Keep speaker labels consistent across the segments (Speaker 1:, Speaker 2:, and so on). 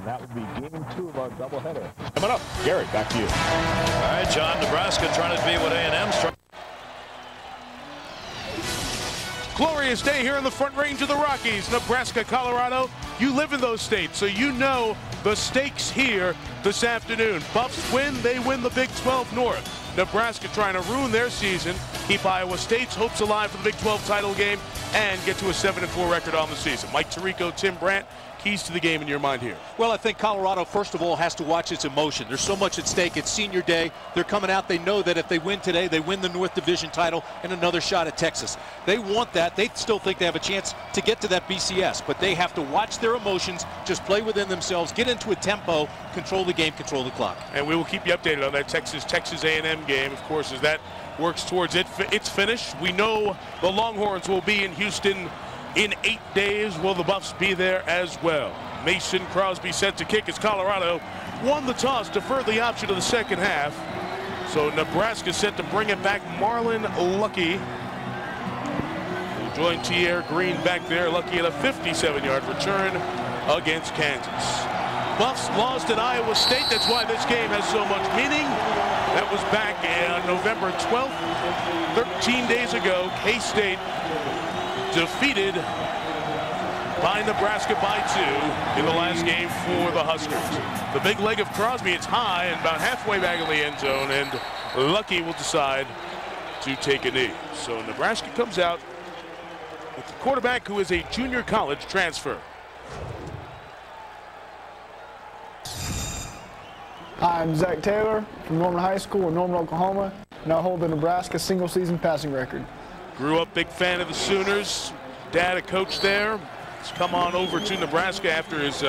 Speaker 1: and that would be game 2 of our doubleheader. Coming up, Gary, back to you.
Speaker 2: All right, John, Nebraska trying to be what A&M's trying.
Speaker 3: Glorious day here in the Front Range of the Rockies, Nebraska, Colorado. You live in those states, so you know the stakes here this afternoon. Buffs win, they win the Big 12 North. Nebraska trying to ruin their season, keep Iowa State's hopes alive for the Big 12 title game, and get to a 7-4 record on the season. Mike Tirico, Tim Brandt, keys to the game in your mind here.
Speaker 4: Well, I think Colorado, first of all, has to watch its emotion. There's so much at stake. It's senior day. They're coming out. They know that if they win today, they win the North Division title and another shot at Texas. They want that. They still think they have a chance to get to that BCS, but they have to watch their emotions, just play within themselves, get into a tempo, control the game, control the clock.
Speaker 3: And we will keep you updated on that Texas A&M game, of course, as that works towards its finish. We know the Longhorns will be in Houston in 8 days. Will the Buffs be there as well? Mason Crosby set to kick as Colorado won the toss, deferred the option of the second half. So Nebraska set to bring it back. Marlon Lucky will join Tierre Green back there. Lucky at a 57-yard return against Kansas. Buffs lost at Iowa State. That's why this game has so much meaning. That was back on November 12th, 13 days ago. K-State defeated by Nebraska by 2 in the last game for the Huskers. The big leg of Crosby, it's high and about halfway back in the end zone, and Lucky will decide to take a knee. So Nebraska comes out with the quarterback who is a junior college transfer.
Speaker 5: Hi, I'm Zach Taylor from Norman High School in Norman, Oklahoma, and I hold the Nebraska single-season passing record.
Speaker 3: Grew up big fan of the Sooners. Dad a coach there. He's come on over to Nebraska after his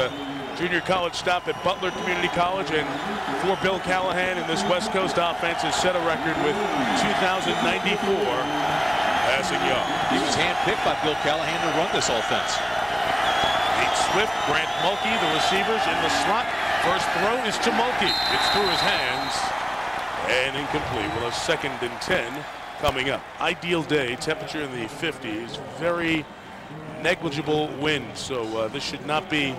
Speaker 3: junior college stop at Butler Community College, and for Bill Callahan in this West Coast offense has set a record with 2,094 passing yards.
Speaker 4: He was handpicked by Bill Callahan to run this offense.
Speaker 3: Nate Swift, Grant Mulkey, the receivers in the slot. First throw is to Mulkey. It's through his hands and incomplete. With a 2nd and 10 coming up. Ideal day, temperature in the 50s, very negligible wind, so this should not be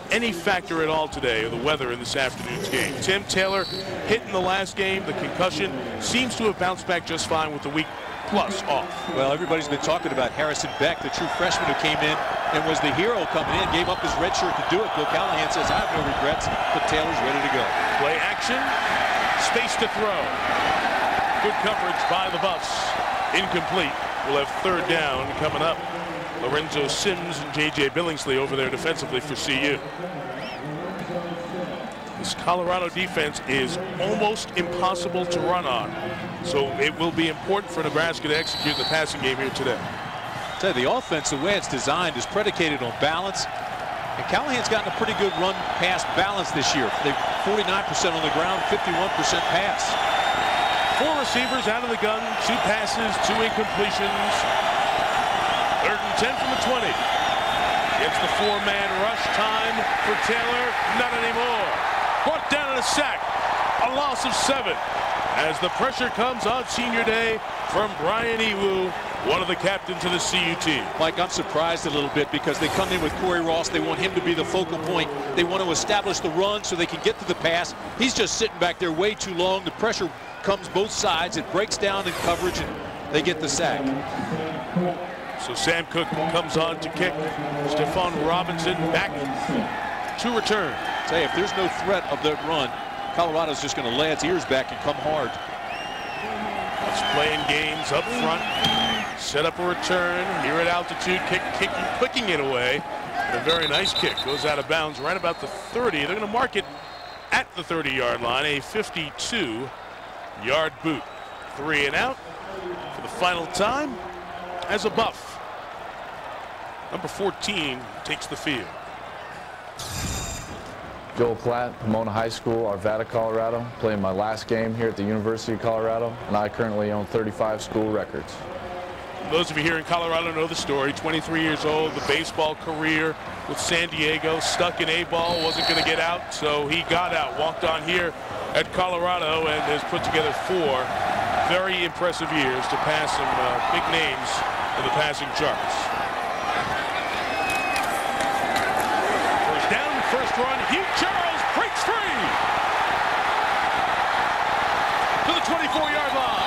Speaker 3: any factor at all today, or the weather in this afternoon's game. Tim Taylor hit in the last game. The concussion seems to have bounced back just fine with the week plus off.
Speaker 4: Well, everybody's been talking about Harrison Beck, the true freshman who came in and was the hero coming in, gave up his red shirt to do it. Bill Callahan says, I have no regrets, but Taylor's ready to go.
Speaker 3: Play action, space to throw. Good coverage by the Buffs. Incomplete. We'll have 3rd down coming up. Lorenzo Sims and J.J. Billingsley over there defensively for CU. This Colorado defense is almost impossible to run on, so it will be important for Nebraska to execute the passing game here today.
Speaker 4: So the offense, the way it's designed, is predicated on balance, and Callahan's gotten a pretty good run-pass balance this year. They're 49% on the ground, 51% pass.
Speaker 3: 4 receivers out of the gun, 2 passes, 2 incompletions. 3rd and 10 from the 20. Gets the 4-man rush. Time for Taylor. Not anymore. Brought down in a sack. A loss of 7. As the pressure comes on senior day from Brian Ewu, one of the captains of the CU team.
Speaker 4: Mike, I'm surprised a little bit because they come in with Corey Ross. They want him to be the focal point. They want to establish the run so they can get to the pass. He's just sitting back there way too long. The pressure comes both sides. It breaks down in coverage, and they get the sack.
Speaker 3: So Sam Cook comes on to kick. Stephon Robinson back to return.
Speaker 4: Say, if there's no threat of that run, Colorado's just going to lay its ears back and come hard.
Speaker 3: It's playing games up front. Set up a return. Here at altitude, kicking it away. And a very nice kick. Goes out of bounds right about the 30. They're going to mark it at the 30-yard line. A 52-yard boot. 3 and out for the final time as a Buff. Number 14 takes the field.
Speaker 6: Joel Platt, Pomona High School, Arvada, Colorado, playing my last game here at the University of Colorado, and I currently own 35 school records.
Speaker 3: Those of you here in Colorado know the story. 23 years old, the baseball career with San Diego, stuck in A-ball, wasn't going to get out, so he got out, walked on here at Colorado, and has put together 4 very impressive years to pass some big names in the passing charts. First down, first run Hugh Charles breaks free to the 24-yard line.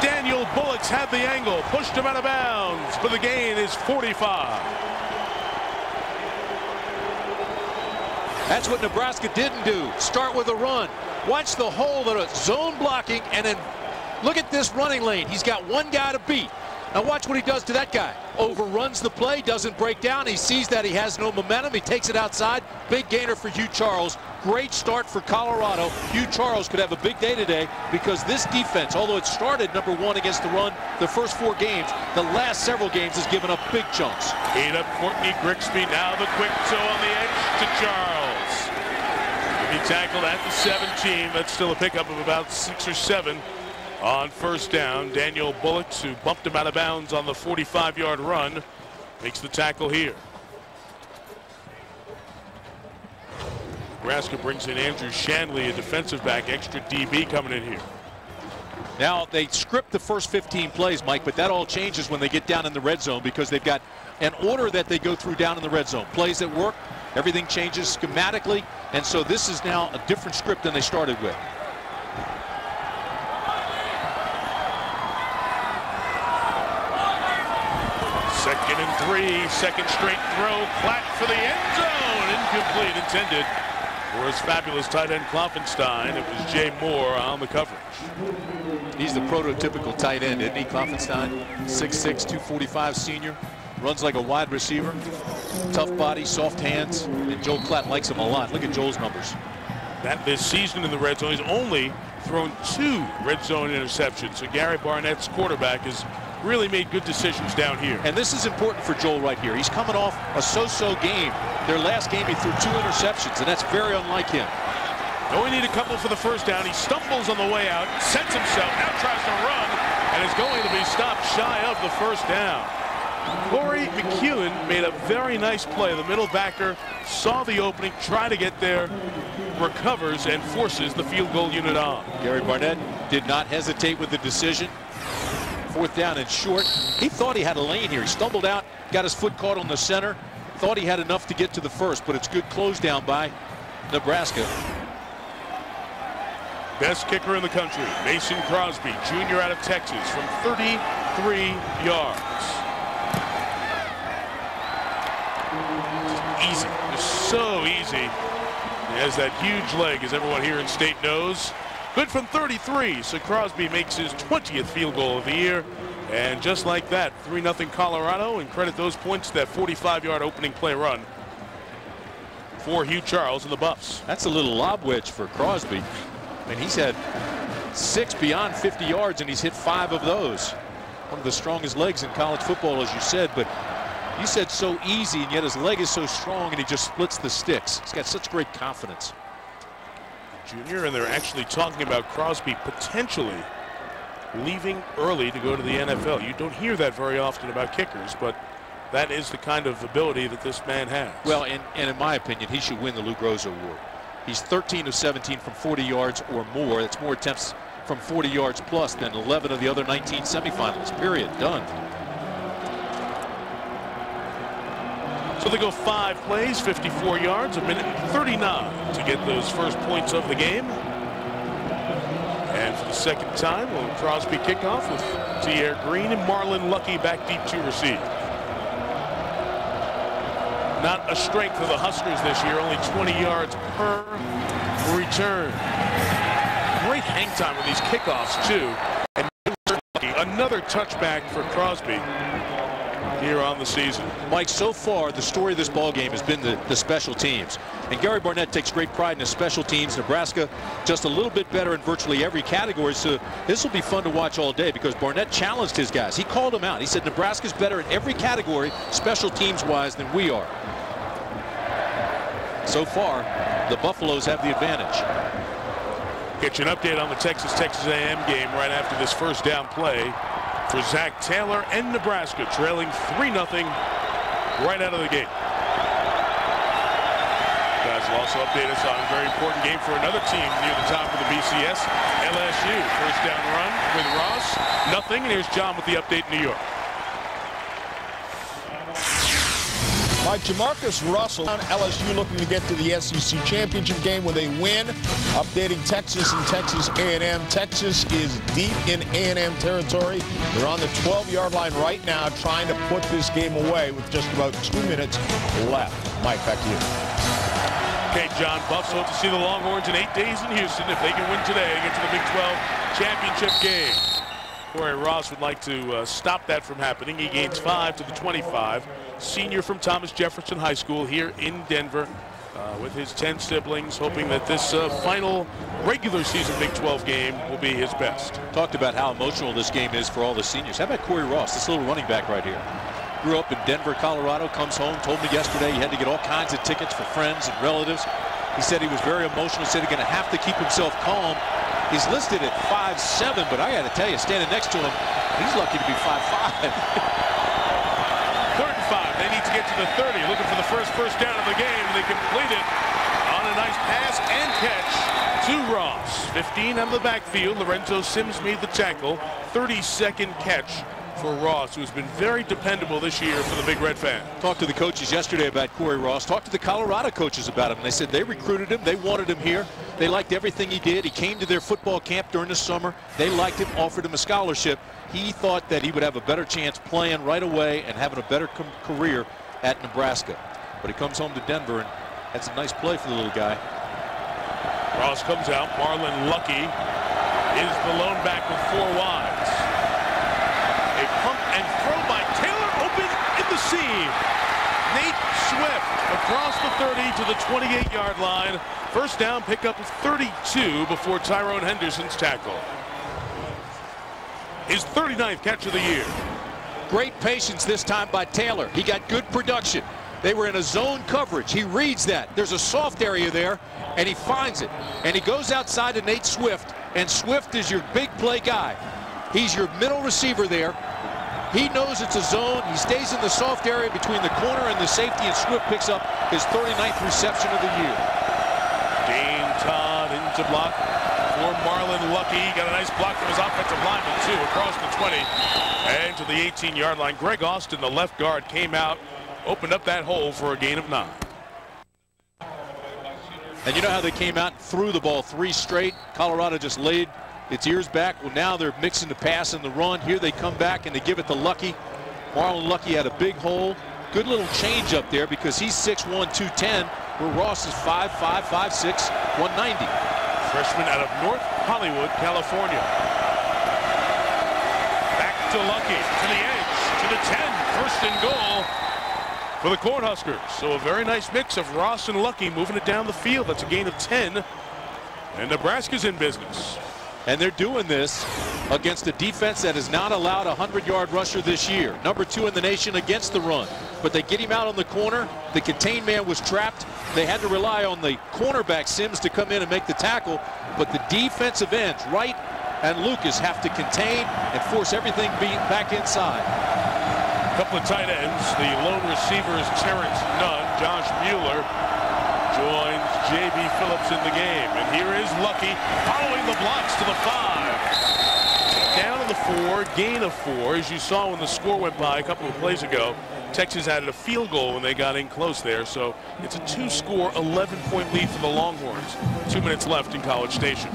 Speaker 3: Daniel Bullocks had the angle, pushed him out of bounds, but the gain is 45.
Speaker 4: That's what Nebraska didn't do. Start with a run. Watch the hole, the zone blocking, and then look at this running lane. He's got one guy to beat. Now watch what he does to that guy. Overruns the play, doesn't break down. He sees that he has no momentum. He takes it outside. Big gainer for Hugh Charles. Great start for Colorado. Hugh Charles could have a big day today because this defense, although it started #1 against the run the first 4 games, the last several games has given up big chunks.
Speaker 3: Ate up Courtney Grigsby. Now the quick toe on the edge to Charles. He tackled at the 17. That's still a pickup of about 6 or 7 on first down. Daniel Bullocks, who bumped him out of bounds on the 45-yard run, makes the tackle here. Nebraska brings in Andrew Shanley, a defensive back, extra DB coming in here.
Speaker 4: Now they script the first 15 plays, Mike, but that all changes when they get down in the red zone because they've got an order that they go through down in the red zone. Plays that work, everything changes schematically, and so this is now a different script than they started with.
Speaker 3: Second and 3, second straight throw, Platt for the end zone, incomplete, intended for his fabulous tight end Klopfenstein. It was Jay Moore on the coverage.
Speaker 4: He's the prototypical tight end, isn't he, Klopfenstein? 6'6", 245 senior, runs like a wide receiver, tough body, soft hands, and Joel Klatt likes him a lot. Look at Joel's numbers.
Speaker 3: That this season in the red zone, he's only thrown 2 red zone interceptions. So Gary Barnett's quarterback has really made good decisions down here.
Speaker 4: And this is important for Joel right here. He's coming off a so-so game. Their last game he threw 2 interceptions, and that's very unlike him.
Speaker 3: Only need a couple for the first down. He stumbles on the way out, sets himself, now tries to run, and is going to be stopped shy of the first down. Corey McEwen made a very nice play. The middle backer saw the opening, tried to get there, recovers, and forces the field goal unit on.
Speaker 4: Gary Barnett did not hesitate with the decision. 4th down and short. He thought he had a lane here. He stumbled out, got his foot caught on the center, thought he had enough to get to the first, but it's good close down by Nebraska.
Speaker 3: Best kicker in the country, Mason Crosby, junior out of Texas, from 33 yards. Easy, just so easy. He has that huge leg, as everyone here in state knows. Good from 33, so Crosby makes his 20th field goal of the year. And just like that, 3-0 Colorado, and credit those points to that 45-yard opening play run for Hugh Charles and the Buffs.
Speaker 4: That's a little lob wedge for Crosby. I mean, he's had 6 beyond 50 yards, and he's hit 5 of those. One of the strongest legs in college football, as you said, but you said so easy, and yet his leg is so strong, and he just splits the sticks. He's got such great confidence.
Speaker 3: Junior, and they're actually talking about Crosby potentially leaving early to go to the NFL. You don't hear that very often about kickers, but that is the kind of ability that this man has.
Speaker 4: Well, and in my opinion, he should win the Lou Groza Award. He's 13 of 17 from 40 yards or more. That's more attempts from 40 yards plus than 11 of the other 19 semifinals. Period. Done.
Speaker 3: So they go 5 plays, 54 yards, a minute and 39 to get those first points of the game. And for the second time, will Crosby kick off with Tierre Green and Marlon Lucky back deep to receive. Not a strength of the Huskers this year, only 20 yards per return. Great hang time with these kickoffs, too. And another touchback for Crosby here on the season.
Speaker 4: Mike, so far the story of this ball game has been the special teams, and Gary Barnett takes great pride in his special teams. Nebraska just a little bit better in virtually every category, so this will be fun to watch all day because Barnett challenged his guys. He called them out. He said Nebraska's better in every category special teams wise than we are. So far the Buffaloes have the advantage.
Speaker 3: Get you an update on the Texas A&M game right after this first down play for Zach Taylor and Nebraska, trailing 3-0 right out of the gate. Guys will also update us on a very important game for another team near the top of the BCS, LSU. First down run with Ross, nothing. And here's John with the update in New York.
Speaker 1: All right, Jamarcus Russell on LSU looking to get to the SEC championship game with a win, updating Texas and Texas A&M. Texas is deep in A&M territory. They're on the 12-yard line right now trying to put this game away with just about 2 minutes left. Mike, back to you.
Speaker 3: Okay, John, Buffs hope to see the Longhorns in 8 days in Houston. If they can win today, get to the Big 12 championship game. Corey Ross would like to stop that from happening. He gains 5 to the 25. Senior from Thomas Jefferson High School here in Denver with his 10 siblings, hoping that this final regular season Big 12 game will be his best.
Speaker 4: Talked about how emotional this game is for all the seniors. How about Corey Ross, this little running back right here? Grew up in Denver, Colorado, comes home, told me yesterday he had to get all kinds of tickets for friends and relatives. He said he was very emotional. He said he's going to have to keep himself calm. He's listed at 5'7", but I got to tell you, standing next to him, he's lucky to be 5'5".
Speaker 3: 3rd and 5. They need to get to the 30, looking for the first down of the game. They complete it on a nice pass and catch to Ross. 15 out of the backfield. Lorenzo Sims made the tackle. 32nd catch for Ross, who's been very dependable this year for the Big Red fan.
Speaker 4: Talked to the coaches yesterday about Corey Ross. Talked to the Colorado coaches about him. They said they recruited him. They wanted him here. They liked everything he did. He came to their football camp during the summer. They liked him, offered him a scholarship. He thought that he would have a better chance playing right away and having a better career at Nebraska. But he comes home to Denver, and that's a nice play for the little guy.
Speaker 3: Ross comes out. Marlon Lucky is the lone back with 4 wides. A pump and throw by Taylor, open in the seam. Nate Swift across the 30 to the 28-yard line. First down, pickup of 32 before Tyrone Henderson's tackle. His 39th catch of the year.
Speaker 4: Great patience this time by Taylor. He got good production. They were in a zone coverage. He reads that. There's a soft area there, and he finds it. And he goes outside to Nate Swift, and Swift is your big play guy. He's your middle receiver there. He knows it's a zone. He stays in the soft area between the corner and the safety, and Swift picks up his 39th reception of the year.
Speaker 3: Dane Todd into block for Marlon Lucky. Got a nice block from his offensive lineman, too, across the 20 and to the 18-yard line. Greg Austin, the left guard, came out, opened up that hole for a gain of 9.
Speaker 4: And you know how they came out and threw the ball 3 straight? Colorado just laid its ears back. Well, now they're mixing the pass and the run. Here they come back and they give it to Lucky. Marlon Lucky had a big hole. Good little change up there because he's 6'1", 210, where Ross is 5'5", 5'6", 190.
Speaker 3: Freshman out of North Hollywood, California. Back to Lucky, to the edge, to the 10, 1st and goal for the Cornhuskers. So a very nice mix of Ross and Lucky moving it down the field. That's a gain of 10, and Nebraska's in business.
Speaker 4: And they're doing this against a defense that has not allowed a 100-yard rusher this year. Number 2 in the nation against the run. But they get him out on the corner. The contained man was trapped. They had to rely on the cornerback, Sims, to come in and make the tackle. But the defensive ends, Wright and Lucas, have to contain and force everything back inside.
Speaker 3: A couple of tight ends. The lone receiver is Terrence Nunn. Josh Mueller joins J.B. Phillips in the game. And here is Lucky following the blocks to the 5. Down to the 4, gain of 4. As you saw when the score went by a couple of plays ago, Texas added a field goal when they got in close there. So it's a 2-score, 11-point lead for the Longhorns. 2 minutes left in College Station.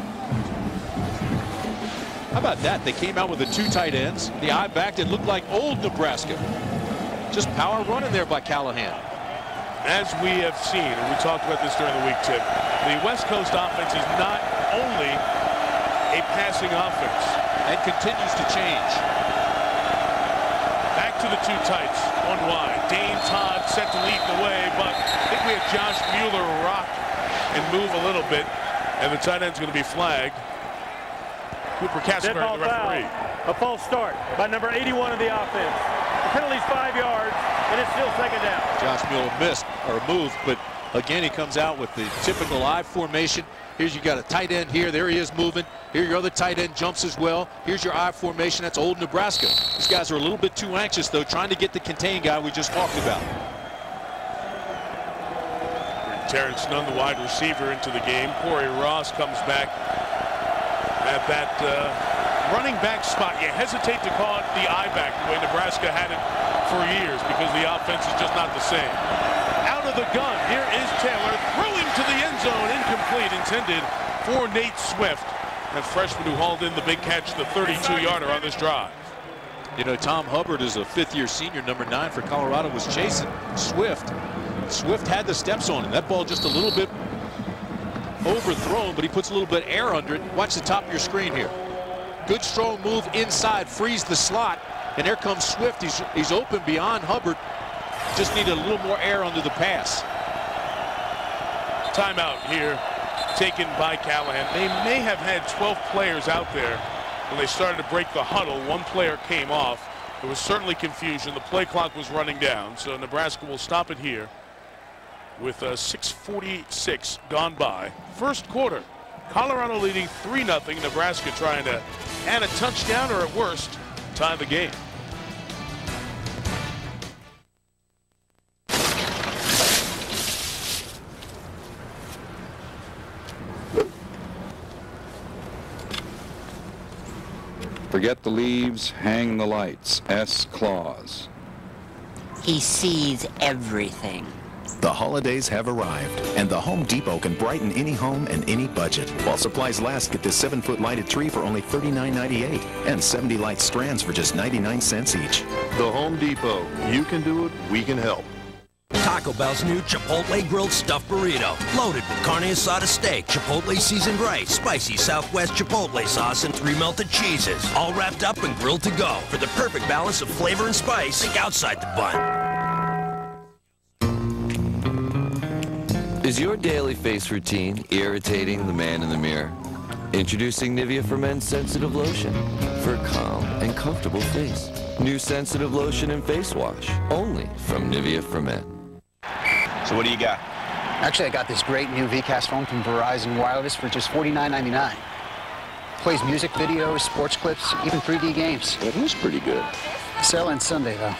Speaker 4: How about that? They came out with the 2 tight ends. The eye back that looked like old Nebraska. Just power running there by Callahan.
Speaker 3: As we have seen, and we talked about this during the week, Tip, the West Coast offense is not only a passing offense.
Speaker 4: And continues to change.
Speaker 3: Back to the 2 tights, 1 wide. Dane Todd set to lead the way, but I think we had Josh Mueller rock and move a little bit, and the tight end's going to be flagged. Cooper Casper, the referee.
Speaker 7: A false start by number 81 of the offense. The penalty's 5 yards, and it's still 2nd down.
Speaker 4: Josh Mueller missed or moved, but again he comes out with the typical I formation. Here's you got a tight end here. There he is moving. Here your other tight end jumps as well. Here's your I formation. That's old Nebraska. These guys are a little bit too anxious though, trying to get the contained guy we just talked about.
Speaker 3: Terrence Nunn, the wide receiver, into the game. Corey Ross comes back at that running back spot. You hesitate to call it the I back the way Nebraska had it for years because the offense is just not the same. out of the gun. Here is Taylor throwing to the end zone. Incomplete, intended for Nate Swift. That freshman who hauled in the big catch, the 32-yarder on this drive.
Speaker 4: You know, Tom Hubbard is a fifth-year senior, number 9 for Colorado, was chasing Swift. Swift had the steps on him. That ball just a little bit overthrown, but he puts a little bit of air under it. Watch the top of your screen here. Good strong move inside, frees the slot, and there comes Swift. He's open beyond Hubbard. Just needed a little more air under the pass.
Speaker 3: Timeout here taken by Callahan. They may have had 12 players out there when they started to break the huddle. One player came off. There was certainly confusion. The play clock was running down, so Nebraska will stop it here with 6:46 gone by. First quarter, Colorado leading 3-0. Nebraska trying to add a touchdown or at worst tie the game.
Speaker 8: Forget the leaves, hang the lights. S. Claus.
Speaker 9: He sees everything.
Speaker 10: The holidays have arrived, and the Home Depot can brighten any home and any budget. While supplies last, get this 7-foot lighted tree for only $39.98 and 70 light strands for just 99 cents each.
Speaker 11: The Home Depot. You can do it, we can help.
Speaker 12: Taco Bell's new Chipotle grilled stuffed burrito, loaded with carne asada steak, Chipotle seasoned rice, spicy Southwest Chipotle sauce, and 3 melted cheeses, all wrapped up and grilled to go for the perfect balance of flavor and spice. Think outside the bun.
Speaker 13: Is your daily face routine irritating the man in the mirror? Introducing Nivea for Men's Sensitive Lotion for a calm and comfortable face. New sensitive lotion and face wash, only from Nivea for Men.
Speaker 14: So what do you got?
Speaker 15: Actually, I got this great new VCast phone from Verizon Wireless for just $49.99. Plays music videos, sports clips, even 3D games.
Speaker 14: That is pretty good.
Speaker 15: Sale ends Sunday, though.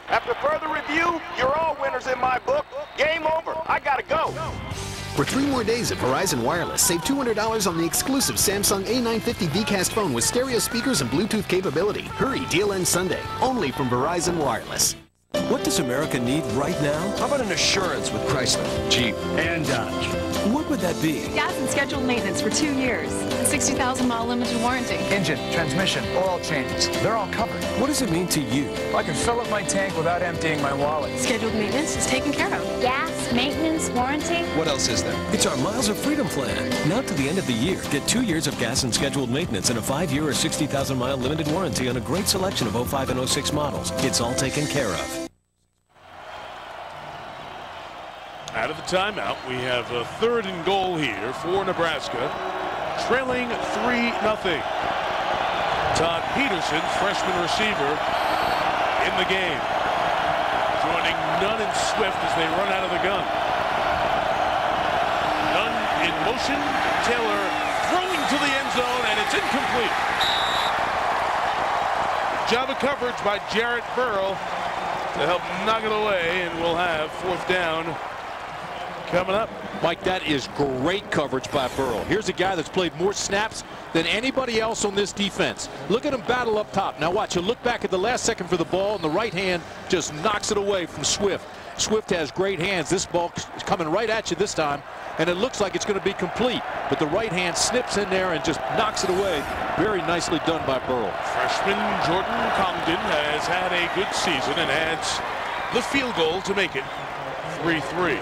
Speaker 16: After further review, you're all winners in my book. Game over. I gotta go.
Speaker 17: For 3 more days at Verizon Wireless, save $200 on the exclusive Samsung A950 VCast phone with stereo speakers and Bluetooth capability. Hurry, deal ends Sunday. Only from Verizon Wireless.
Speaker 12: What does America need right now? How about an assurance with Chrysler, Jeep, and Dodge? What would that be?
Speaker 18: Gas and scheduled maintenance for 2 years. A 60,000-mile limited warranty.
Speaker 19: Engine, transmission, oil changes. They're all covered.
Speaker 12: What does it mean to you?
Speaker 19: I can fill up my tank without emptying my wallet.
Speaker 18: Scheduled maintenance is taken care of.
Speaker 20: Gas, maintenance, warranty.
Speaker 12: What else is there? It's our Miles of Freedom plan. Now to the end of the year, get 2 years of gas and scheduled maintenance and a 5-year or 60,000-mile limited warranty on a great selection of 05 and 06 models. It's all taken care of.
Speaker 3: Out of the timeout, we have a 3rd and goal here for Nebraska, trailing 3-0. Todd Peterson, freshman receiver, in the game, joining Nunn and Swift as they run out of the gun. Nunn in motion, Taylor throwing to the end zone, and it's incomplete. Job of coverage by Jarrett Burrell to help knock it away, and we'll have 4th down coming up.
Speaker 4: Mike, that is great coverage by Burrell. Here's a guy that's played more snaps than anybody else on this defense. Look at him battle up top. Now watch, he'll look back at the last second for the ball, and the right hand just knocks it away from Swift. Swift has great hands. This ball is coming right at you this time, and it looks like it's going to be complete. But the right hand snips in there and just knocks it away. Very nicely done by Burrell.
Speaker 3: Freshman Jordan Congdon has had a good season and adds the field goal to make it 3-3.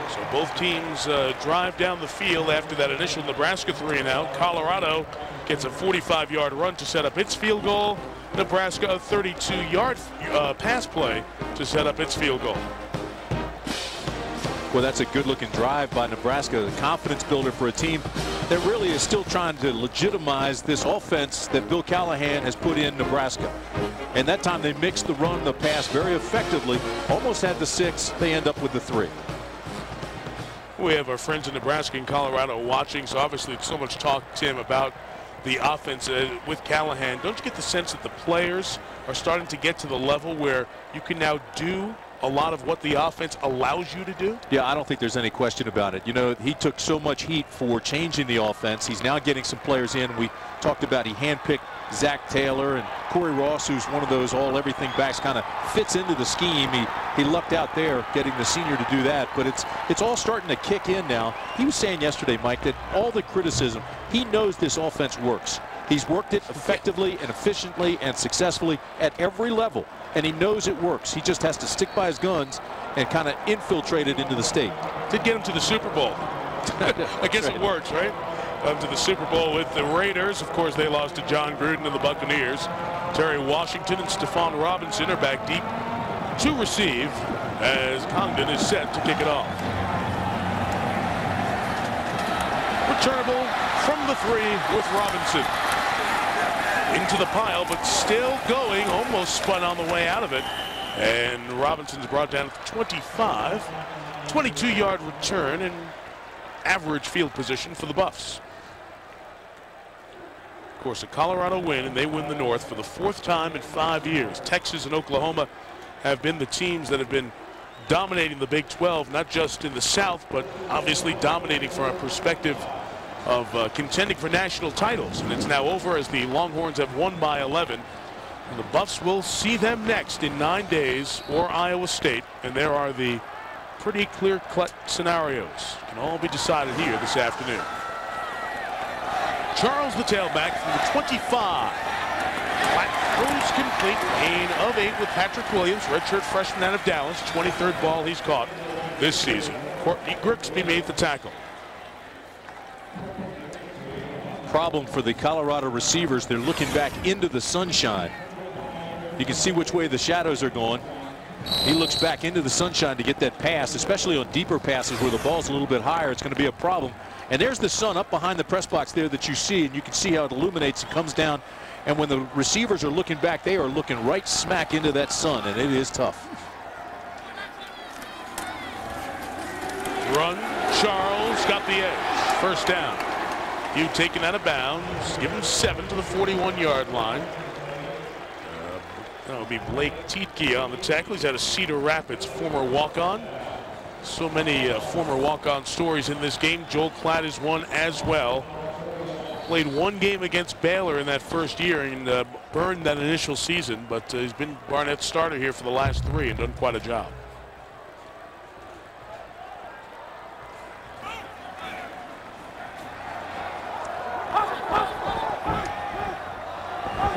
Speaker 3: So both teams drive down the field after that initial Nebraska 3-and-out. Colorado gets a 45-yard run to set up its field goal. Nebraska a 32-yard pass play to set up its field goal.
Speaker 4: Well, that's a good-looking drive by Nebraska, a confidence builder for a team that really is still trying to legitimize this offense that Bill Callahan has put in Nebraska. And that time they mixed the run, the pass very effectively. Almost had the 6. They end up with the 3.
Speaker 3: We have our friends in Nebraska and Colorado watching, so obviously so much talk, Tim, about the offense with Callahan. Don't you get the sense that the players are starting to get to the level where you can now do a lot of what the offense allows you to do?
Speaker 4: Yeah, I don't think there's any question about it. You know, he took so much heat for changing the offense. He's now getting some players in. We talked about he handpicked Zach Taylor and Corey Ross, who's one of those all-everything backs, kind of fits into the scheme. He lucked out there getting the senior to do that, but it's all starting to kick in now. He was saying yesterday, Mike, that all the criticism, he knows this offense works. He's worked it effectively and efficiently and successfully at every level, and he knows it works. He just has to stick by his guns and kind of infiltrate it into the state.
Speaker 3: Did get him to the Super Bowl. I guess it works, right? Up to the Super Bowl with the Raiders. Of course, they lost to John Gruden and the Buccaneers. Terry Washington and Stephon Robinson are back deep to receive as Congdon is set to kick it off. Returnable from the 3 with Robinson. Into the pile, but still going. Almost spun on the way out of it. And Robinson's brought down to 25. 22-yard return and average field position for the Buffs. Of course, a Colorado win, and they win the North for the 4th time in 5 years. Texas and Oklahoma have been the teams that have been dominating the Big 12, not just in the South, but obviously dominating from a perspective of contending for national titles. And it's now over as the Longhorns have won by 11. And the Buffs will see them next in 9 days, or Iowa State. And there are the pretty clear-cut scenarios. Can all be decided here this afternoon. Charles, the tailback, from the 25. Flat throws complete. Gain of 8 with Patrick Williams, redshirt freshman out of Dallas. 23rd ball he's caught this season. Courtney Grigsby made the tackle.
Speaker 4: Problem for the Colorado receivers, they're looking back into the sunshine. You can see which way the shadows are going. He looks back into the sunshine to get that pass, especially on deeper passes where the ball's a little bit higher. It's going to be a problem. And there's the sun up behind the press box there that you see, and you can see how it illuminates and comes down. And when the receivers are looking back, they are looking right smack into that sun, and it is tough.
Speaker 3: Run. Charles got the edge. First down. Hugh taken out of bounds. Give him 7 to the 41-yard line. That would be Blake Tietke on the tackle. He's out of Cedar Rapids, former walk-on. So many former walk-on stories in this game. Joel Klatt is one as well. Played 1 game against Baylor in that first year and burned that initial season, but he's been Barnett's starter here for the last 3 and done quite a job.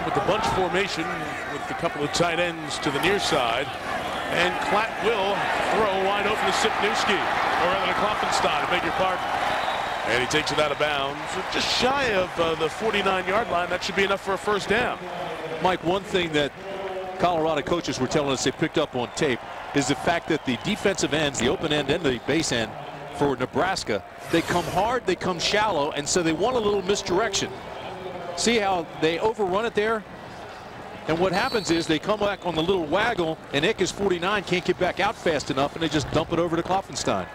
Speaker 3: With the bunch formation with a couple of tight ends to the near side, and Klatt will throw wide open to Sipnewski, or rather to Klopfenstein, I beg your pardon. And he takes it out of bounds, just shy of the 49-yard line. That should be enough for a first down.
Speaker 4: Mike, one thing that Colorado coaches were telling us they picked up on tape is the fact that the defensive ends, the open end and the base end for Nebraska, they come hard, they come shallow, and so they want a little misdirection. See how they overrun it there? And what happens is they come back on the little waggle, and Ickes 49 can't get back out fast enough, and they just dump it over to Klopfenstein.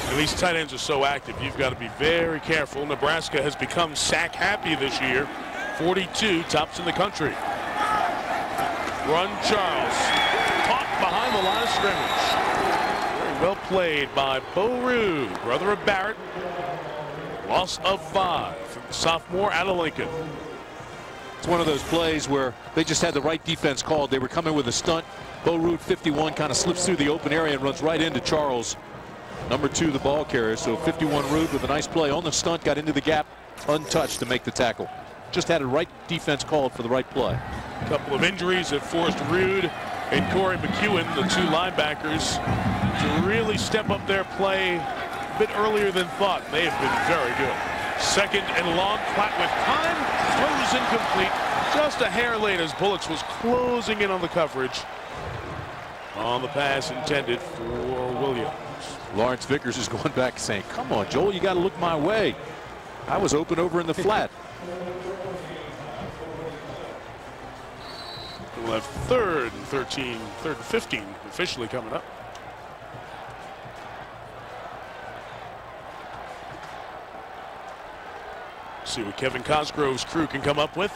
Speaker 3: And these tight ends are so active, you've got to be very careful. Nebraska has become sack happy this year. 42 tops in the country. Run Charles. Caught behind the line of scrimmage. Very well played by Bo Rude, brother of Barrett. Loss of 5 from the sophomore out of Lincoln.
Speaker 4: It's one of those plays where they just had the right defense called. They were coming with a stunt. Bo Rude, 51, kind of slips through the open area and runs right into Charles, number 2, the ball carrier. So 51 Rude with a nice play on the stunt, got into the gap untouched to make the tackle. Just had a right defense called for the right play.
Speaker 3: A couple of injuries have forced Rude and Corey McEwen, the 2 linebackers, to really step up their play a bit earlier than thought. They have been very good. Second and long. Klatt with time, throws incomplete. Just a hair late as Bullocks was closing in on the coverage on the pass intended for Williams.
Speaker 4: Lawrence Vickers is going back saying, come on, Joel, you got to look my way. I was open over in the flat.
Speaker 3: We'll have 3rd and 13, 3rd and 15 officially coming up. See what Kevin Cosgrove's crew can come up with.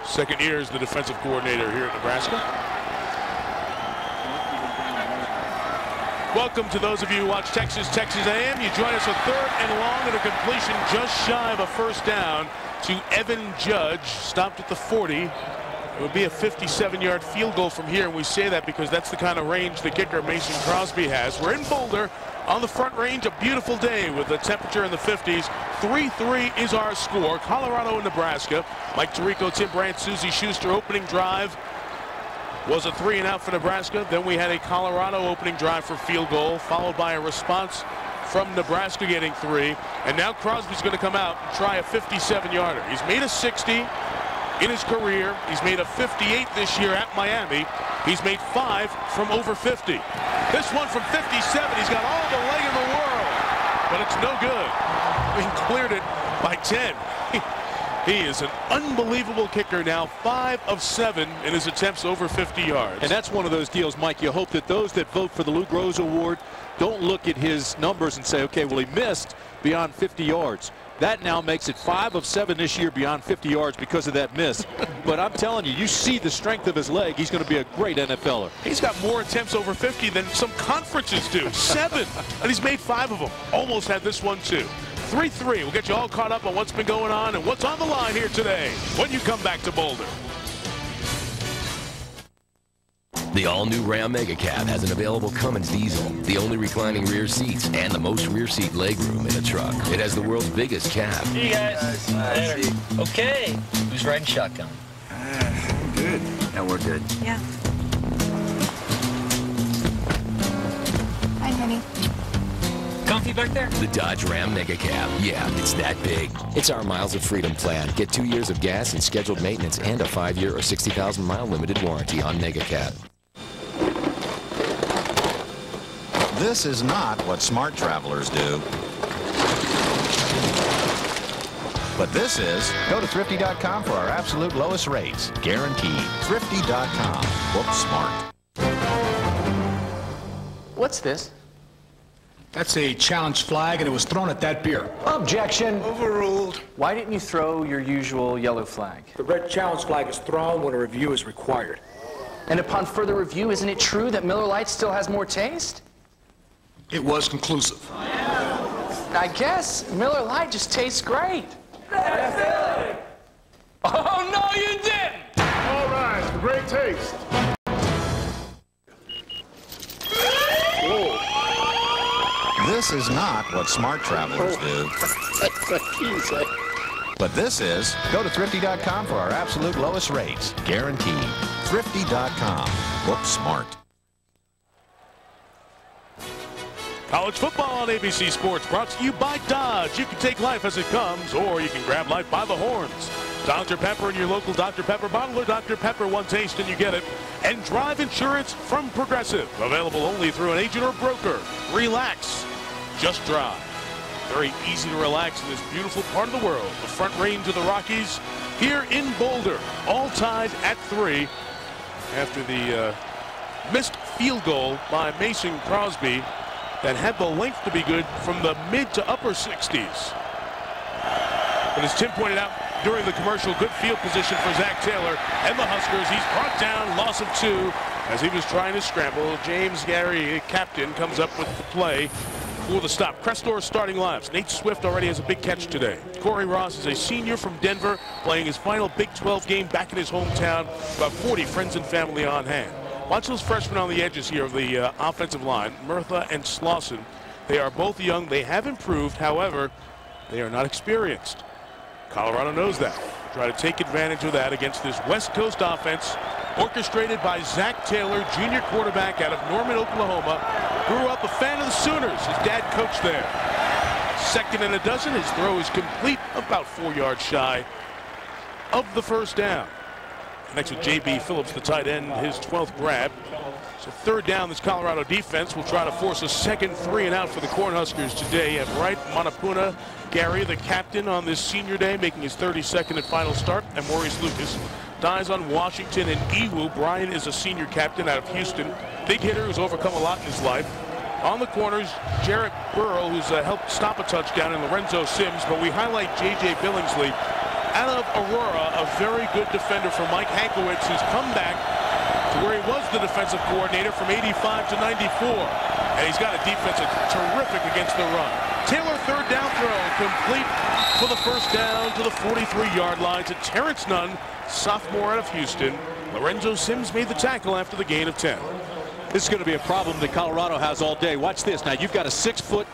Speaker 3: Second year as the defensive coordinator here at Nebraska. Welcome to those of you who watch Texas A&M. You join us a 3rd and long and a completion just shy of a first down to Evan Judge. Stopped at the 40. It would be a 57-yard field goal from here, and we say that because that's the kind of range the kicker Mason Crosby has. We're in Boulder on the Front Range, a beautiful day with the temperature in the 50s. 3-3 is our score. Colorado and Nebraska. Mike Tirico, Tim Brandt, Susie Schuster. Opening drive was a 3-and-out for Nebraska. Then we had a Colorado opening drive for field goal, followed by a response from Nebraska getting 3. And now Crosby's going to come out and try a 57-yarder. He's made a 60 in his career. He's made a 58 this year at Miami. He's made 5 from over 50. This one from 57, he's got all the leg in the world, but it's no good. He cleared it by 10. He is an unbelievable kicker now, 5 of 7 in his attempts over 50 yards.
Speaker 4: And that's one of those deals, Mike. You hope that those that vote for the Lou Groza Award don't look at his numbers and say, okay, well, he missed beyond 50 yards. That now makes it 5 of 7 this year beyond 50 yards because of that miss. But I'm telling you, you see the strength of his leg. He's going to be a great NFLer.
Speaker 3: He's got more attempts over 50 than some conferences do. 7. And he's made 5 of them. Almost had this one, too. 3-3. We'll get you all caught up on what's been going on and what's on the line here today when you come back to Boulder.
Speaker 12: The all-new Ram Mega Cab has an available Cummins diesel, the only reclining rear seats, and the most rear seat legroom in a truck. It has the world's biggest cab.
Speaker 21: Hey guys. Later. Okay. Who's riding shotgun?
Speaker 22: Good. Yeah, we're good.
Speaker 18: Yeah. Hi, honey.
Speaker 21: Comfy back there?
Speaker 12: The Dodge Ram Mega Cab. Yeah, it's that big. It's our Miles of Freedom plan. Get 2 years of gas and scheduled maintenance and a 5-year or 60,000-mile limited warranty on Mega Cab.
Speaker 23: This is not what smart travelers do. But this is. Go to Thrifty.com for our absolute lowest rates. Guaranteed. Thrifty.com. Book smart.
Speaker 24: What's this?
Speaker 25: That's a challenge flag, and it was thrown at that beer.
Speaker 24: Objection.
Speaker 25: Overruled.
Speaker 24: Why didn't you throw your usual yellow flag?
Speaker 25: The red challenge flag is thrown when a review is required.
Speaker 24: And upon further review, isn't it true that Miller Lite still has more taste?
Speaker 25: It was conclusive.
Speaker 24: I guess Miller Lite just tastes great. Oh, no, you didn't!
Speaker 5: All right, great taste.
Speaker 23: This is not what smart travelers do. But this is. Go to Thrifty.com for our absolute lowest rates. Guaranteed. Thrifty.com. Book smart.
Speaker 3: College football on ABC Sports, brought to you by Dodge. You can take life as it comes, or you can grab life by the horns. Dr. Pepper in your local Dr. Pepper bottle, or Dr. Pepper, one taste and you get it. And Drive Insurance from Progressive, available only through an agent or broker. Relax, just drive. Very easy to relax in this beautiful part of the world. The Front Range of the Rockies here in Boulder, all tied at 3 after the missed field goal by Mason Crosby that had the length to be good from the mid to upper 60s. But as Tim pointed out during the commercial, good field position for Zach Taylor and the Huskers. He's brought down, loss of 2 as he was trying to scramble. James Gary, captain, comes up with the play for the stop. Crestor starting lives. Nate Swift already has a big catch today. Corey Ross is a senior from Denver, playing his final Big 12 game back in his hometown. About 40 friends and family on hand. Watch those freshmen on the edges here of the offensive line, Murtha and Slauson. They are both young. They have improved. However, they are not experienced. Colorado knows that. Try to take advantage of that against this West Coast offense, orchestrated by Zach Taylor, junior quarterback out of Norman, Oklahoma. Grew up a fan of the Sooners. His dad coached there. 2nd and a dozen. His throw is complete, about 4 yards shy of the first down. Next with J.B. Phillips, the tight end, his 12th grab. So 3rd down, this Colorado defense will try to force a second 3-and-out for the Cornhuskers today. At right, Manapuna Gary, the captain on this senior day, making his 32nd and final start. And Maurice Lucas dies on Washington and Ewu. Brian is a senior captain out of Houston. Big hitter who's overcome a lot in his life. On the corners, Jarrett Burrow, who's helped stop a touchdown, and Lorenzo Sims. But we highlight J.J. Billingsley out of Aurora, a very good defender for Mike Hankowitz, who's come back to where he was the defensive coordinator from 85 to 94. And he's got a defense that's terrific against the run. Taylor, third down throw, complete for the first down to the 43-yard line to Terrence Nunn, sophomore out of Houston. Lorenzo Sims made the tackle after the gain of 10.
Speaker 4: This is going to be a problem that Colorado has all day. Watch this. Now, you've got a 6'1"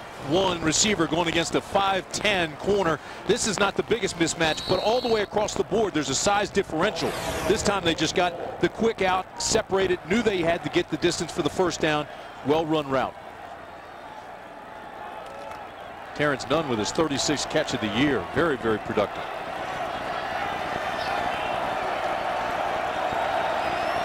Speaker 4: receiver going against a 5'10" corner. This is not the biggest mismatch, but all the way across the board, there's a size differential. This time they just got the quick out, separated, knew they had to get the distance for the first down. Well-run route. Terrence Nunn with his 36th catch of the year. Very, very productive.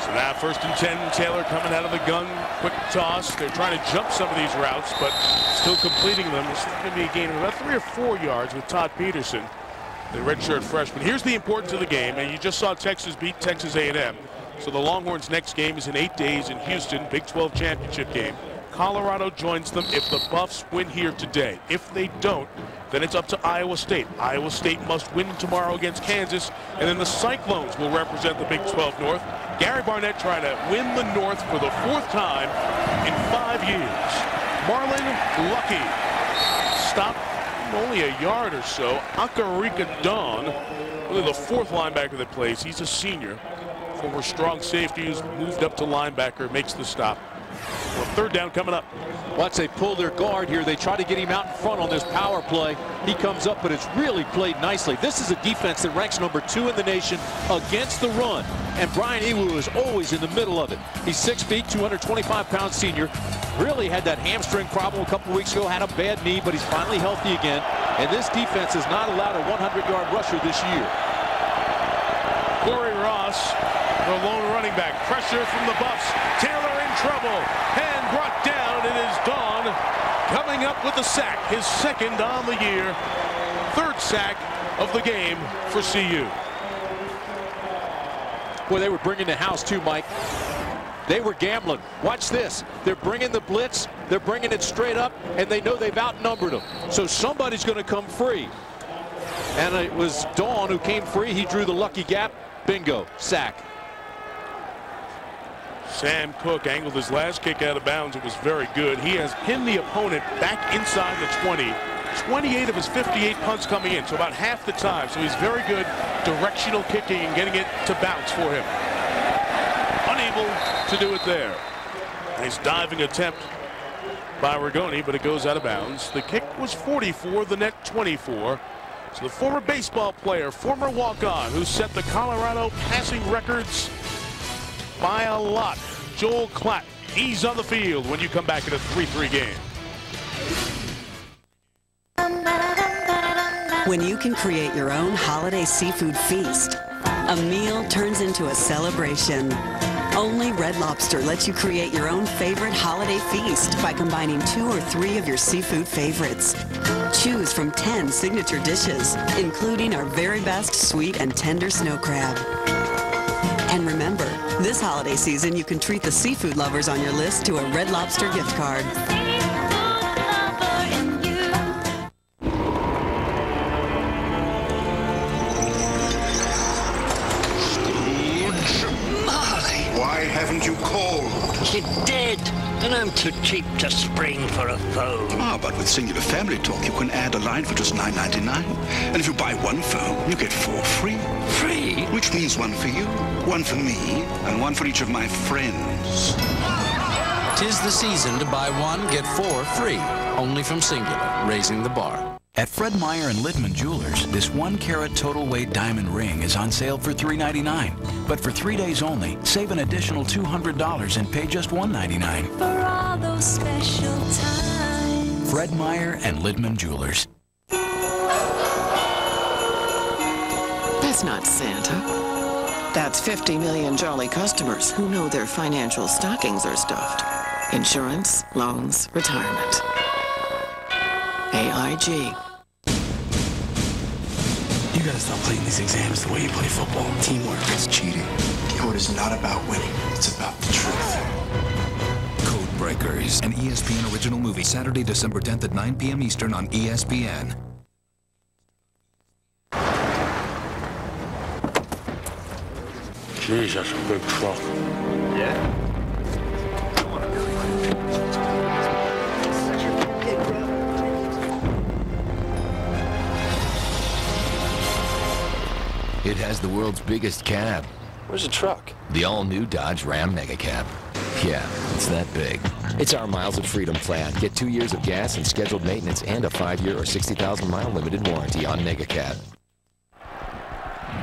Speaker 3: So now first and 10, Taylor coming out of the gun, quick toss. They're trying to jump some of these routes, but still completing them. This is going to be a gain of about 3 or 4 yards with Todd Peterson, the redshirt freshman. Here's the importance of the game, and you just saw Texas beat Texas A&M. So the Longhorns' next game is in 8 days in Houston, Big 12 championship game. Colorado joins them if the Buffs win here today. If they don't, then it's up to Iowa State. Iowa State must win tomorrow against Kansas, and then the Cyclones will represent the Big 12 North. Gary Barnett trying to win the North for the 4th time in 5 years. Marlon Lucky stopped only a yard or so. Akarika Dawn, really the 4th linebacker that plays. He's a senior. Former strong safety who's moved up to linebacker, makes the stop. Well, third down coming up.
Speaker 4: Once they pull their guard here, they try to get him out in front on this power play. He comes up, but it's really played nicely. This is a defense that ranks number 2 in the nation against the run. And Brian Ewu is always in the middle of it. He's 6 feet, 225-pound senior. Really had that hamstring problem a couple weeks ago, had a bad knee, but he's finally healthy again. And this defense has not allowed a 100-yard rusher this year.
Speaker 3: Corey Ross, the lone running back. Pressure from the Buffs. Taylor in trouble and brought down. It is Dawn coming up with the sack, his 2nd on the year, 3rd sack of the game for CU.
Speaker 4: Boy, they were bringing the house too, Mike. They were gambling. Watch this. They're bringing the blitz. They're bringing it straight up, and they know they've outnumbered them. So somebody's going to come free. And it was Dawn who came free. He drew the lucky gap. Bingo. Sack.
Speaker 3: Sam Cook angled his last kick out of bounds. It was very good. He has pinned the opponent back inside the 20. 28 of his 58 punts coming in, so about half the time. So he's very good directional kicking and getting it to bounce for him. Unable to do it there. Nice diving attempt by Rigoni, but it goes out of bounds. The kick was 44, the net 24. So the former baseball player, former walk-on, who set the Colorado passing records by a lot, Joel Klatt. He's on the field when you come back in a 3-3 game.
Speaker 1: When you can create your own holiday seafood feast, a meal turns into a celebration. Only Red Lobster lets you create your own favorite holiday feast by combining 2 or 3 of your seafood favorites. Choose from 10 signature dishes, including our very best sweet and tender snow crab. And remember, this holiday season you can treat the seafood lovers on your list to a Red Lobster gift card.
Speaker 2: Why haven't you called?
Speaker 12: You're dead, and I'm too cheap to spring for a phone.
Speaker 2: Ah, but with Singular Family Talk, you can add a line for just $9.99. And if you buy 1 phone, you get 4 free.
Speaker 12: Free?
Speaker 2: Which means 1 for you, 1 for me, and 1 for each of my friends.
Speaker 6: 'Tis the season to buy 1, get 4 free. Only from Singular, raising the bar.
Speaker 7: At Fred Meyer and Littman Jewelers, this 1-carat total weight diamond ring is on sale for $3.99. But for 3 days only, save an additional $200 and pay just $1.99.
Speaker 8: For all those special times.
Speaker 7: Fred Meyer and Littman Jewelers.
Speaker 26: That's not Santa. That's 50 million jolly customers who know their financial stockings are stuffed. Insurance, loans, retirement. AIG.
Speaker 27: You gotta stop playing these exams the way you play football. Teamwork is cheating. You know, it is not about winning. It's about the truth.
Speaker 10: Code Breakers, an ESPN original movie, Saturday, December 10th at 9 p.m. Eastern on ESPN.
Speaker 9: Jeez, that's a big truck.
Speaker 22: Yeah?
Speaker 10: It has the world's biggest cab.
Speaker 11: Where's the truck?
Speaker 10: The all-new Dodge Ram Mega Cab. Yeah, it's that big.
Speaker 11: It's our Miles of Freedom plan. Get 2 years of gas and scheduled maintenance and a 5-year or 60,000-mile limited warranty on Mega Cab.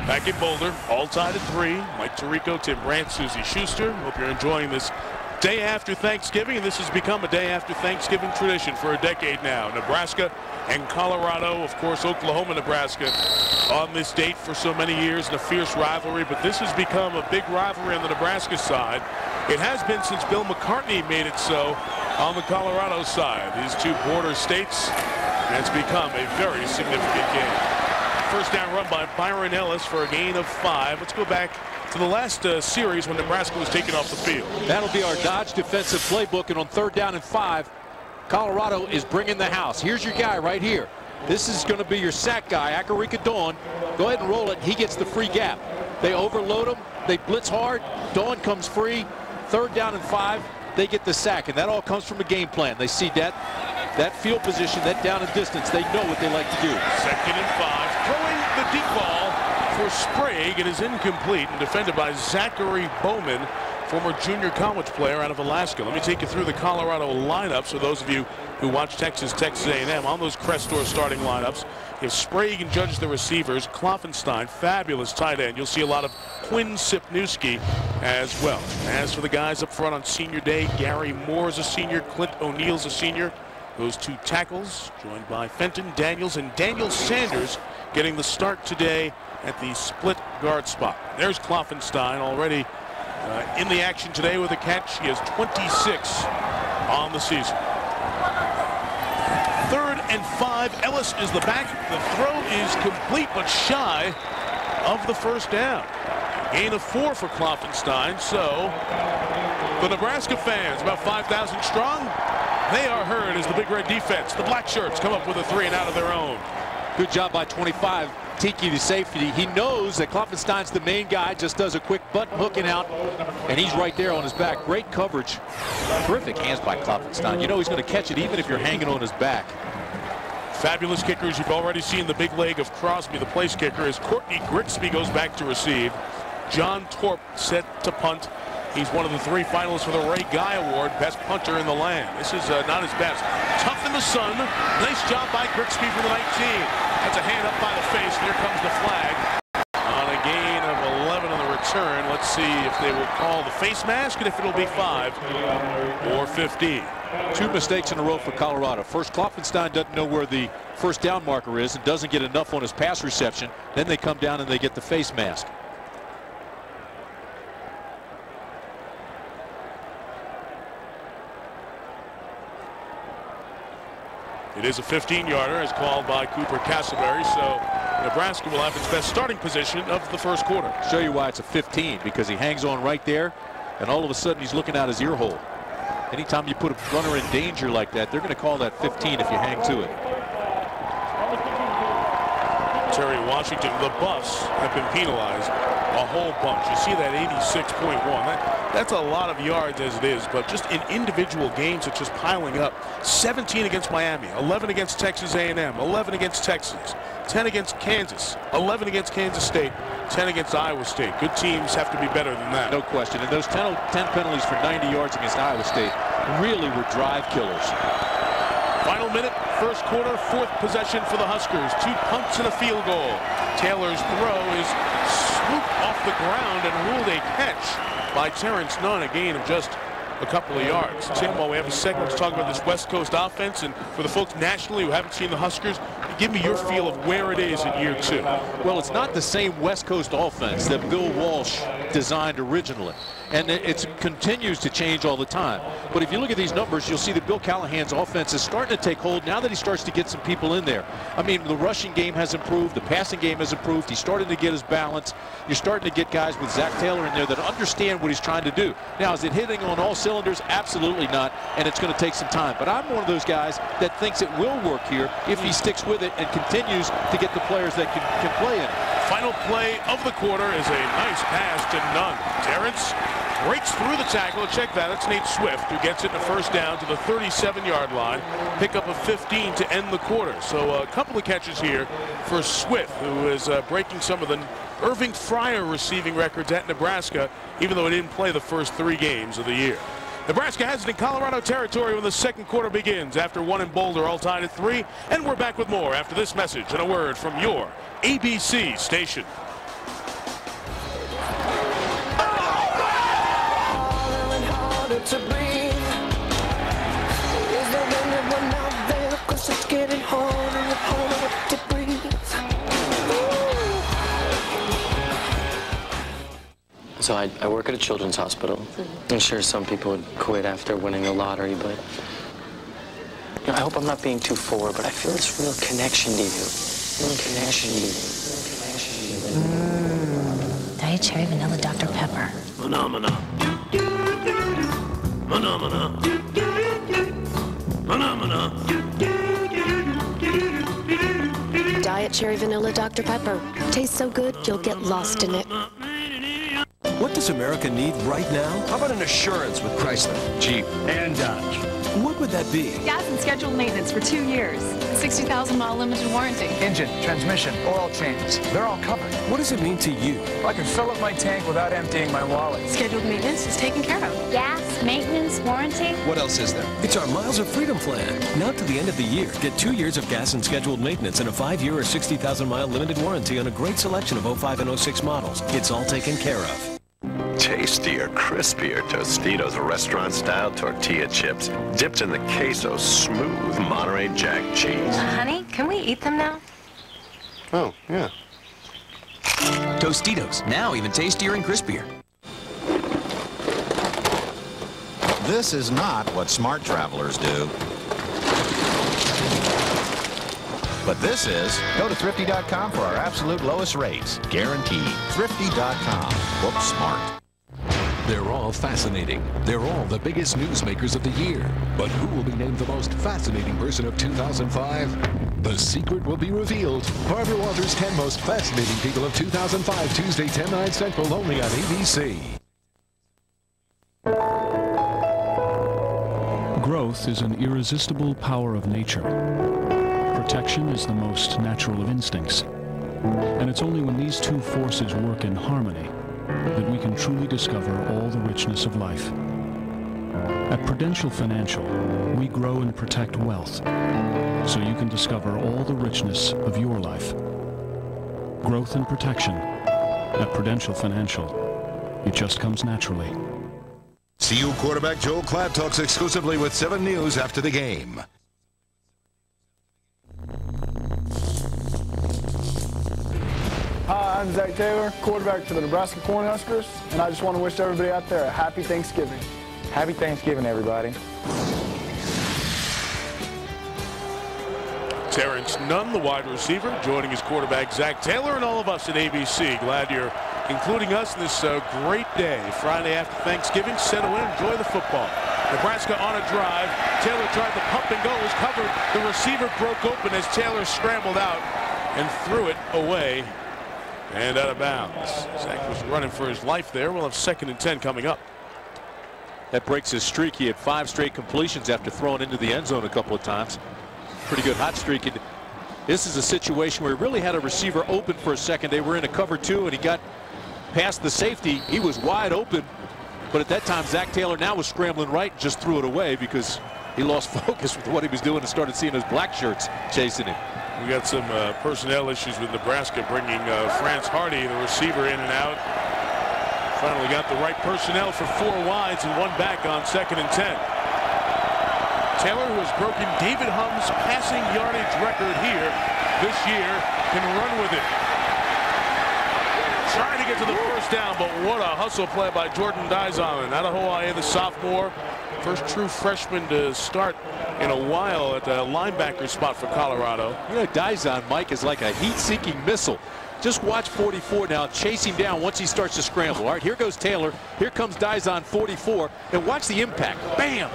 Speaker 3: Back in Boulder, all tied at 3. Mike Tirico, Tim Brandt, Susie Schuster. Hope you're enjoying this day after Thanksgiving, and this has become a day after Thanksgiving tradition for a decade now. Nebraska and Colorado, of course, Oklahoma, Nebraska on this date for so many years in a fierce rivalry, but this has become a big rivalry on the Nebraska side. It has been since Bill McCartney made it so on the Colorado side. These two border states, and it's become a very significant game. First down run by Byron Ellis for a gain of 5. Let's go back to the last series when Nebraska was taken off the field.
Speaker 4: That'll be our Dodge defensive playbook, and on 3rd down and 5, Colorado is bringing the house. Here's your guy right here. This is going to be your sack guy, Akarika Dawn. Go ahead and roll it. He gets the free gap. They overload him. They blitz hard. Dawn comes free. 3rd down and 5. They get the sack, and that all comes from a game plan. They see that field position, that down and distance. They know what they like to do.
Speaker 3: 2nd and 5. Throwing the deep ball for Sprague. It is incomplete and defended by Zachary Bowman, former junior college player out of Alaska. Let me take you through the Colorado lineups for those of you who watch Texas A&M. On those Crestor starting lineups, if Sprague and Judge the receivers, Kloffenstein, fabulous tight end. You'll see a lot of Quinn Sipnewski as well. As for the guys up front on senior day, Gary Moore is a senior, Clint O'Neill's a senior. Those two tackles joined by Fenton Daniels and Daniel Sanders getting the start today at the split guard spot. There's Kloffenstein already in the action today with a catch. He has 26 on the season. 3rd and 5. Ellis is the back. The throw is complete but shy of the first down. Gain of 4 for Kloffenstein. So the Nebraska fans, about 5,000 strong, they are heard as the Big Red defense. The Black Shirts come up with a 3 and out of their own.
Speaker 4: Good job by 25. Tiki, the safety. He knows that Kloffenstein's the main guy, just does a quick butt hooking out, and he's right there on his back. Great coverage. Terrific hands by Kloffenstein. You know he's going to catch it even if you're hanging on his back.
Speaker 3: Fabulous kickers. You've already seen the big leg of Crosby, the place kicker, as Courtney Grigsby goes back to receive. John Torp set to punt. He's one of the 3 finalists for the Ray Guy Award, best punter in the land. This is not his best. Tough in the sun. Nice job by Grigsby from the 19. That's a hand up by the face. Here comes the flag on a gain of 11 on the return. Let's see if they will call the face mask and if it'll be 5 or 15.
Speaker 4: 2 mistakes in a row for Colorado. First, Kloffenstein doesn't know where the first down marker is and doesn't get enough on his pass reception. Then they come down and they get the face mask.
Speaker 3: It is a 15-yarder as called by Cooper Castleberry, so Nebraska will have its best starting position of the first quarter.
Speaker 4: Show you why it's a 15, because he hangs on right there, and all of a sudden he's looking out his ear hole. Anytime you put a runner in danger like that, they're going to call that 15 if you hang to it.
Speaker 3: Terry Washington, the Buffs have been penalized a whole bunch. You see that 86.1. That's a lot of yards as it is, but just in individual games, it's just piling up. 17 against Miami, 11 against Texas A&M, 11 against Texas, 10 against Kansas, 11 against Kansas State, 10 against Iowa State. Good teams have to be better than that.
Speaker 4: No question. And those 10 penalties for 90 yards against Iowa State really were drive killers.
Speaker 3: Final minute, first quarter, 4th possession for the Huskers. 2 punts and a field goal. Taylor's throw is swooped off the ground and ruled a catch by Terrence Nunn, a gain of just a couple of yards. Tim, while we have a segment to talk about this West Coast offense, and for the folks nationally who haven't seen the Huskers, give me your feel of where it is in year 2.
Speaker 4: Well, it's not the same West Coast offense that Bill Walsh designed originally, and it continues to change all the time. But if you look at these numbers, you'll see that Bill Callahan's offense is starting to take hold now that he starts to get some people in there. I mean, the rushing game has improved, the passing game has improved. He's starting to get his balance. You're starting to get guys with Zach Taylor in there that understand what he's trying to do. Now, is it hitting on all cylinders? Absolutely not, and it's going to take some time. But I'm one of those guys that thinks it will work here if he sticks with it and continues to get the players that can play in it.
Speaker 3: Final play of the quarter is a nice pass to Nunn. Terrence breaks through the tackle. Check that. That's Nate Swift, who gets it in a first down to the 37-yard line. Pick up of 15 to end the quarter. So a couple of catches here for Swift, who is breaking some of the Irving Fryer receiving records at Nebraska, even though he didn't play the first 3 games of the year. Nebraska has it in Colorado territory when the second quarter begins. After 1 in Boulder, all tied at 3. And we're back with more after this message and a word from your ABC station.
Speaker 8: To breathe. Is there anyone out there? 'Cause it's getting harder and harder to breathe.
Speaker 24: So I work at a children's hospital. I'm sure some people would quit after winning the lottery, but you know, I hope I'm not being too forward, but I feel this real connection to you. Real connection to you.
Speaker 9: Diet Cherry Vanilla Dr. Pepper.
Speaker 12: Phenomena. Phenomena. Phenomena.
Speaker 13: Diet Cherry Vanilla Dr. Pepper. Tastes so good, you'll get lost in it.
Speaker 14: What does America need right now?
Speaker 15: How about an assurance with Chrysler, Jeep, and Dodge?
Speaker 14: What would that be?
Speaker 18: Gas and scheduled maintenance for 2 years. 60,000-mile limited warranty.
Speaker 25: Engine, transmission, oil changes. They're all covered.
Speaker 14: What does it mean to you?
Speaker 25: I can fill up my tank without emptying my wallet.
Speaker 18: Scheduled maintenance is taken care of.
Speaker 13: Gas, maintenance, warranty.
Speaker 15: What else is there?
Speaker 14: It's our Miles of Freedom plan. Now to the end of the year, get 2 years of gas and scheduled maintenance and a 5-year or 60,000-mile limited warranty on a great selection of 05 and 06 models. It's all taken care of.
Speaker 16: Tastier, crispier Tostitos restaurant-style tortilla chips dipped in the queso smooth Monterey Jack cheese.
Speaker 9: Honey, can we eat them now?
Speaker 16: Oh, yeah.
Speaker 17: Tostitos, now even tastier and crispier.
Speaker 23: This is not what smart travelers do. But this is. Go to Thrifty.com for our absolute lowest rates. Guaranteed. Thrifty.com. Book smart.
Speaker 19: They're all fascinating. They're all the biggest newsmakers of the year. But who will be named the most fascinating person of 2005? The secret will be revealed. Barbara Walters' 10 most fascinating people of 2005, Tuesday, 10/9 Central, only on ABC.
Speaker 28: Growth is an irresistible power of nature. Protection is the most natural of instincts. And it's only when these two forces work in harmony that we can truly discover all the richness of life. At Prudential Financial, we grow and protect wealth, so you can discover all the richness of your life. Growth and protection. At Prudential Financial, it just comes naturally.
Speaker 23: CU quarterback Joel Klatt talks exclusively with 7 News after the game.
Speaker 5: Hi, I'm Zach Taylor, quarterback for the Nebraska Cornhuskers, and I just want to wish everybody out there a happy Thanksgiving.
Speaker 29: Happy Thanksgiving, everybody.
Speaker 3: Terrence Nunn, the wide receiver, joining his quarterback Zach Taylor, and all of us at ABC. Glad you're including us in this great day. Friday after Thanksgiving. Settle in, enjoy the football. Nebraska on a drive. Taylor tried to pump and go. It was covered. The receiver broke open as Taylor scrambled out and threw it away and out of bounds. Zach was running for his life there. We'll have 2nd and 10 coming up.
Speaker 4: That breaks his streak. He had 5 straight completions after throwing into the end zone a couple of times. Pretty good hot streak. And this is a situation where he really had a receiver open for a second. They were in a cover 2, and he got past the safety. He was wide open. But at that time, Zach Taylor now was scrambling right and just threw it away because he lost focus with what he was doing and started seeing his black shirts chasing him.
Speaker 3: We got some personnel issues with Nebraska, bringing France Hardy, the receiver, in and out. Finally got the right personnel for 4 wides and 1 back on 2nd and 10. Taylor, who has broken David Humm's passing yardage record here this year, can run with it. Trying to get to the first down, but what a hustle play by Jordan Dizon out of Hawaii, the sophomore. First true freshman to start in a while at the linebacker spot for Colorado.
Speaker 4: You know, Dizon, Mike, is like a heat-seeking missile. Just watch 44 now, chase him down once he starts to scramble. All right, here goes Taylor. Here comes Dizon, 44, and watch the impact. Bam!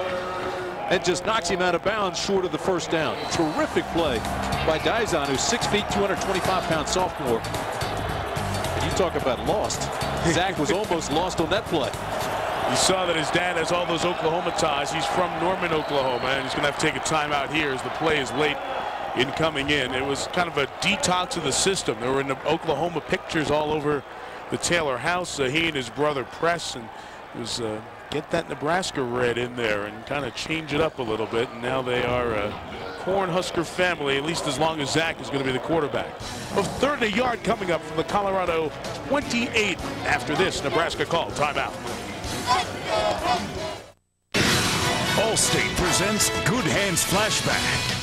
Speaker 4: And just knocks him out of bounds short of the first down. Terrific play by Dizon, who's 6 feet, 225-pound sophomore. You talk about lost. Zach was almost lost on that play.
Speaker 3: You saw that his dad has all those Oklahoma ties. He's from Norman, Oklahoma, and he's going to have to take a timeout here as the play is late in coming in. It was kind of a detox of the system. There were Oklahoma pictures all over the Taylor house. He and his brother Press, and it was get that Nebraska red in there and kind of change it up a little bit. And now they are a Cornhusker family, at least as long as Zach is going to be the quarterback. A third and a yard coming up from the Colorado 28 after this Nebraska call timeout.
Speaker 1: Allstate presents Good Hands Flashback.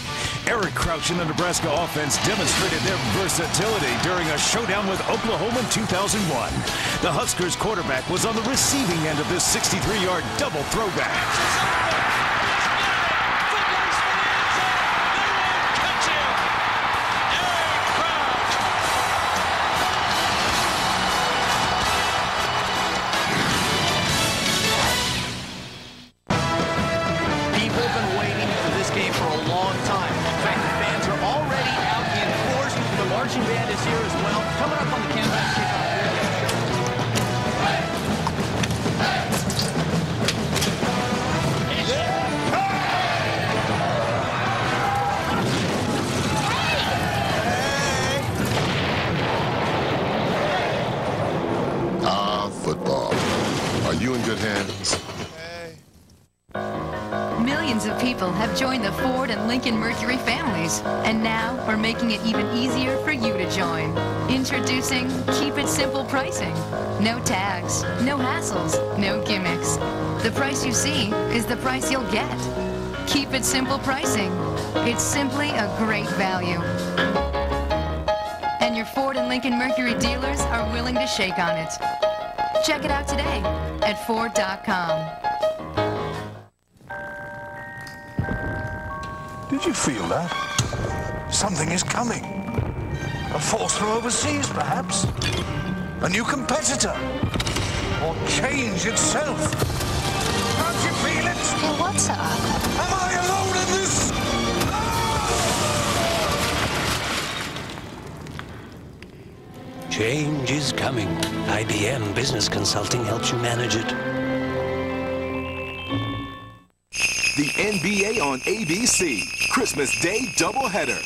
Speaker 1: Eric Crouch and the Nebraska offense demonstrated their versatility during a showdown with Oklahoma in 2001. The Huskers quarterback was on the receiving end of this 63-yard double throwback.
Speaker 2: Football. Are you in good hands?
Speaker 18: Millions of people have joined the Ford and Lincoln Mercury families, and now we're making it even easier for you to join. Introducing Keep It Simple pricing. No tags, no hassles, no gimmicks. The price you see is the price you'll get. Keep It Simple pricing. It's simply a great value. And your Ford and Lincoln Mercury dealers are willing to shake on it. Check it out today at Ford.com.
Speaker 6: Did you feel that? Something is coming. A force from overseas, perhaps? A new competitor? Or change itself? Don't you feel it?
Speaker 9: Hey, what's up?
Speaker 6: Am I alone in this?
Speaker 12: Change is coming. IBM Business Consulting helps you manage it.
Speaker 1: The NBA on ABC. Christmas Day doubleheader.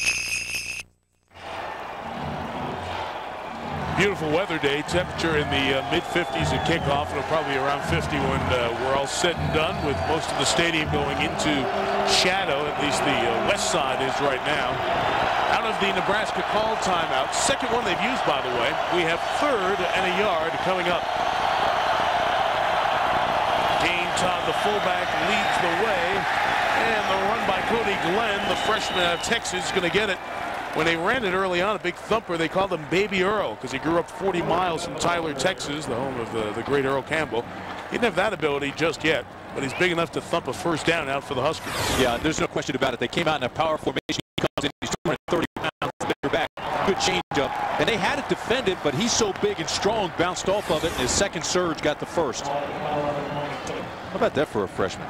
Speaker 3: Beautiful weather day. Temperature in the mid-50s at kickoff. It'll probably be around 50 when we're all said and done, with most of the stadium going into shadow. At least the west side is right now. Out of the Nebraska call timeout. Second one they've used, by the way. We have third and a yard coming up. Dane Todd, the fullback, leads the way. And the run by Cody Glenn, the freshman out of Texas, is going to get it. When they ran it early on, a big thumper, they called him Baby Earl because he grew up 40 miles from Tyler, Texas, the home of the great Earl Campbell. He didn't have that ability just yet, but he's big enough to thump a first down out for the Huskers.
Speaker 4: Yeah, there's no question about it. They came out in a power formation. He comes in, he's 230 pounds, bigger back, good change-up. And they had it defended, but he's so big and strong, bounced off of it, and his second surge got the first. How about that for a freshman?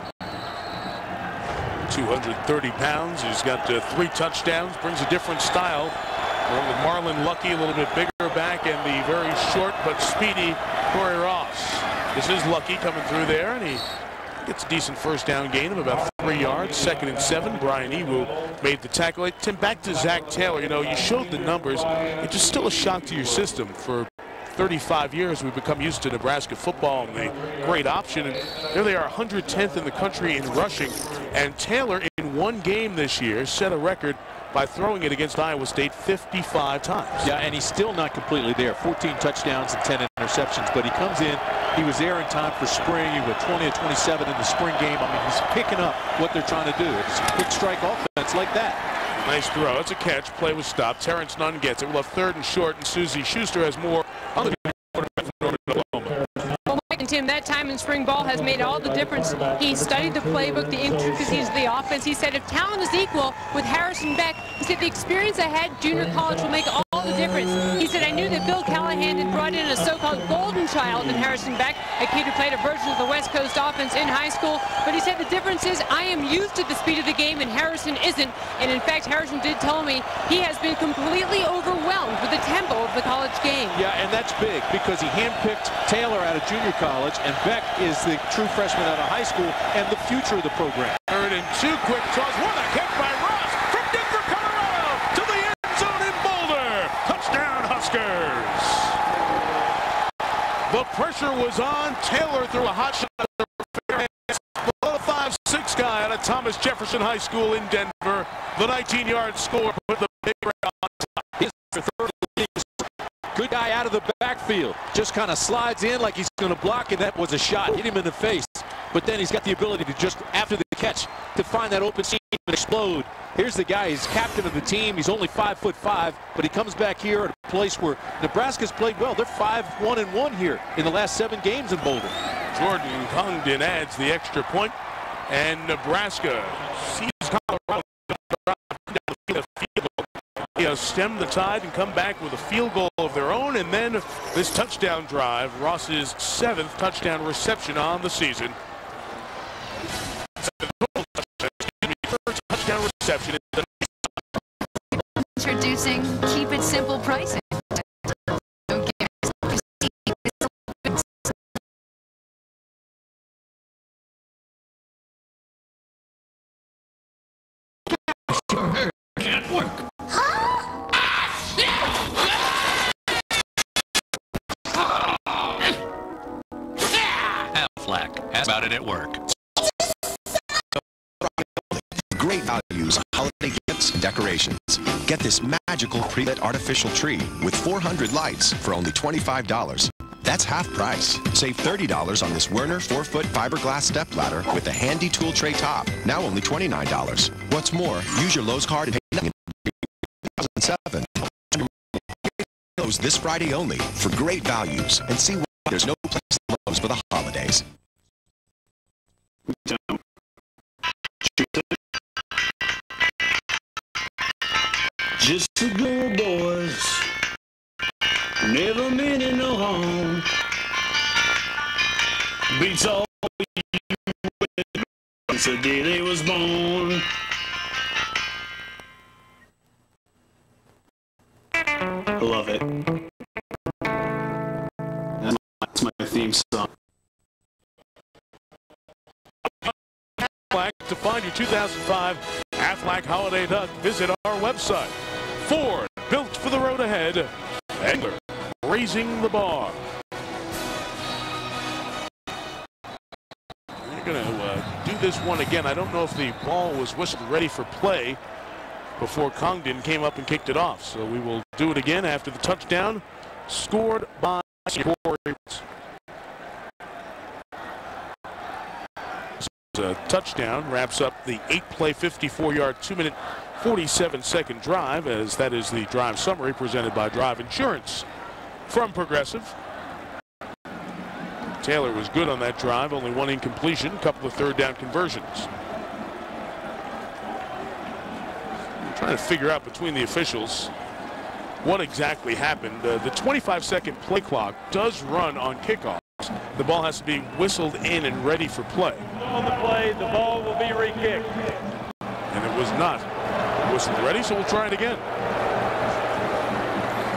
Speaker 3: 230 pounds. He's got 3 touchdowns, brings a different style. With Marlon Lucky, a little bit bigger back, and the very short but speedy Corey Ross. This is Lucky coming through there, and he gets a decent first down gain of about 3 yards. 2nd and 7. Brian Ewu made the tackle. Tim, back to Zach Taylor. You know, you showed the numbers. It's just still a shock to your system. For 35 years, we've become used to Nebraska football and the great option, and there they are, 110th in the country in rushing. And Taylor, in one game this year, set a record by throwing it against Iowa State 55 times.
Speaker 4: Yeah, and he's still not completely there. 14 touchdowns and 10 interceptions, but he comes in. He was there in time for spring. He was 20 or 27 in the spring game. I mean, he's picking up what they're trying to do. It's a quick strike offense like that.
Speaker 3: Nice throw. It's a catch. Play was stopped. Terrence Nunn gets it. We'll have 3rd and short, and Susie Schuster has more on the quarterback for Northern Oklahoma.
Speaker 7: Well, Mike and Tim, that time in spring ball has made all the difference. He studied the playbook, the intricacies of the offense. He said if talent is equal with Harrison Beck, he said the experience I had junior college will make all the difference. difference. He said, I knew that Bill Callahan had brought in a so-called golden child in Harrison Beck, a kid who played a version of the West Coast offense in high school. But he said the difference is I am used to the speed of the game and Harrison isn't. And in fact, Harrison did tell me he has been completely overwhelmed with the tempo of the college game.
Speaker 4: Yeah, and that's big because he handpicked Taylor out of junior college, and Beck is the true freshman out of high school and the future of the program.
Speaker 3: Third and 2 quick toss. What a catch by Ross from Denver, Colorado to the end zone in Boulder. Touchdown, Huskers. The pressure was on. Taylor threw a hot shot at the fair hands. The 5'6" guy out of Thomas Jefferson High School in Denver. The 19-yard score put the big red on top.
Speaker 4: His third good guy out of the backfield. Just kind of slides in like he's going to block, and that was a shot. Hit him in the face. But then he's got the ability to just, after the catch, to find that open seam and explode. Here's the guy. He's captain of the team. He's only 5'5", but he comes back here at a place where Nebraska's played well. They're 5-1-1 here in the last 7 games in Boulder.
Speaker 3: Jordan Congdon adds the extra point, and Nebraska sees Colorado down the field goal. Stem the tide and come back with a field goal of their own, and then this touchdown drive, Ross's 7th touchdown reception on the season. First touchdown reception.
Speaker 18: Introducing Keep It Simple pricing.
Speaker 12: Can't work. Aflac has about it at work.
Speaker 8: Great values, holiday gifts, and decorations. Get this magical pre-lit artificial tree with 400 lights for only $25. That's half price. Save $30 on this Werner 4-foot fiberglass stepladder with a handy tool tray top. Now only $29. What's more, use your Lowe's card and pay nothing in 2007. Lowe's this Friday only for great values, and see why there's no place like Lowe's for the holidays.
Speaker 15: Just the good boys, never meaning no harm. Beats all you since the day they was born. I love it. That's my theme song.
Speaker 3: To find your 2005 Aflac Holiday Duck, visit our website. Ford, built for the road ahead. Angler, raising the bar. We're going to do this one again. I don't know if the ball was whistled ready for play before Congdon came up and kicked it off. So we will do it again after the touchdown scored by Corey. A touchdown wraps up the 8-play, 54-yard, 2-minute, 47-second drive, as that is the drive summary presented by Drive Insurance from Progressive. Taylor was good on that drive, only 1 incompletion, a couple of third-down conversions. I'm trying to figure out between the officials what exactly happened. The 25-second play clock does run on kickoff. The ball has to be whistled in and ready for play.
Speaker 10: On the play, the ball will be re-kicked.
Speaker 3: And it was not whistled ready, so we'll try it again.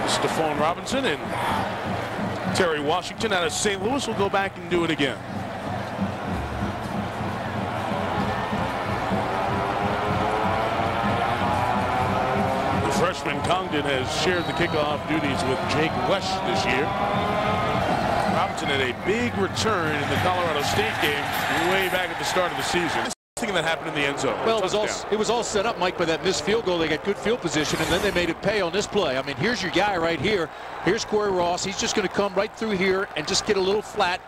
Speaker 3: Stephon Robinson and Terry Washington out of St. Louis will go back and do it again. The freshman Congdon has shared the kickoff duties with Jake Wesh this year. Robinson had a big return in the Colorado State game way back at the start of the season. Thing that happened in the end zone.
Speaker 4: Well, it was all set up, Mike, by that missed field goal. They got good field position, and then they made it pay on this play. I mean, here's your guy right here. Here's Corey Ross. He's just going to come right through here and just get a little flat.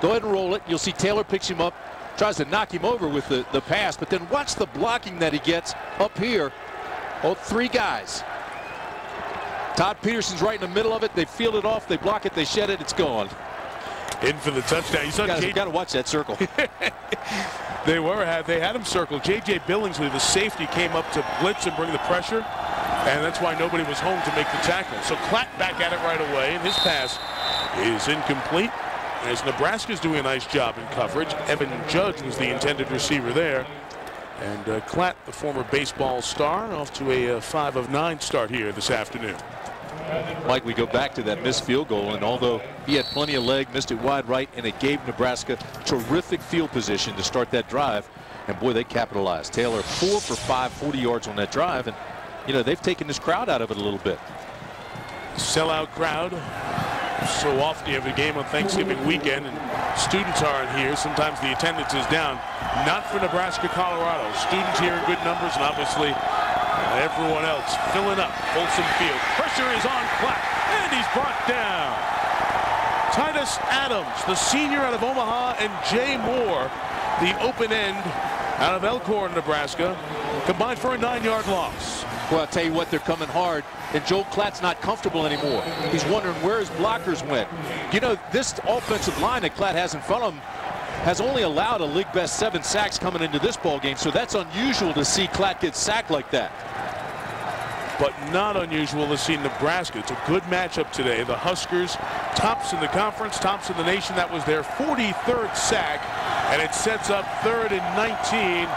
Speaker 4: Go ahead and roll it. You'll see Taylor picks him up, tries to knock him over with the pass, but then watch the blocking that he gets up here. Oh, 3 guys. Todd Peterson's right in the middle of it. They field it off. They block it. They shed it. It's gone.
Speaker 3: In for the touchdown. You saw
Speaker 4: got to watch that circle.
Speaker 3: They had him circled. J.J. Billingsley, the safety, came up to blitz and bring the pressure. And that's why nobody was home to make the tackle. So Klatt back at it right away, and his pass is incomplete. As Nebraska's doing a nice job in coverage. Evan Judge was the intended receiver there. And Klatt, the former baseball star, off to a 5 of 9 start here this afternoon.
Speaker 4: Mike, we go back to that missed field goal, and although he had plenty of leg, missed it wide right, and it gave Nebraska terrific field position to start that drive. And boy, they capitalized. Taylor 4 for 5, 40 yards on that drive, and you know they've taken this crowd out of it a little bit.
Speaker 3: Sellout crowd. So often you have a game on Thanksgiving weekend and students aren't here. Sometimes the attendance is down. Not for Nebraska, Colorado. Students here in good numbers, and obviously everyone else filling up Folsom Field. Pressure is on Klatt, and he's brought down. Titus Adams, the senior out of Omaha, and Jay Moore, the open end out of Elkhorn, Nebraska, combined for a 9-yard loss.
Speaker 4: Well, I'll tell you what, they're coming hard, and Joel Klatt's not comfortable anymore. He's wondering where his blockers went. You know, this offensive line that Klatt has in front of him has only allowed a league best 7 sacks coming into this ball game, so that's unusual to see Klatt get sacked like that.
Speaker 3: But not unusual to see Nebraska. It's a good matchup today. The Huskers, tops in the conference, tops in the nation. That was their 43rd sack, and it sets up 3rd and 19.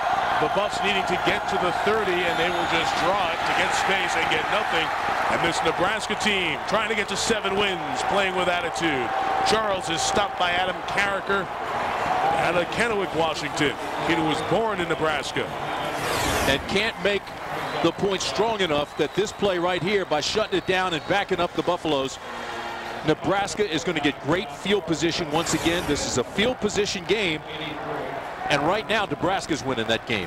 Speaker 3: The Buffs needing to get to the 30, and they will just draw it to get space and get nothing. And this Nebraska team trying to get to 7 wins, playing with attitude. Charles is stopped by Adam Carricker out of Kennewick, Washington. Kid who was born in Nebraska.
Speaker 4: And can't make the point strong enough that this play right here, by shutting it down and backing up the Buffaloes, Nebraska is going to get great field position once again. This is a field position game. And right now, Nebraska's winning that game.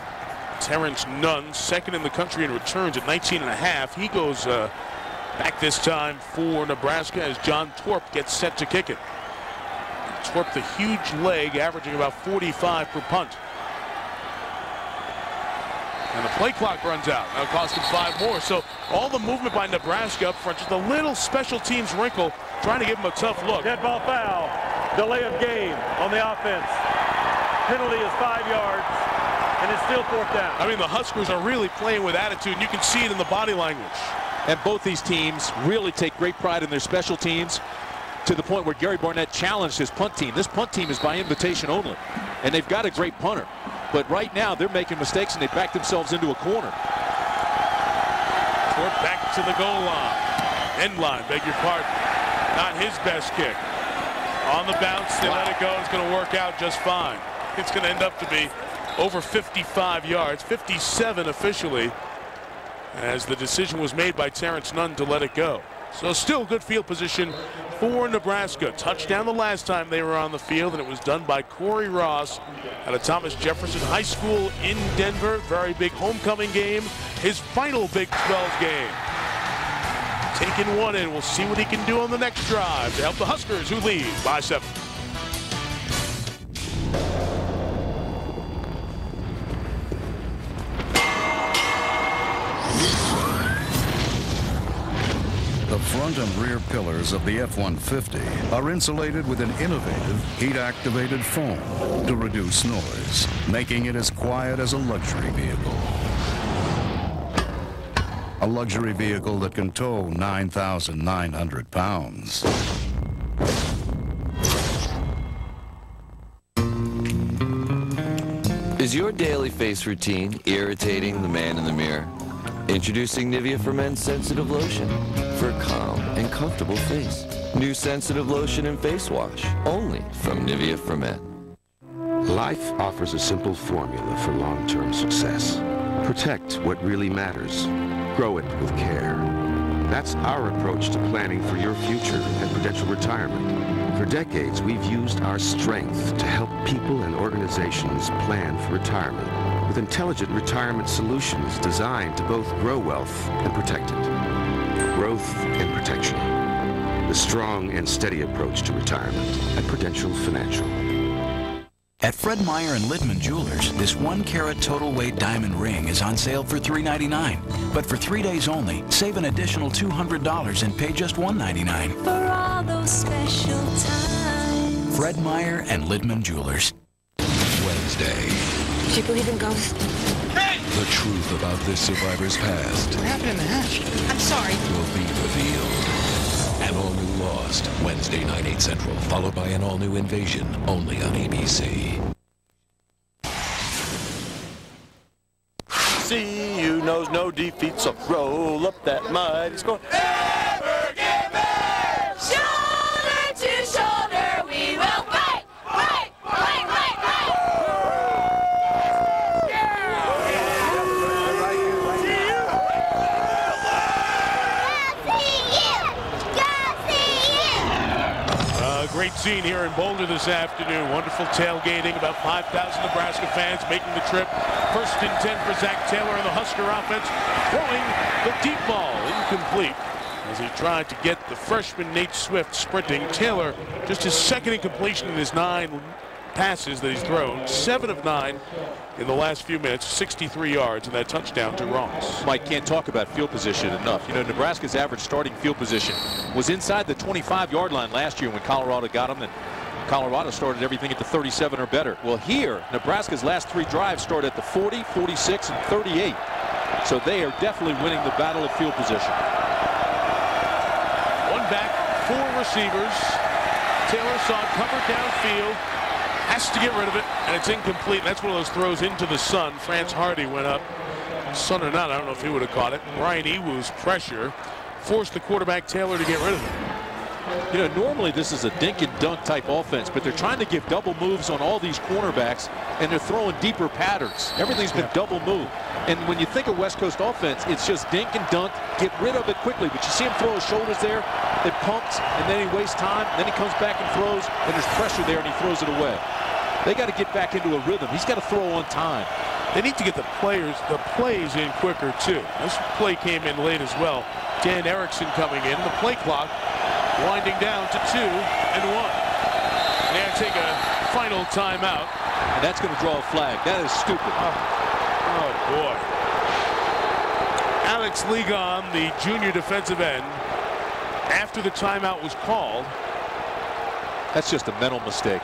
Speaker 3: Terrence Nunn, second in the country in returns at 19.5. He goes back this time for Nebraska as John Torp gets set to kick it. Torp, the huge leg, averaging about 45 per punt. And the play clock runs out. That'll cost him 5 more. So all the movement by Nebraska up front, just a little special teams wrinkle, trying to give him a tough look.
Speaker 10: Dead ball foul. Delay of game on the offense. Penalty is 5 yards, and it's still 4th down.
Speaker 3: I mean, the Huskers are really playing with attitude, and you can see it in the body language.
Speaker 4: And both these teams really take great pride in their special teams, to the point where Gary Barnett challenged his punt team. This punt team is by invitation only, and they've got a great punter. But right now, they're making mistakes, and they back themselves into a corner.
Speaker 3: Torp back to the goal line. End line, beg your pardon. Not his best kick. On the bounce, they let it go. It's going to work out just fine. It's going to end up to be over 55 yards, 57 officially, as the decision was made by Terrence Nunn to let it go. So still good field position for Nebraska. Touchdown the last time they were on the field, and it was done by Corey Ross out of Thomas Jefferson High School in Denver. Very big homecoming game, his final Big 12 game. Taking one in, we'll see what he can do on the next drive to help the Huskers, who lead by 7.
Speaker 11: The front and rear pillars of the F-150 are insulated with an innovative heat-activated foam to reduce noise, making it as quiet as a luxury vehicle. A luxury vehicle that can tow 9,900 pounds.
Speaker 13: Is your daily face routine irritating the man in the mirror? Introducing Nivea for Men's Sensitive Lotion for a calm and comfortable face. New Sensitive Lotion and Face Wash, only from Nivea for Men.
Speaker 20: Life offers a simple formula for long-term success. Protect what really matters. Grow it with care. That's our approach to planning for your future and Prudential retirement. For decades, we've used our strength to help people and organizations plan for retirement with intelligent retirement solutions designed to both grow wealth and protect it. Growth and protection. The strong and steady approach to retirement at Prudential Financial.
Speaker 21: At Fred Meyer and Littman Jewelers, this 1-carat total weight diamond ring is on sale for $399. But for 3 days only, save an additional $200 and pay just $199.
Speaker 22: For all those special times.
Speaker 21: Fred Meyer and Littman Jewelers. Wednesday.
Speaker 22: Do you believe in ghosts?
Speaker 14: The truth about this survivor's past
Speaker 16: What happened in the hatch? I'm sorry.
Speaker 14: will be revealed. An all-new Lost, Wednesday night, 8 Central, followed by an all-new Invasion, only on ABC.
Speaker 17: See you knows no defeat, so roll up that mighty score.
Speaker 22: Never give in! Shoulder to shoulder, we will fight! Fight! Fight! Fight! Fight!
Speaker 3: Great scene here in Boulder this afternoon. Wonderful tailgating. About 5,000 Nebraska fans making the trip. 1st and 10 for Zach Taylor and the Husker offense. Throwing the deep ball incomplete as he tried to get the freshman Nate Swift sprinting. Taylor, just his 2nd incompletion in his 9 passes that he's thrown. 7 of 9 in the last few minutes, 63 yards, and that touchdown to Ross.
Speaker 4: Mike, can't talk about field position enough. You know, Nebraska's average starting field position was inside the 25-yard line last year when Colorado got them, and Colorado started everything at the 37 or better. Well, here, Nebraska's last 3 drives start at the 40, 46, and 38. So they are definitely winning the battle of field position.
Speaker 3: 1 back, 4 receivers. Taylor saw it covered downfield. Has to get rid of it, and it's incomplete. That's one of those throws into the sun. France Hardy went up. Sun or not, I don't know if he would have caught it. Brian Ewu's pressure forced the quarterback Taylor to get rid of it.
Speaker 4: You know, normally this is a dink and dunk type offense, but they're trying to give double moves on all these cornerbacks, and they're throwing deeper patterns. Everything's been double move. And when you think of West Coast offense, it's just dink and dunk, get rid of it quickly. But you see him throw his shoulders there, it pumps, and then he wastes time, and then he comes back and throws, and there's pressure there, and he throws it away. They got to get back into a rhythm. He's got to throw on time.
Speaker 3: They need to get the plays in quicker, too. This play came in late as well. Dan Erickson coming in. The play clock winding down to 2 and 1. They got to take a final timeout.
Speaker 4: And that's going to draw a flag. That is stupid.
Speaker 3: Oh, boy. Alex Ligon, the junior defensive end, after the timeout was called.
Speaker 4: That's just a mental mistake.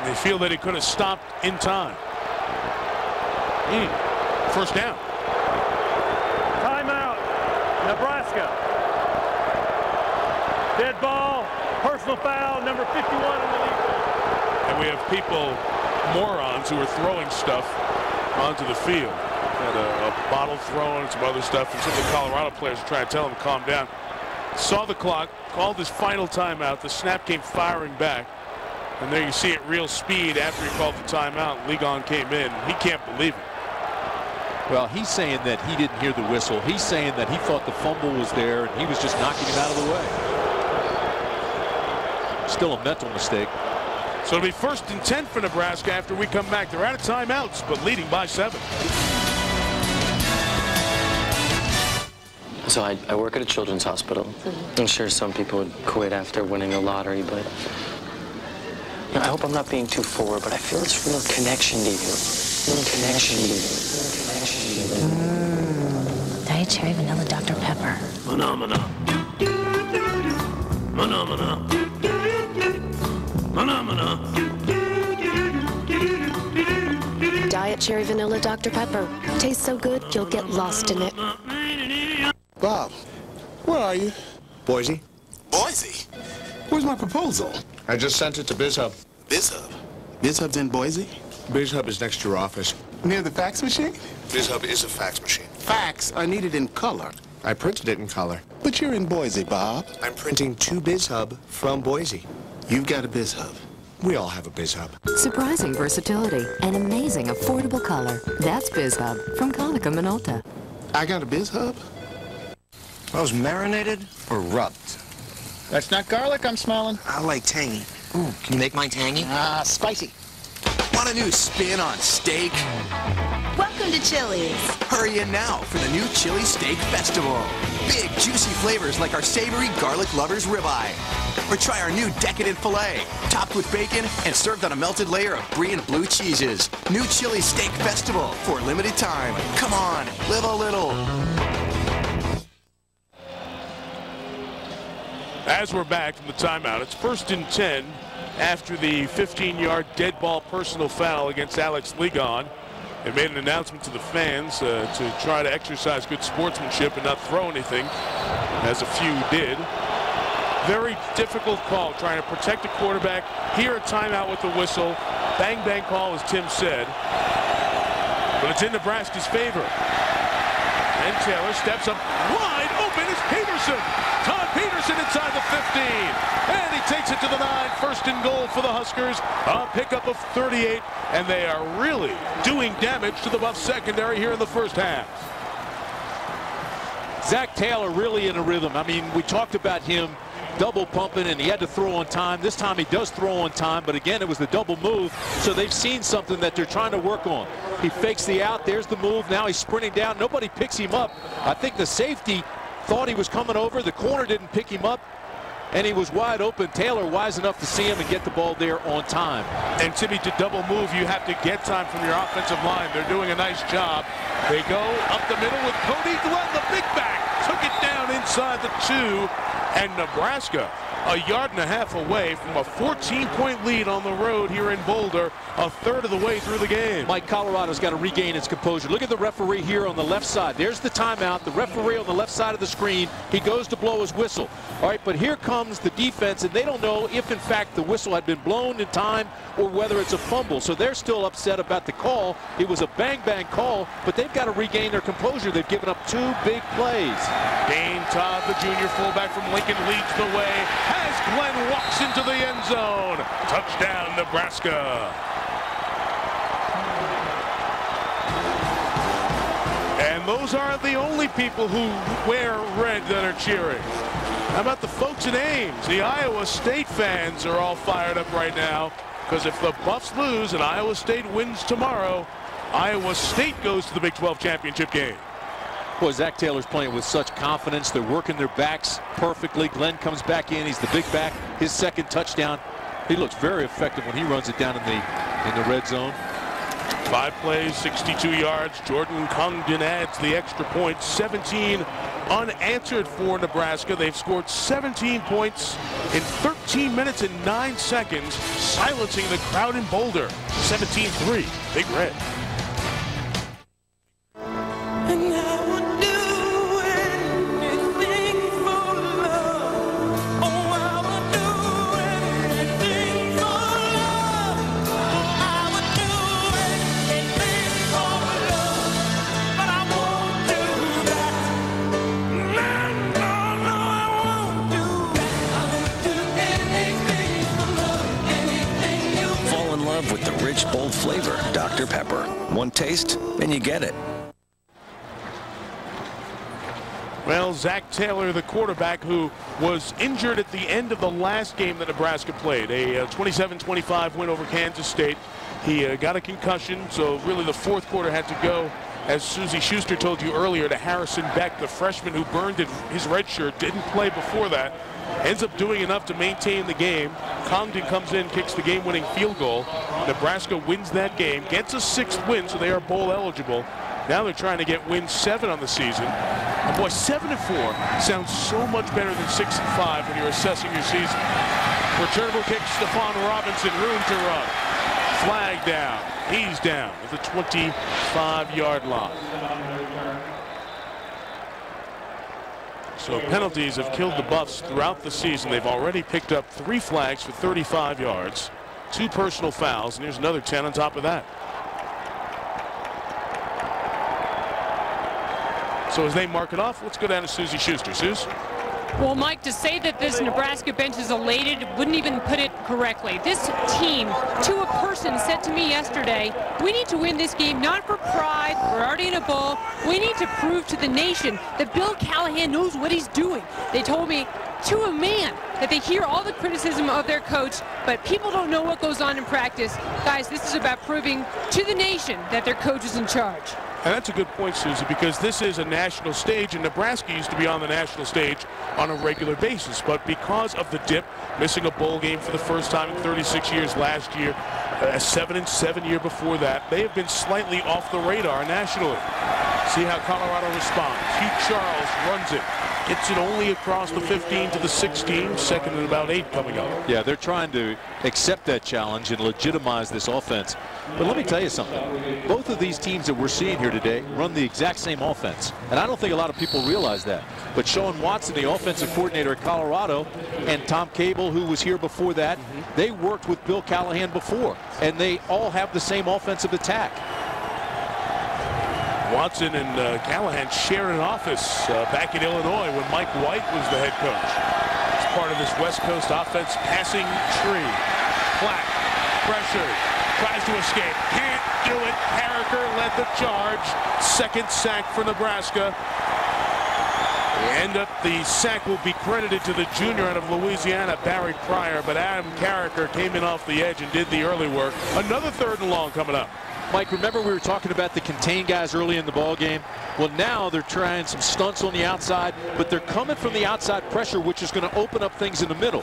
Speaker 3: They feel that he could have stopped in time. First down.
Speaker 10: Timeout, Nebraska. Dead ball, personal foul, number 51 in the league.
Speaker 3: And we have people, morons, who are throwing stuff onto the field. Had a bottle thrown and some other stuff, and some of the Colorado players are trying to tell him to calm down. Saw the clock, called his final timeout. The snap came firing back. And there you see it real speed after he called the timeout. Ligon came in. He can't believe it.
Speaker 4: Well, he's saying that he didn't hear the whistle. He's saying that he thought the fumble was there and he was just knocking him out of the way. Still a mental mistake.
Speaker 3: So it'll be 1st and 10 for Nebraska after we come back. They're out of timeouts, but leading by 7.
Speaker 19: So I work at a children's hospital. I'm sure some people would quit after winning the lottery, but I hope I'm not being too forward, but I feel this real connection to you. Real connection to you.
Speaker 9: Diet Cherry Vanilla Dr. Pepper.
Speaker 15: Phenomena. Phenomena. Phenomena.
Speaker 24: Diet Cherry Vanilla Dr. Pepper. Tastes so good, you'll get lost in it.
Speaker 25: Bob, where are you?
Speaker 26: Boise.
Speaker 25: Boise? Where's my proposal?
Speaker 26: I just sent it to BizHub.
Speaker 25: BizHub? BizHub's in Boise?
Speaker 26: BizHub is next to your office.
Speaker 25: Near the fax machine?
Speaker 26: BizHub is a fax machine.
Speaker 25: Fax are needed in color.
Speaker 26: I printed it in color.
Speaker 25: But you're in Boise, Bob.
Speaker 26: I'm printing to BizHub from Boise.
Speaker 25: You've got a BizHub.
Speaker 26: We all have a BizHub.
Speaker 27: Surprising versatility and amazing affordable color. That's BizHub from Konica Minolta.
Speaker 25: I got a BizHub?
Speaker 26: Those marinated or rubbed?
Speaker 25: That's not garlic I'm smelling.
Speaker 26: I like tangy. Ooh, can you make mine tangy?
Speaker 25: Spicy.
Speaker 28: Want a new spin on steak?
Speaker 24: Welcome to Chili's.
Speaker 28: Hurry in now for the new Chili Steak Festival. Big, juicy flavors like our savory garlic lovers ribeye. Or try our new decadent filet, topped with bacon and served on a melted layer of brie and blue cheeses. New Chili Steak Festival for a limited time. Come on, live a little.
Speaker 3: As we're back from the timeout, it's 1st and 10 after the 15-yard dead ball personal foul against Alex Ligon. They made an announcement to the fans to try to exercise good sportsmanship and not throw anything, as a few did. Very difficult call, trying to protect the quarterback. Here a timeout with the whistle. Bang, bang call, as Tim said. But it's in Nebraska's favor. And Taylor steps up wide open. It's Peterson. Todd Peterson inside the 15. And he takes it to the 9. First and goal for the Huskers. A pickup of 38. And they are really doing damage to the Buffs secondary here in the first half.
Speaker 4: Zach Taylor really in a rhythm. I mean, we talked about him double pumping, and he had to throw on time. This time he does throw on time, but again, it was the double move, so they've seen something that they're trying to work on. He fakes the out. There's the move. Now he's sprinting down. Nobody picks him up. I think the safety thought he was coming over. The corner didn't pick him up, and he was wide open. Taylor wise enough to see him and get the ball there on time.
Speaker 3: And Timmy, to double move, you have to get time from your offensive line. They're doing a nice job. They go up the middle with Cody Glenn, the big back. Took it down inside the 2. And Nebraska, a yard and a half away from a 14-point lead on the road here in Boulder, a third of the way through the game.
Speaker 4: Mike, Colorado's got to regain its composure. Look at the referee here on the left side. There's the timeout. The referee on the left side of the screen. He goes to blow his whistle. All right, but here comes the defense, and they don't know if, in fact, the whistle had been blown in time or whether it's a fumble. So they're still upset about the call. It was a bang-bang call, but they've got to regain their composure. They've given up 2 big plays.
Speaker 3: Dane Todd, the junior fullback from Lincoln, leads the way as Glenn walks into the end zone. Touchdown, Nebraska. And those aren't the only people who wear red that are cheering. How about the folks in Ames? The Iowa State fans are all fired up right now, because if the Buffs lose and Iowa State wins tomorrow, Iowa State goes to the Big 12 championship game.
Speaker 4: Boy, Zach Taylor's playing with such confidence. They're working their backs perfectly. Glenn comes back in. He's the big back. His second touchdown. He looks very effective when he runs it down in the red zone.
Speaker 3: 5 plays, 62 yards. Jordan Congdon adds the extra point. 17 unanswered for Nebraska. They've scored 17 points in 13 minutes and 9 seconds, silencing the crowd in Boulder. 17-3. Big Red.
Speaker 1: With the rich, bold flavor, Dr. Pepper. One taste, and you get it.
Speaker 3: Well, Zach Taylor, the quarterback who was injured at the end of the last game that Nebraska played, a 27-25 win over Kansas State. He got a concussion, so really the fourth quarter had to go, as Susie Schuster told you earlier, to Harrison Beck, the freshman who burned his red shirt, didn't play before that. Ends up doing enough to maintain the game. Congdon comes in, kicks the game-winning field goal. Nebraska wins that game, gets a 6th win, so they are bowl eligible. Now they're trying to get win 7 on the season. And boy, 7-4 sounds so much better than 6-5 when you're assessing your season. Returnable kick, Stephon Robinson, room to run. Flag down. He's down at the 25-yard line. So penalties have killed the Buffs throughout the season. They've already picked up 3 flags for 35 yards, 2 personal fouls, and here's another 10 on top of that. So as they mark it off, let's go down to Susie Schuster. Suze?
Speaker 2: Well, Mike, to say that this Nebraska bench is elated wouldn't even put it correctly. This team, to a person, said to me yesterday, we need to win this game not for pride. We're already in a bowl. We need to prove to the nation that Bill Callahan knows what he's doing. They told me to a man that they hear all the criticism of their coach, but people don't know what goes on in practice. Guys, this is about proving to the nation that their coach is in charge.
Speaker 3: And that's a good point, Susie, because this is a national stage, and Nebraska used to be on the national stage on a regular basis. But because of the dip, missing a bowl game for the first time in 36 years last year, a 7-7 year before that, they have been slightly off the radar nationally. See how Colorado responds. Hugh Charles runs it Gets it only across the 15 to the 16. Second and about 8 coming up.
Speaker 4: Yeah, they're trying to accept that challenge and legitimize this offense. But let me tell you something. Both of these teams that we're seeing here today run the exact same offense. And I don't think a lot of people realize that. But Sean Watson, the offensive coordinator at Colorado, and Tom Cable, who was here before that, they worked with Bill Callahan before. And they all have the same offensive attack.
Speaker 3: Watson and Callahan shared an office back in Illinois when Mike White was the head coach. It's part of this West Coast offense passing tree. Black, pressure, tries to escape, can't do it. Carricker led the charge. Second sack for Nebraska. And the sack will be credited to the junior out of Louisiana, Barry Pryor, but Adam Carricker came in off the edge and did the early work. Another 3rd and long coming up.
Speaker 4: Mike, remember we were talking about the contain guys early in the ball game? Well, now they're trying some stunts on the outside, but they're coming from the outside pressure, which is going to open up things in the middle.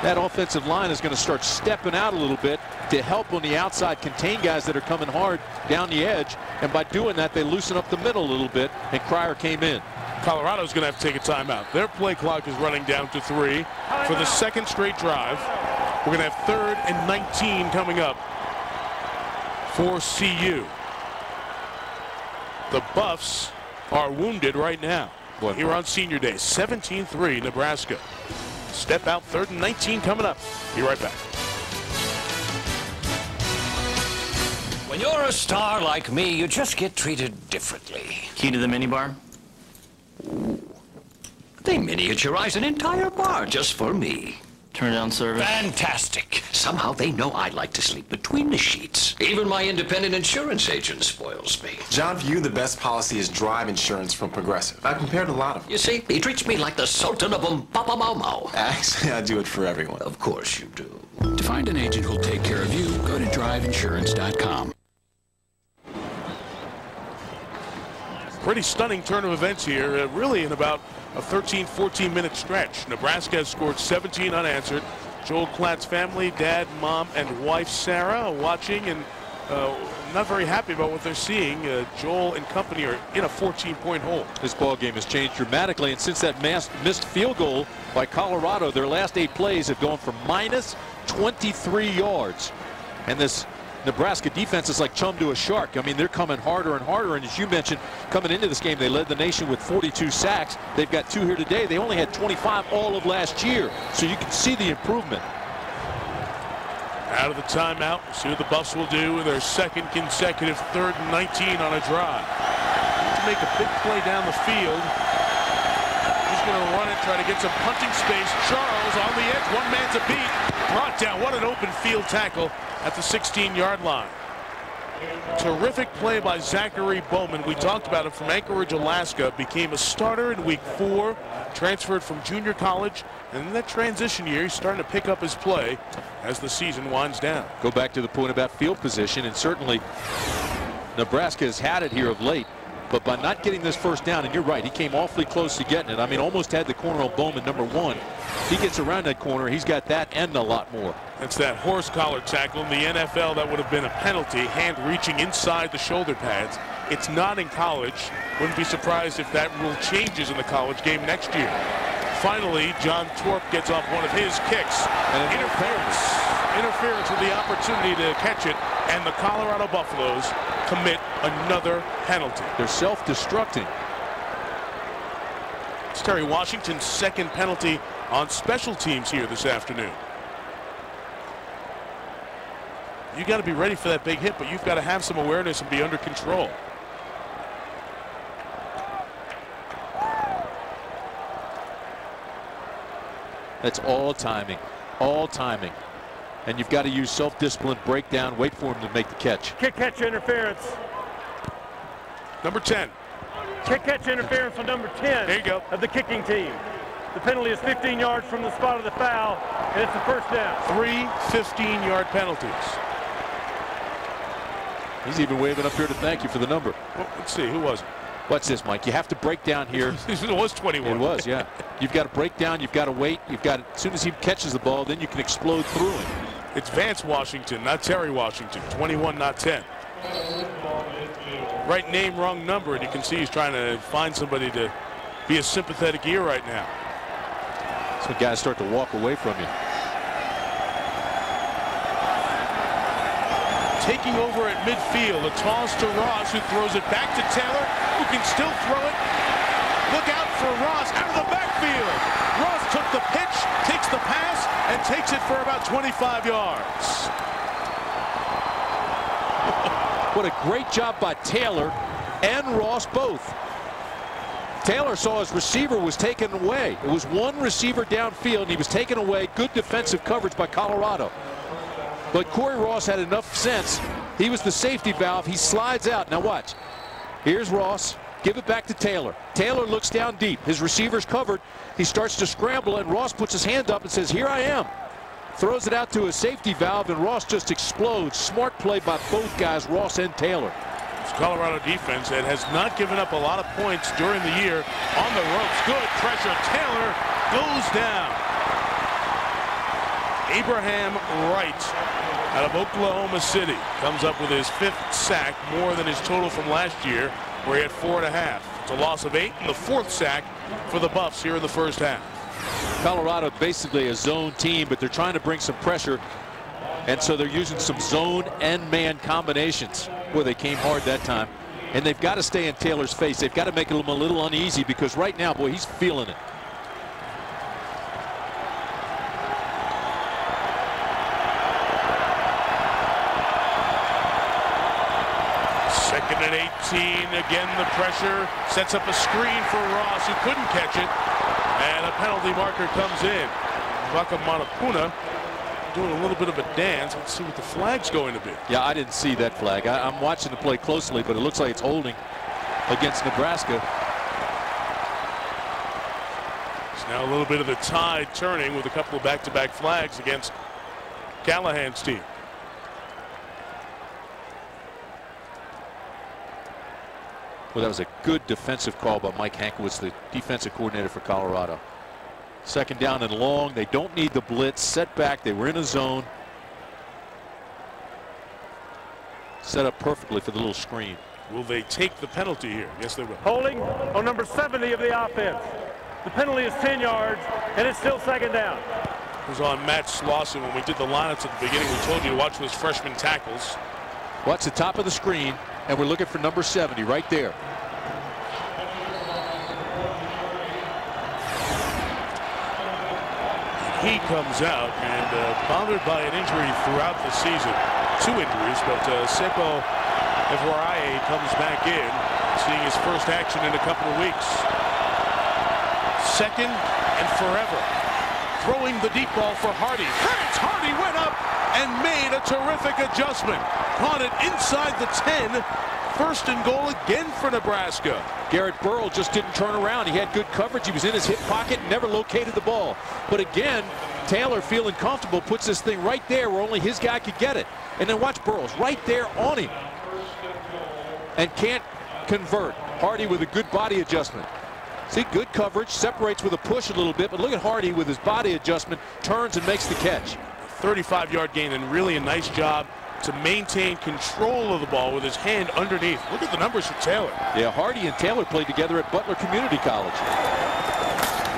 Speaker 4: That offensive line is going to start stepping out a little bit to help on the outside contain guys that are coming hard down the edge. And by doing that, they loosen up the middle a little bit, and Cryer came in.
Speaker 3: Colorado's going to have to take a timeout. Their play clock is running down to 3 for the second straight drive. We're going to have 3rd and 19 coming up for CU. The Buffs are wounded right now here on Senior Day. 17-3 Nebraska. Step out, 3rd and 19 coming up. Be right back.
Speaker 1: When you're a star like me, you just get treated differently.
Speaker 26: Key to the minibar?
Speaker 1: They miniaturize an entire bar just for me.
Speaker 26: Turn down service?
Speaker 1: Fantastic. Somehow they know I like to sleep between the sheets. Even my independent insurance agent spoils me.
Speaker 5: John, for you, the best policy is drive insurance from Progressive. I've compared a lot of them.
Speaker 1: You see, he treats me like the Sultan of Mau.
Speaker 5: Actually, I do it for everyone.
Speaker 1: Of course you do.
Speaker 21: To find an agent who'll take care of you, go to driveinsurance.com.
Speaker 3: Pretty stunning turn of events here, really in about a 13-14 minute stretch. Nebraska has scored 17 unanswered. Joel Klatt's family, dad, mom, and wife Sarah, watching and not very happy about what they're seeing. Joel and company are in a 14-point hole.
Speaker 4: This ball game has changed dramatically, and since that missed field goal by Colorado, their last 8 plays have gone for minus 23 yards. And this Nebraska defense is like chum to a shark. I mean, they're coming harder and harder, and as you mentioned, coming into this game, they led the nation with 42 sacks. They've got 2 here today. They only had 25 all of last year, so you can see the improvement.
Speaker 3: Out of the timeout, we'll see what the Buffs will do with their second consecutive 3rd and 19 on a drive. To make a big play down the field. He's going to run it, try to get some punting space. Charles on the edge, one man to beat. Brought down, what an open field tackle at the 16-yard line. Terrific play by Zachary Bowman. We talked about him from Anchorage, Alaska. Became a starter in week 4. Transferred from junior college. And in that transition year, he's starting to pick up his play as the season winds down.
Speaker 4: Go back to the point about field position, and certainly Nebraska has had it here of late. But by not getting this first down, and you're right, he came awfully close to getting it. I mean, almost had the corner on Bowman, number 1. He gets around that corner, he's got that and a lot more.
Speaker 3: That's that horse collar tackle. In the NFL, that would have been a penalty. Hand reaching inside the shoulder pads. It's not in college. Wouldn't be surprised if that rule changes in the college game next year. Finally, John Torp gets off one of his kicks. And interference with the opportunity to catch it, and the Colorado Buffaloes commit another penalty.
Speaker 4: They're self-destructing.
Speaker 3: It's Terry Washington's second penalty on special teams here this afternoon. You got to be ready for that big hit, but you've got to have some awareness and be under control.
Speaker 4: That's all timing, all timing. And you've got to use self-discipline, break down, wait for him to make the catch.
Speaker 10: Kick catch interference.
Speaker 3: Number 10.
Speaker 10: Kick catch interference on number 10
Speaker 3: there you go.
Speaker 10: Of the kicking team. The penalty is 15 yards from the spot of the foul, and it's a first down.
Speaker 3: 3 15-yard penalties.
Speaker 4: He's even waving up here to thank you for the number.
Speaker 3: Well, let's see, who was it?
Speaker 4: What's this, Mike? You have to break down here.
Speaker 3: It was 21.
Speaker 4: It was, yeah. You've got to break down. You've got to wait. You've got as soon as he catches the ball, then you can explode through him.
Speaker 3: It's Vance Washington, not Terry Washington. 21, not 10. right name, wrong number, and you can see he's trying to find somebody to be a sympathetic ear right now.
Speaker 4: That's when guys start to walk away from you.
Speaker 3: Taking over at midfield, a toss to Ross, who throws it back to Taylor, who can still throw it. Look out for Ross out of the backfield. Ross took the pitch, takes the pass, and takes it for about 25 yards.
Speaker 4: What a great job by Taylor and Ross both. Taylor saw his receiver was taken away. It was one receiver downfield, and he was taken away. Good defensive coverage by Colorado. But Corey Ross had enough sense. He was the safety valve. He slides out. Now watch. Here's Ross. Give it back to Taylor. Taylor looks down deep. His receiver's covered. He starts to scramble, and Ross puts his hand up and says, "Here I am." Throws it out to a safety valve, and Ross just explodes. Smart play by both guys, Ross and Taylor.
Speaker 3: This Colorado defense that has not given up a lot of points during the year. On the ropes. Good pressure. Taylor goes down. Abraham Wright out of Oklahoma City comes up with his 5th sack, more than his total from last year, where he had 4.5. It's a loss of 8 and the 4th sack for the Buffs here in the first half.
Speaker 4: Colorado basically a zone team, but they're trying to bring some pressure, and so they're using some zone and man combinations. Boy, they came hard that time, and they've got to stay in Taylor's face. They've got to make him a little uneasy, because right now, boy, he's feeling it.
Speaker 3: Second and 18. Again, the pressure sets up a screen for Ross, who couldn't catch it. And a penalty marker comes in. Waka Manapuna doing a little bit of a dance. Let's see what the flag's going to be.
Speaker 4: Yeah, I didn't see that flag. I'm watching the play closely, but it looks like it's holding against Nebraska.
Speaker 3: It's now a little bit of the tide turning with a couple of back-to-back flags against Callahan's team.
Speaker 4: Well, that was a good defensive call by Mike Hankwitz, the defensive coordinator for Colorado. Second down and long. They don't need the blitz. Set back. They were in a zone. Set up perfectly for the little screen.
Speaker 3: Will they take the penalty here? Yes, they will.
Speaker 10: Holding on number 70 of the offense. The penalty is 10 yards, and it's still second down.
Speaker 3: It was on Matt Slauson when we did the lineups at the beginning. We told you to watch those freshman tackles.
Speaker 4: Watch the top of the screen, and we're looking for number 70 right there.
Speaker 3: He comes out and bothered by an injury throughout the season. 2 injuries, but Sepo Evaraye comes back in, seeing his first action in a couple of weeks. Second and forever. Throwing the deep ball for Hardy. Hardy went up and made a terrific adjustment. Caught it inside the 10. First and goal again for Nebraska.
Speaker 4: Garrett Burrell just didn't turn around. He had good coverage. He was in his hip pocket, never located the ball. But again, Taylor, feeling comfortable, puts this thing right there where only his guy could get it. And then watch Burrows right there on him. And can't convert. Hardy with a good body adjustment. See, good coverage, separates with a push a little bit, but look at Hardy with his body adjustment, turns and makes the catch.
Speaker 3: 35-yard gain, and really a nice job to maintain control of the ball with his hand underneath. Look at the numbers for Taylor.
Speaker 4: Yeah, Hardy and Taylor played together at Butler Community College.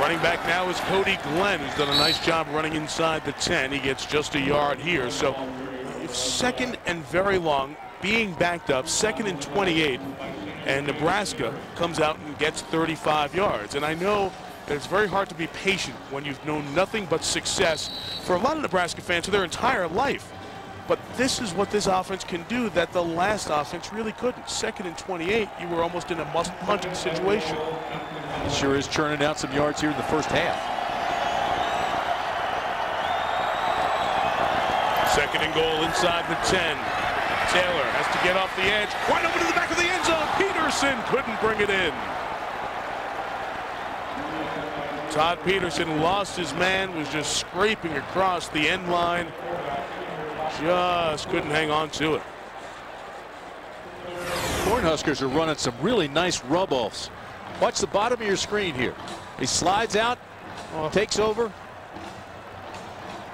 Speaker 3: Running back now is Cody Glenn, who's done a nice job running inside the 10. He gets just a yard here. So if second and very long, being backed up, 2nd and 28, and Nebraska comes out and gets 35 yards. And I know that it's very hard to be patient when you've known nothing but success for a lot of Nebraska fans for their entire life. But this is what this offense can do that the last offense really couldn't. 2nd and 28, you were almost in a must-punt situation.
Speaker 4: He sure is churning out some yards here in the first half.
Speaker 3: 2nd and goal inside the 10. Taylor has to get off the edge. Right over to the back of the end zone. Peterson couldn't bring it in. Todd Peterson lost his man, was just scraping across the end line. Just couldn't hang on to it.
Speaker 4: Cornhuskers are running some really nice rub-offs. Watch the bottom of your screen here. He slides out, takes over,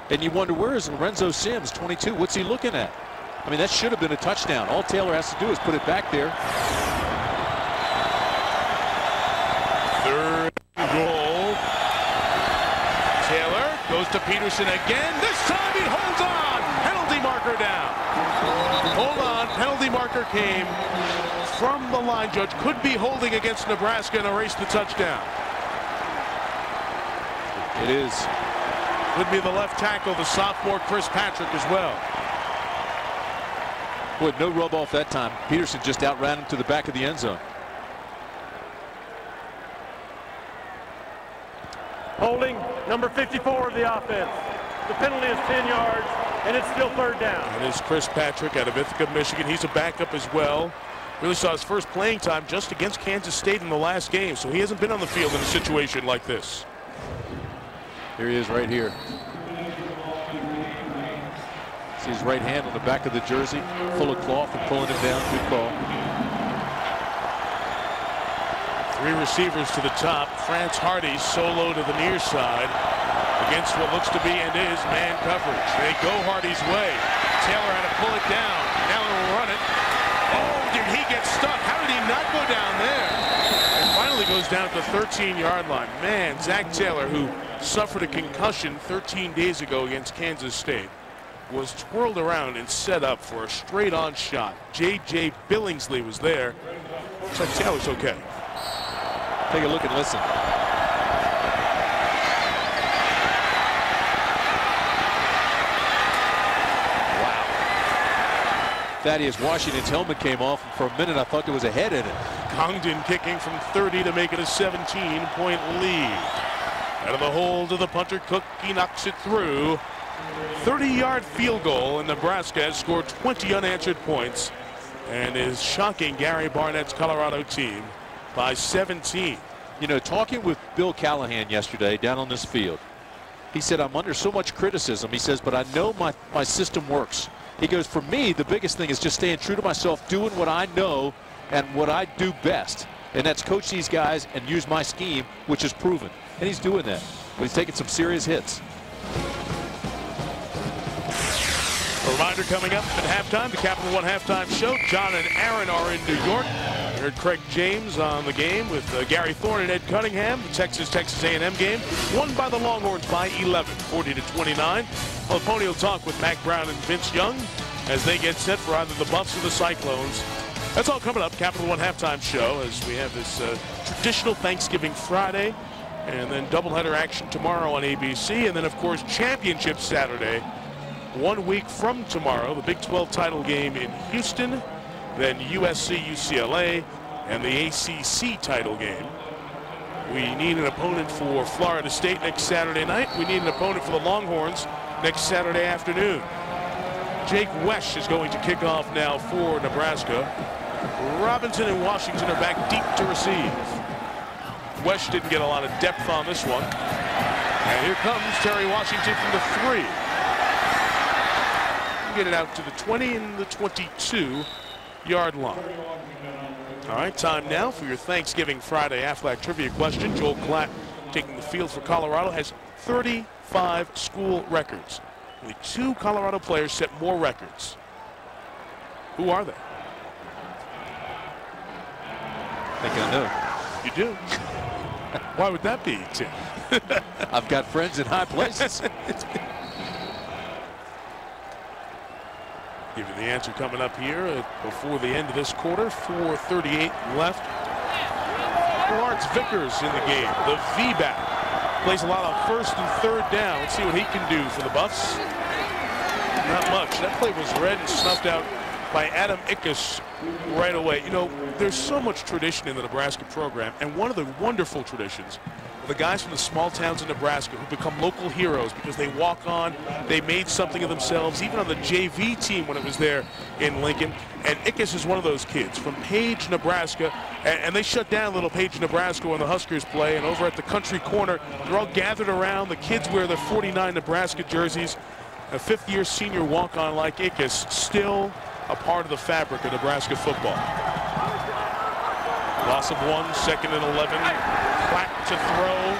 Speaker 4: and you wonder, where is Lorenzo Sims, 22? What's he looking at? I mean, that should have been a touchdown. All Taylor has to do is put it back there.
Speaker 3: Third goal. Taylor goes to Peterson again. This time he holds on. Penalty marker down. Hold on. Penalty marker came from the line judge. Could be holding against Nebraska and erase the touchdown.
Speaker 4: It is.
Speaker 3: Would be the left tackle, the sophomore Chris Patrick as well.
Speaker 4: Boy, no rub off that time. Peterson just outran him to the back of the end zone.
Speaker 10: Holding number 54 of the offense. The penalty is 10 yards, and it's still third down.
Speaker 3: And it's Chris Patrick out of Ithaca, Michigan. He's a backup as well. Really saw his first playing time just against Kansas State in the last game, so he hasn't been on the field in a situation like this.
Speaker 4: Here he is right here. See his right hand on the back of the jersey, full of cloth and pulling him down. Good call.
Speaker 3: Three receivers to the top. France Hardy solo to the near side against what looks to be and is man coverage. They go Hardy's way. Taylor had to pull it down. Allen will run it. Oh, did he get stuck? How did he not go down there? And finally goes down at the 13-yard line. Man, Zach Taylor, who suffered a concussion 13 days ago against Kansas State, was twirled around and set up for a straight-on shot. J.J. Billingsley was there. Looks like Taylor's okay.
Speaker 4: Take a look and listen. Wow. Thaddeus Washington's helmet came off, and for a minute I thought there was a head in it.
Speaker 3: Congdon kicking from 30 to make it a 17-point lead. Out of the hole to the punter, Cook. He knocks it through. 30-yard field goal, and Nebraska has scored 20 unanswered points and is shocking Gary Barnett's Colorado team by 17.
Speaker 4: You know, talking with Bill Callahan yesterday down on this field, he said, I'm under so much criticism. He says, but I know my system works. He goes, for me, the biggest thing is just staying true to myself, doing what I know and what I do best. And that's coach these guys and use my scheme, which is proven. And he's doing that. But he's taking some serious hits.
Speaker 3: A reminder coming up at halftime, the Capital One halftime show. John and Aaron are in New York. We heard Craig James on the game with Gary Thorne and Ed Cunningham. The Texas A&M game won by the Longhorns by 11, 40-29. Well, the Pony will talk with Mac Brown and Vince Young as they get set for either the Buffs or the Cyclones. That's all coming up. Capital One halftime show as we have this traditional Thanksgiving Friday and then doubleheader action tomorrow on ABC, and then of course championship Saturday. 1 week from tomorrow, the Big 12 title game in Houston, then USC-UCLA, and the ACC title game. We need an opponent for Florida State next Saturday night. We need an opponent for the Longhorns next Saturday afternoon. Jake Wesch is going to kick off now for Nebraska. Robinson and Washington are back deep to receive. Wesch didn't get a lot of depth on this one. And here comes Terry Washington from the 3. Get it out to the 20 and the 22-yard line. All right, time now for your Thanksgiving Friday Aflac trivia question. Joel Klatt, taking the field for Colorado, has 35 school records. Only 2 Colorado players set more records. Who are they?
Speaker 4: I think I know.
Speaker 3: You do? Why would that be, Tim?
Speaker 4: I've got friends in high places.
Speaker 3: Give you the answer coming up here before the end of this quarter. 4:38 left. Lawrence Vickers in the game. The V-back. Plays a lot on first and third down. Let's see what he can do for the Buffs. Not much. That play was read and snuffed out by Adam Ickes right away. You know, there's so much tradition in the Nebraska program, and one of the wonderful traditions are the guys from the small towns in Nebraska who become local heroes because they walk on, they made something of themselves, even on the JV team when it was there in Lincoln. And Ickes is one of those kids from Page, Nebraska, and they shut down little Page, Nebraska when the Huskers play, and over at the country corner, they're all gathered around. The kids wear their 49 Nebraska jerseys. A fifth-year senior walk-on like Ickes, still a part of the fabric of Nebraska football. Loss of 1, second and 11. Platt to throw.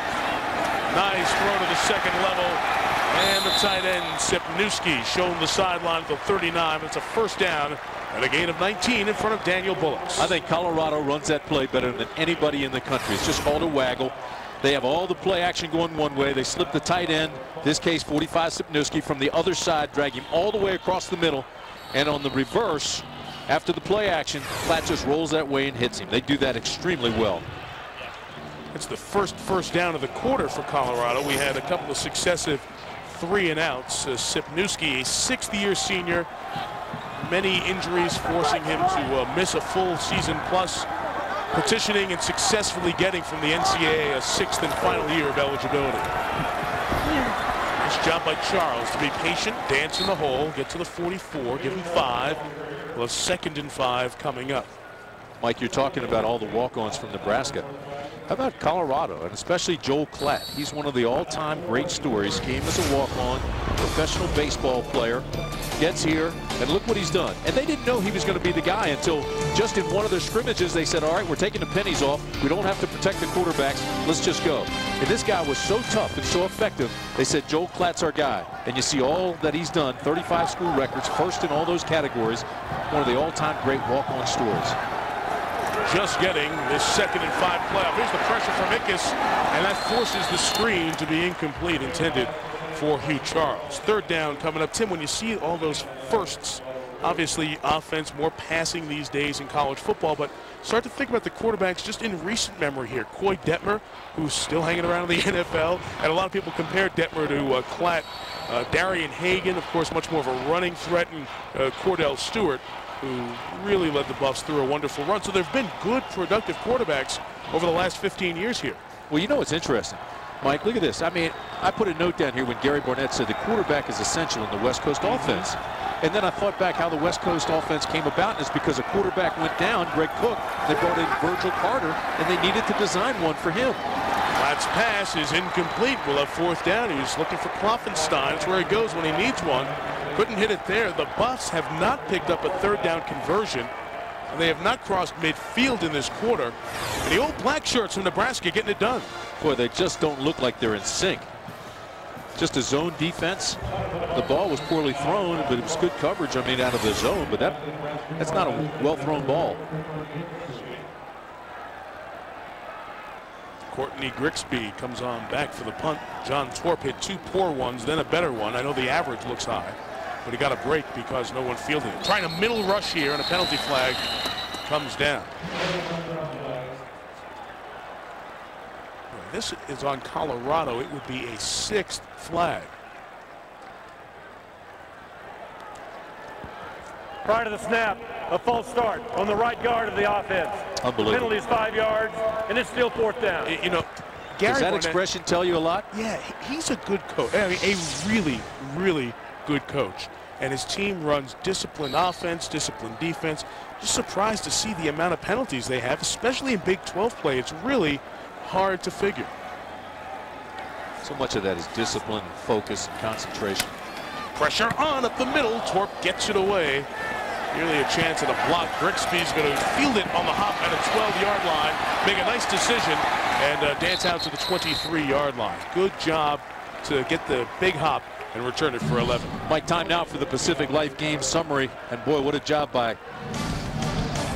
Speaker 3: Nice throw to the second level. And the tight end, Sipniewski, shown the sideline at the 39. It's a first down And a gain of 19 in front of Daniel Bullocks.
Speaker 4: I think Colorado runs that play better than anybody in the country. It's just called a waggle. They have all the play action going one way. They slip the tight end, this case 45 Sipniewski, from the other side, drag him all the way across the middle. And on the reverse, after the play action, Platt just rolls that way and hits him. They do that extremely well.
Speaker 3: It's the first down of the quarter for Colorado. We had a couple of successive 3-and-outs. Sipniewski, a 6th-year senior, many injuries forcing him to miss a full season, plus petitioning and successfully getting from the NCAA a 6th and final year of eligibility. Nice job by Charles to be patient, dance in the hole, get to the 44, give him 5. Well, 2nd and 5 coming up.
Speaker 4: Mike, you're talking about all the walk-ons from Nebraska. How about Colorado, and especially Joel Klatt? He's one of the all-time great stories. Came as a walk-on, professional baseball player, gets here, and look what he's done. And they didn't know he was going to be the guy until just in one of their scrimmages they said, all right, we're taking the pennies off. We don't have to protect the quarterbacks. Let's just go. And this guy was so tough and so effective, they said, Joel Klatt's our guy. And you see all that he's done, 35 school records, first in all those categories. One of the all-time great walk-on stories.
Speaker 3: Just getting this 2nd and 5 playoff. Here's the pressure from Ickes, and that forces the screen to be incomplete, intended for Hugh Charles. 3rd down coming up. Tim, when you see all those firsts, obviously offense, more passing these days in college football, but start to think about the quarterbacks just in recent memory here. Coy Detmer, who's still hanging around in the NFL, and a lot of people compare Detmer to Klatt. Darian Hagan, of course, much more of a running threat, and Cordell Stewart, who really led the Buffs through a wonderful run. So there have been good, productive quarterbacks over the last 15 years here.
Speaker 4: Well, you know what's interesting, Mike, look at this. I mean, I put a note down here when Gary Barnett said the quarterback is essential in the West Coast offense. And then I thought back how the West Coast offense came about, and it's because a quarterback went down, Greg Cook. They brought in Virgil Carter, and they needed to design one for him.
Speaker 3: Klatt's pass is incomplete. We'll have 4th down. He was looking for Kloffenstein. It's where he goes when he needs one. Couldn't hit it there. The Buffs have not picked up a 3rd down conversion, and they have not crossed midfield in this quarter. And the old black shirts from Nebraska getting it done.
Speaker 4: Boy, they just don't look like they're in sync. Just a zone defense. The ball was poorly thrown, but it was good coverage, I mean, out of the zone. But that's not a well-thrown ball.
Speaker 3: Courtney Grigsby comes on back for the punt. John Thorpe hit 2 poor ones, then a better one. I know the average looks high, but he got a break because no one fielded it. Trying a middle rush here, and a penalty flag comes down. This is on Colorado. It would be a 6th flag.
Speaker 10: Prior to the snap, a false start on the right guard of the offense.
Speaker 4: Unbelievable.
Speaker 10: Penalty is 5 yards, and it's still 4th down.
Speaker 3: You know, Gary
Speaker 4: does that
Speaker 3: Barnett,
Speaker 4: expression tell you a lot?
Speaker 3: Yeah, he's a good coach. I mean, a really, really good coach. And his team runs disciplined offense, disciplined defense. Just surprised to see the amount of penalties they have, especially in Big 12 play. It's really hard to figure.
Speaker 4: So much of that is discipline, focus, and concentration.
Speaker 3: Pressure on up the middle. Torp gets it away. Nearly a chance at a block. Grigsby's going to field it on the hop at a 12-yard line. Make a nice decision and dance out to the 23-yard line. Good job to get the big hop and return it for 11.
Speaker 4: Mike, time now for the Pacific Life game summary. And boy, what a job by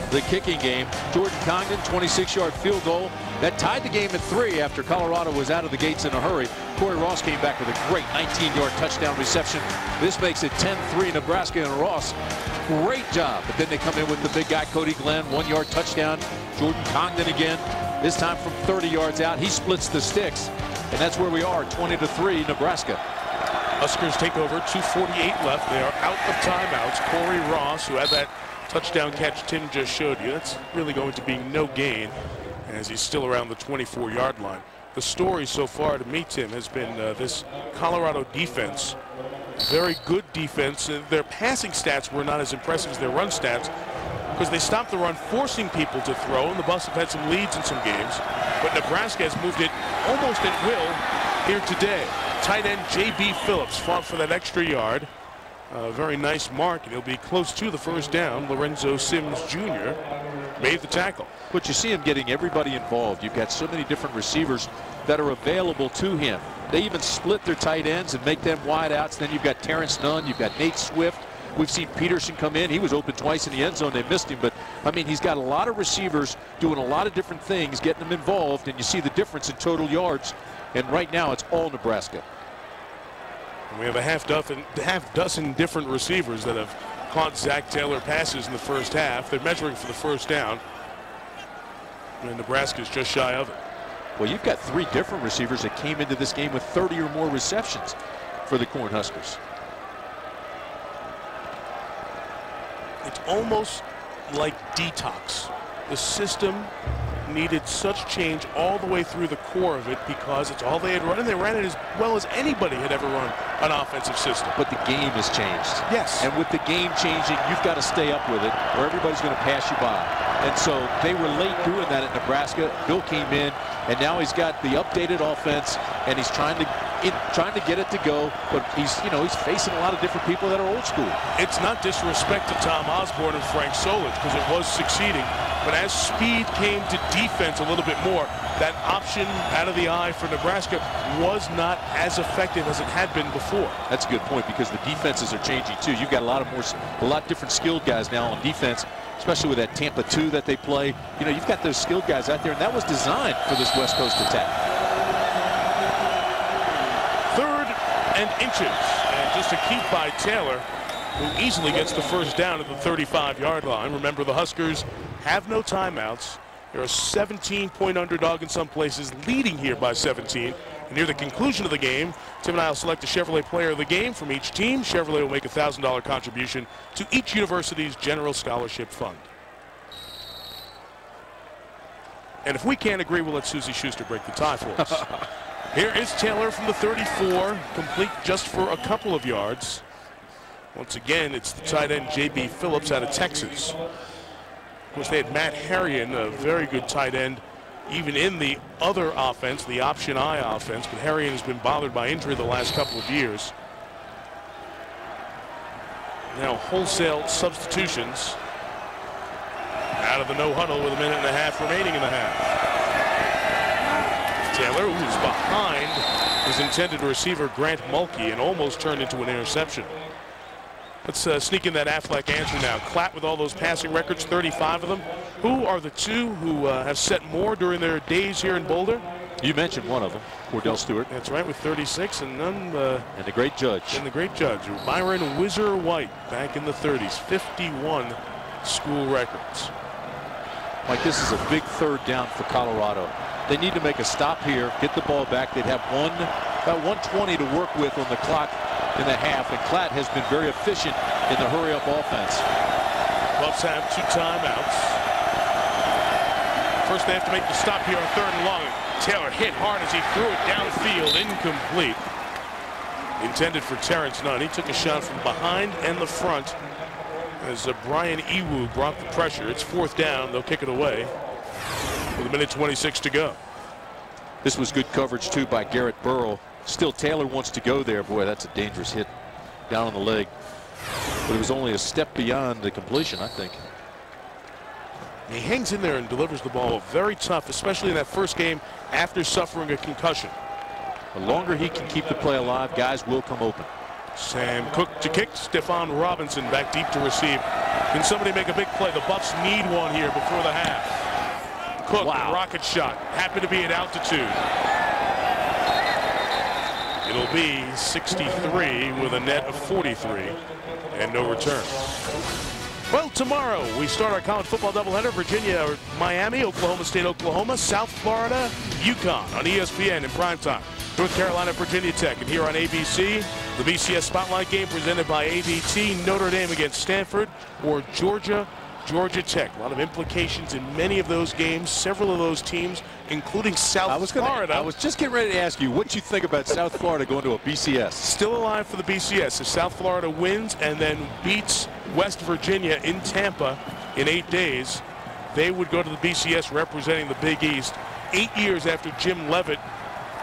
Speaker 4: the kicking game. Jordan Congdon, 26-yard field goal. That tied the game at 3 after Colorado was out of the gates in a hurry. Corey Ross came back with a great 19-yard touchdown reception. This makes it 10-3 Nebraska, and Ross, great job. But then they come in with the big guy, Cody Glenn, 1-yard touchdown. Jordan Congdon again, this time from 30 yards out. He splits the sticks, and that's where we are, 20-3 Nebraska.
Speaker 3: Huskers take over, 2:48 left. They are out of timeouts. Corey Ross, who had that touchdown catch Tim just showed you, that's really going to be no gain as he's still around the 24-yard line. The story so far to me, Tim, has been this Colorado defense. Very good defense. Their passing stats were not as impressive as their run stats because they stopped the run, forcing people to throw, and the Buffs have had some leads in some games. But Nebraska has moved it almost at will here today. Tight end J.B. Phillips fought for that extra yard. Very nice mark, and he'll be close to the first down. Lorenzo Sims Jr. made the tackle.
Speaker 4: But you see him getting everybody involved. You've got so many different receivers that are available to him. They even split their tight ends and make them wide outs. Then you've got Terrence Nunn, you've got Nate Swift, We've seen Peterson come in. He was open twice in the end zone. They missed him. But, I mean, he's got a lot of receivers doing a lot of different things, getting them involved, and you see the difference in total yards. And right now, it's all Nebraska.
Speaker 3: And we have a half dozen different receivers that have caught Zach Taylor passes in the first half. They're measuring for the first down. And Nebraska's just shy of it.
Speaker 4: Well, you've got 3 different receivers that came into this game with 30 or more receptions for the Cornhuskers.
Speaker 3: It's almost like detox. The system needed such change all the way through the core of it because it's all they had run, and they ran it as well as anybody had ever run an offensive system.
Speaker 4: But the game has changed.
Speaker 3: Yes.
Speaker 4: And with the game changing, you've got to stay up with it or everybody's going to pass you by. And so they were late doing that at Nebraska. Bill came in, and now he's got the updated offense, and he's trying to get it to go, but he's facing a lot of different people that are old school.
Speaker 3: It's not disrespect to Tom Osborne and Frank Solich because it was succeeding, but as speed came to defense a little bit more, that option out of the eye for Nebraska was not as effective as it had been before.
Speaker 4: That's a good point because the defenses are changing too. You've got a lot different skilled guys now on defense, especially with that Tampa 2 that they play. You know, you've got those skilled guys out there, and that was designed for this West Coast attack.
Speaker 3: 3rd and inches, and just a keep by Taylor, who easily gets the first down at the 35-yard line. Remember, the Huskers have no timeouts. They're a 17-point underdog in some places, leading here by 17. And near the conclusion of the game, Tim and I will select a Chevrolet player of the game from each team. Chevrolet will make a $1,000 contribution to each university's general scholarship fund. And if we can't agree, we'll let Susie Schuster break the tie for us. Here is Taylor from the 34, complete just for a couple of yards. Once again, it's the tight end J.B. Phillips out of Texas. Of course, they had Matt Harrion, a very good tight end, even in the other offense, the option I offense, but Harrion has been bothered by injury the last couple of years. Now wholesale substitutions out of the no huddle with a minute and a half remaining in the half. Taylor, who's behind his intended receiver Grant Mulkey, and almost turned into an interception. Let's sneak in that Affleck answer now. Klatt with all those passing records, 35 of them. Who are the 2 who have set more during their days here in Boulder?
Speaker 4: You mentioned one of them, Cordell Stewart.
Speaker 3: That's right, with 36, and none.
Speaker 4: And the great judge.
Speaker 3: And the great judge, Byron Whizzer White, back in the 30s, 51 school records.
Speaker 4: Mike, this is a big 3rd down for Colorado. They need to make a stop here, get the ball back. They'd have about 120 to work with on the clock in the half, and Klatt has been very efficient in the hurry-up offense.
Speaker 3: Buffs have 2 timeouts. First, they have to make the stop here on 3rd and long. Taylor hit hard as he threw it downfield, incomplete. Intended for Terrence Nunn. He took a shot from behind and the front as Brian Ewu brought the pressure. It's 4th down. They'll kick it away with 1:26 to go.
Speaker 4: This was good coverage, too, by Garrett Burrow. Still, Taylor wants to go there. Boy, that's a dangerous hit down on the leg. But it was only a step beyond the completion, I think.
Speaker 3: He hangs in there and delivers the ball very tough, especially in that first game after suffering a concussion.
Speaker 4: The longer he can keep the play alive, guys will come open.
Speaker 3: Sam Cook to kick. Stephon Robinson back deep to receive. Can somebody make a big play? The Buffs need one here before the half. Cook, rocket shot. Happy to be at altitude. It'll be 63 with a net of 43 and no return. Well, tomorrow we start our college football doubleheader. Virginia or Miami, Oklahoma State, Oklahoma, South Florida, UConn on ESPN in primetime. North Carolina, Virginia Tech, and here on ABC, the BCS Spotlight game presented by ADT, Notre Dame against Stanford, or Georgia, Georgia Tech. A lot of implications in many of those games. Several of those teams, including South Florida.
Speaker 4: I was just getting ready to ask you what you think about South Florida going to a BCS.
Speaker 3: Still alive for the BCS. If South Florida wins and then beats West Virginia in Tampa in 8 days, they would go to the BCS representing the Big East 8 years after Jim Leavitt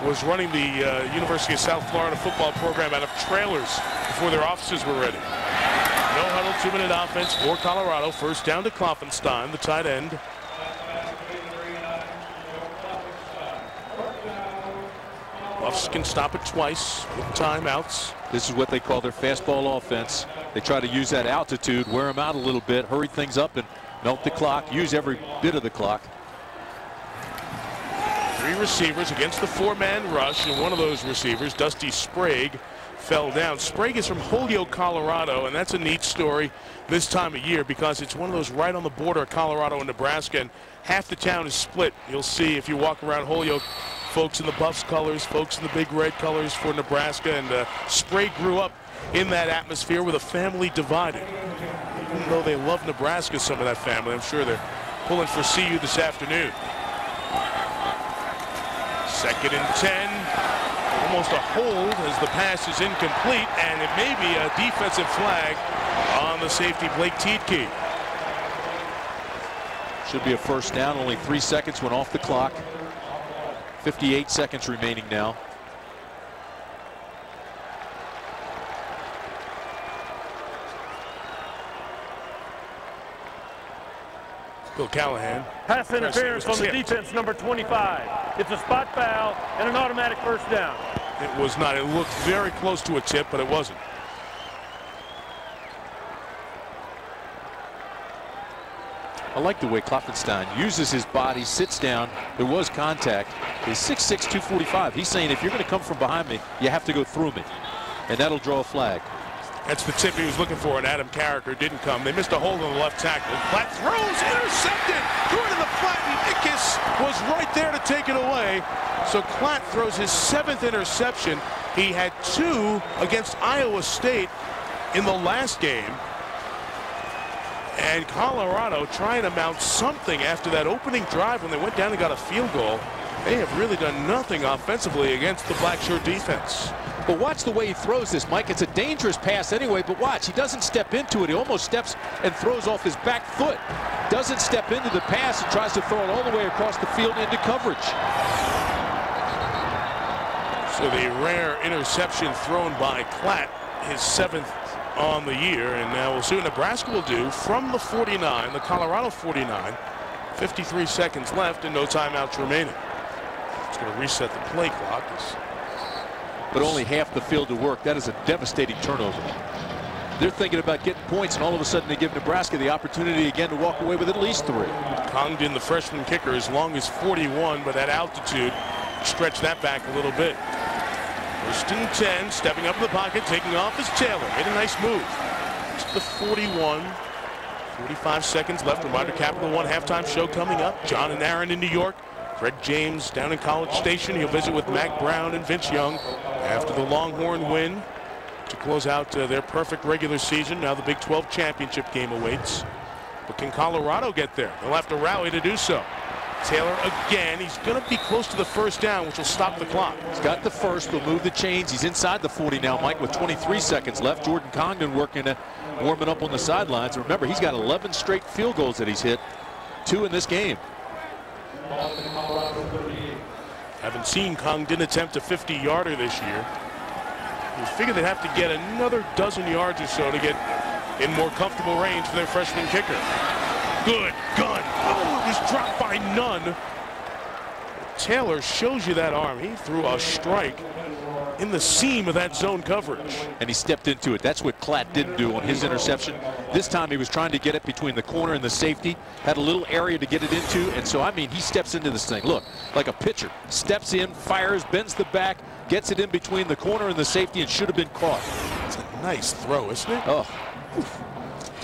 Speaker 3: was running the University of South Florida football program out of trailers before their offices were ready. No huddle, 2-minute offense for Colorado. First down to Klopfenstein, the tight end. Buffs can stop it twice with timeouts.
Speaker 4: This is what they call their fastball offense. They try to use that altitude, wear them out a little bit, hurry things up, and melt the clock, use every bit of the clock.
Speaker 3: 3 receivers against the 4-man rush, and one of those receivers, Dusty Sprague, fell down. Sprague is from Holyoke, Colorado, and that's a neat story this time of year because it's one of those right on the border of Colorado and Nebraska, and half the town is split. You'll see if you walk around Holyoke, folks in the Buffs colors, folks in the big red colors for Nebraska, and Sprague grew up in that atmosphere with a family divided. Even though they love Nebraska, some of that family, I'm sure they're pulling for CU this afternoon. 2nd and 10. Almost a hold as the pass is incomplete, and it may be a defensive flag on the safety, Blake Tiedtke.
Speaker 4: Should be a first down. Only 3 seconds went off the clock. 58 seconds remaining now.
Speaker 3: Bill Callahan.
Speaker 10: Pass interference on the defense, number 25. It's a spot foul and an automatic first down.
Speaker 3: It was not. It looked very close to a tip, but it wasn't.
Speaker 4: I like the way Klopfenstein uses his body, sits down. There was contact. He's 6'6", 245. He's saying if you're going to come from behind me, you have to go through me. And that'll draw a flag.
Speaker 3: That's the tip he was looking for, and Adam Carricker didn't come. They missed a hold on the left tackle. Platt throws, intercepted, threw it in the flat, and Ickes was right there to take it away. So Platt throws his 7th interception. He had 2 against Iowa State in the last game. And Colorado trying to mount something after that opening drive when they went down and got a field goal. They have really done nothing offensively against the Blackshirt defense.
Speaker 4: But watch the way he throws this, Mike. It's a dangerous pass anyway, but watch. He doesn't step into it. He almost steps and throws off his back foot. Doesn't step into the pass and tries to throw it all the way across the field into coverage.
Speaker 3: So the rare interception thrown by Platt, his 7th on the year, and now we'll see what Nebraska will do from the 49, the Colorado 49. 53 seconds left and no timeouts remaining. It's going to reset the play clock.
Speaker 4: But only half the field to work. That is a devastating turnover. They're thinking about getting points, and all of a sudden they give Nebraska the opportunity again to walk away with at least 3.
Speaker 3: Congdon, the freshman kicker, as long as 41, but that altitude stretched that back a little bit. 1st and 10, stepping up in the pocket, taking off is Taylor. Made a nice move. To the 41. 45 seconds left. Reminder, Capital One halftime show coming up. John and Aaron in New York. Greg James down in College Station. He'll visit with Mac Brown and Vince Young after the Longhorn win to close out their perfect regular season. Now the Big 12 championship game awaits. But can Colorado get there? They'll have to rally to do so. Taylor again. He's going to be close to the first down, which will stop the clock.
Speaker 4: He's got the first. Will move the chains. He's inside the 40 now, Mike, with 23 seconds left. Jordan Congdon warming up on the sidelines. Remember, he's got 11 straight field goals that he's hit. 2 in this game.
Speaker 3: Haven't seen Congdon attempt a 50-yarder this year. You figure they'd have to get another dozen yards or so to get in more comfortable range for their freshman kicker. Good gun. Oh, it was dropped by none. Taylor shows you that arm. He threw a strike in the seam of that zone coverage.
Speaker 4: And he stepped into it. That's what Klatt didn't do on his interception. This time he was trying to get it between the corner and the safety. Had a little area to get it into. And so, I mean, he steps into this thing. Look, like a pitcher. Steps in, fires, bends the back, gets it in between the corner and the safety, and should have been caught.
Speaker 3: It's a nice throw, isn't it?
Speaker 4: Oh.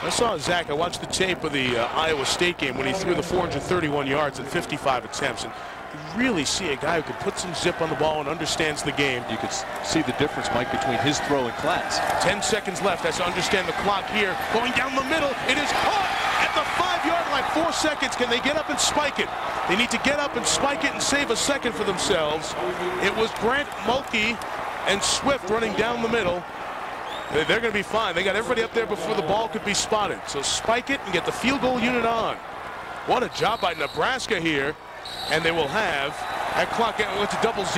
Speaker 3: I saw Zach. I watched the tape of the Iowa State game when he threw the 431 yards in 55 attempts. And you really see a guy who can put some zip on the ball and understands the game.
Speaker 4: You could see the difference, Mike, between his throw and Klatt's.
Speaker 3: 10 seconds left. Has to understand the clock here. Going down the middle. It is caught at the 5-yard line. 4 seconds. Can they get up and spike it? They need to get up and spike it and save a second for themselves. It was Grant Mulkey and Swift running down the middle. They're going to be fine. They got everybody up there before the ball could be spotted. So spike it and get the field goal unit on. What a job by Nebraska here. And they will have that clock went to 0-0.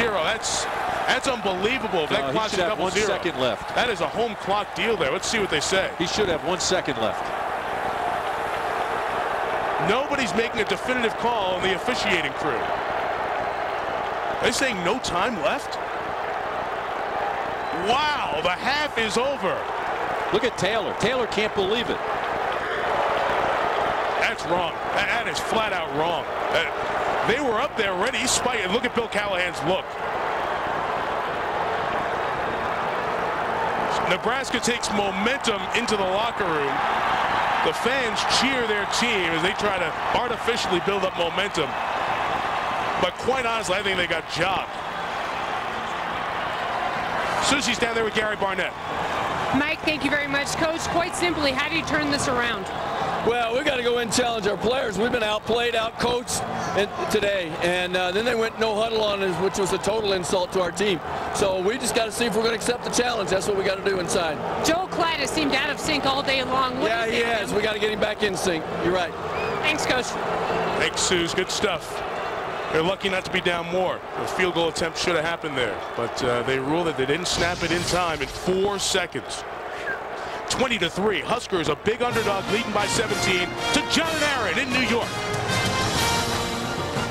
Speaker 3: That's unbelievable. If that clock's at 0-0.
Speaker 4: 1 second left.
Speaker 3: That is a home clock deal there. Let's see what they say.
Speaker 4: He should have 1 second left.
Speaker 3: Nobody's making a definitive call on the officiating crew. Are they saying no time left? Wow, the half is over.
Speaker 4: Look at Taylor. Taylor can't believe it.
Speaker 3: That's wrong. That is flat out wrong. They were up there ready. He's spiking. Look at Bill Callahan's look. Nebraska takes momentum into the locker room. The fans cheer their team as they try to artificially build up momentum. But quite honestly, I think they got jobbed. Susie's down there with Gary Barnett.
Speaker 2: Mike, thank you very much. Coach, quite simply, how do you turn this around?
Speaker 6: Well, we've got to go in and challenge our players. We've been outplayed, outcoached today, and then they went no huddle on us, which was a total insult to our team. So we just got to see if we're going to accept the challenge. That's what we got to do inside.
Speaker 2: Joel Klatt has seemed out of sync all day long.
Speaker 6: Yeah, he has. We got to get him back in sync. You're right.
Speaker 2: Thanks, Coach.
Speaker 3: Thanks, Suze. Good stuff. They're lucky not to be down more. The field goal attempt should have happened there, but they ruled that they didn't snap it in time in 4 seconds. 20-3. Huskers, a big underdog, leading by 17 to John and Aaron in New York.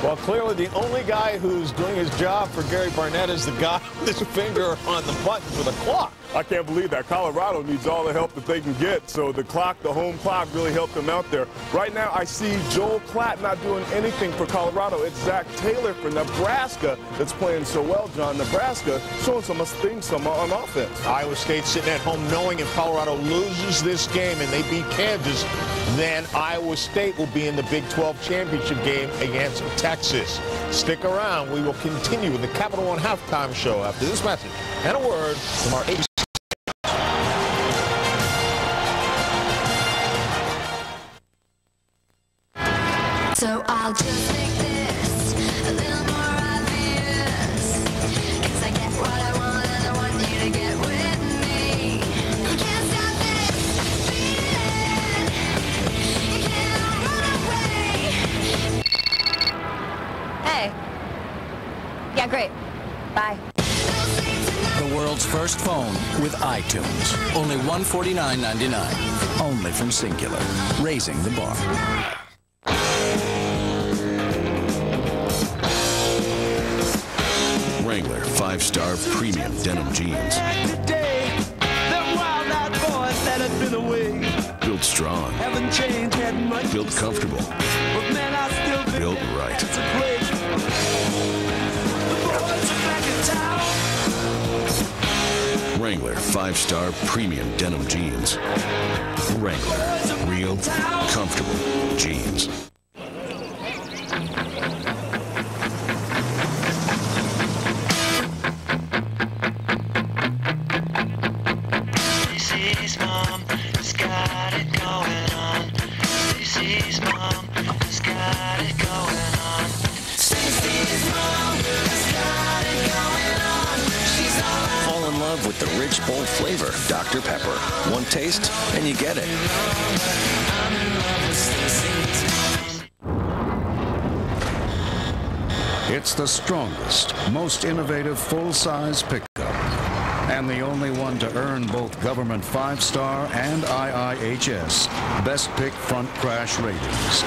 Speaker 7: Well, clearly the only guy who's doing his job for Gary Barnett is the guy with his finger on the button for the clock.
Speaker 8: I can't believe that. Colorado needs all the help that they can get. So the clock, the home clock, really helped them out there. Right now, I see Joel Klatt not doing anything for Colorado. It's Zach Taylor for Nebraska that's playing so well, John. Nebraska showing some things on offense.
Speaker 7: Iowa State sitting at home knowing if Colorado loses this game and they beat Kansas, then Iowa State will be in the Big 12 championship game against Texas. Stick around. We will continue with the Capital One halftime show after this message and a word from our ABC.
Speaker 22: So I'll just make this a little more obvious, 'cause I get what I want and I want you to get with me. You can't stop this feeling, you can't run away.
Speaker 11: Hey. Yeah, great. Bye.
Speaker 21: The world's first phone with iTunes. Only $149.99. Only from Singular. Raising the bar.
Speaker 14: Wrangler 5-star premium denim jeans. Built strong. Built comfortable. Built right. Wrangler 5-star premium denim jeans. Wrangler. Real, comfortable jeans.
Speaker 22: Stacey's mom has got it going on. Stacey's mom has got it going on. Stacey's mom has got it going on. She's all
Speaker 14: Fall in love with the rich, bold flavor, Dr. Pepper. One taste, and you get it.
Speaker 22: I'm in love with Stacey's mom.
Speaker 12: It's the strongest, most innovative full-size pickup, and the only one to earn both government 5-star and IIHS Best Pick Front Crash ratings.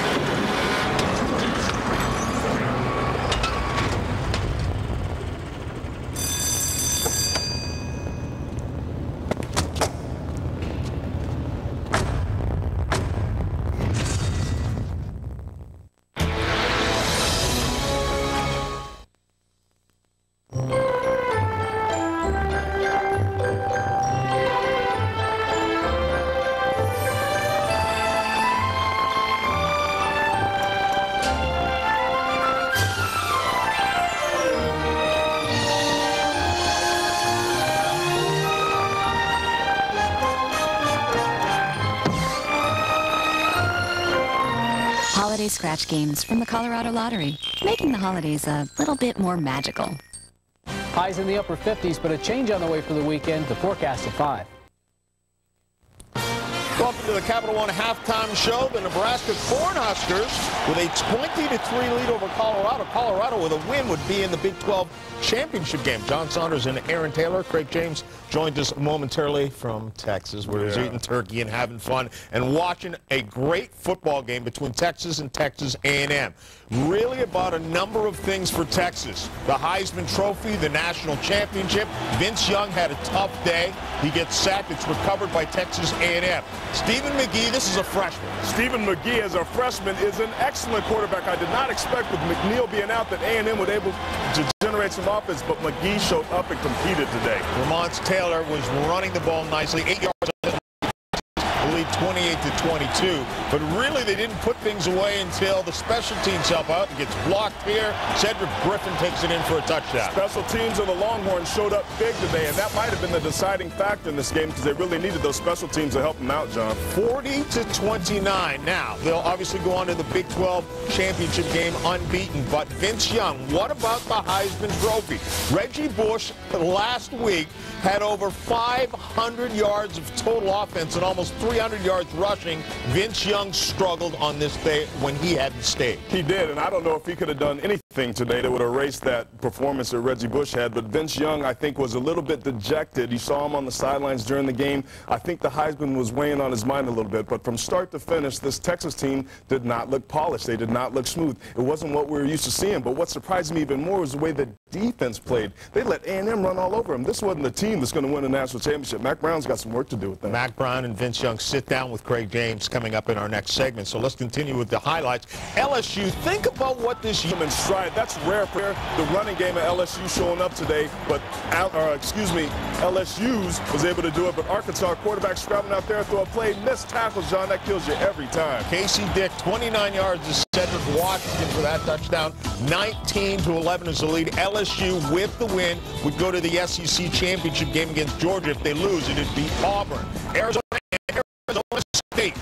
Speaker 27: Holiday scratch games from the Colorado Lottery, making the holidays a little bit more magical.
Speaker 13: Highs in the upper 50s, but a change on the way for the weekend. The forecast at 5.
Speaker 7: Welcome to to the Capital One halftime show. The Nebraska Cornhuskers with a 20-3 lead over Colorado. Colorado with a win would be in the Big 12 championship game. John Saunders and Aaron Taylor. Craig James joined us momentarily from Texas, where he's eating turkey and having fun and watching a great football game between Texas and Texas A&M. Really about a number of things for Texas. The Heisman Trophy, the national championship. Vince Young had a tough day. He gets sacked. It's recovered by Texas A&M. Stephen McGee, this is a freshman.
Speaker 8: Stephen McGee, as a freshman, is an excellent quarterback. I did not expect with McNeil being out that A&M would able to generate some offense, but McGee showed up and competed today.
Speaker 7: Vermont's Taylor was running the ball nicely, 8 yards. Lead 28-22, but really they didn't put things away until the special teams help out. It gets blocked here. Cedric Griffin takes it in for a touchdown.
Speaker 8: Special teams of the Longhorns showed up big today, and that might have been the deciding factor in this game because they really needed those special teams to help them out, John.
Speaker 7: 40-29. Now, they'll obviously go on to the Big 12 championship game unbeaten, but Vince Young, what about the Heisman Trophy? Reggie Bush last week had over 500 yards of total offense and almost 300 yards rushing. Vince Young struggled on this day when he hadn't stayed.
Speaker 8: He did, and I don't know if he could have done anything today that would erase that performance that Reggie Bush had, but Vince Young, I think, was a little bit dejected. You saw him on the sidelines during the game. I think the Heisman was weighing on his mind a little bit, but from start to finish, this Texas team did not look polished. They did not look smooth. It wasn't what we were used to seeing, but what surprised me even more was the way the defense played. They let A&M run all over them. This wasn't the team that's going to win a national championship. Mac Brown's got some work to do with that.
Speaker 7: Mac Brown and Vince Young sit down with Craig James coming up in our next segment. So let's continue with the highlights. LSU, think about what this year.
Speaker 8: In stride. That's rare for the running game of LSU showing up today, but LSU's was able to do it, but Arkansas quarterback scrabbling out there, throw a play, missed tackles, John, that kills you every time.
Speaker 7: Casey Dick, 29 yards to Cedric Washington for that touchdown. 19-11 is the lead. LSU with the win would go to the SEC championship game against Georgia. If they lose, it'd be Auburn. Arizona State,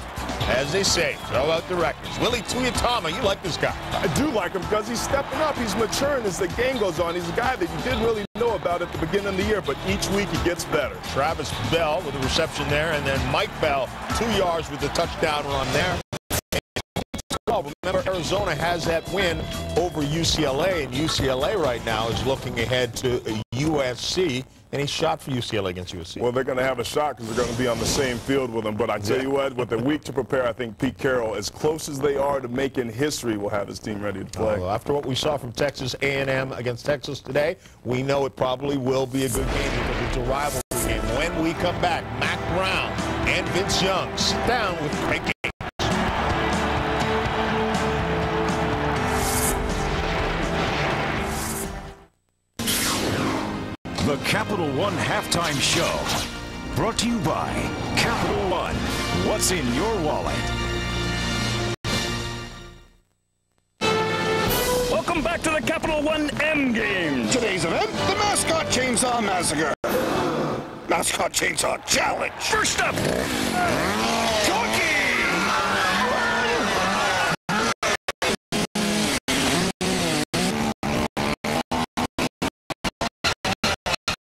Speaker 7: as they say, throw out the records. Willie Tuyatama, you like this guy.
Speaker 8: I do like him because he's stepping up. He's maturing as the game goes on. He's a guy that you didn't really know about at the beginning of the year, but each week he gets better.
Speaker 7: Travis Bell with a reception there, and then Mike Bell, 2 yards with the touchdown run there. Remember, Arizona has that win over UCLA, and UCLA right now is looking ahead to USC. Any shot for UCLA against USC?
Speaker 8: Well, they're going to have a shot because they're going to be on the same field with them. But I tell you what, with a week to prepare, I think Pete Carroll, as close as they are to making history, will have his team ready to play.
Speaker 7: Well, after what we saw from Texas A&M against Texas today, we know it probably will be a good game because it's a rivalry game. When we come back, Mac Brown and Vince Young sit down with Craig James.
Speaker 12: The Capital One Halftime Show, brought to you by Capital One. What's in your wallet?
Speaker 9: Welcome back to the Capital One M Game. Today's event, the Mascot Chainsaw Massacre. Mascot Chainsaw Challenge. First up,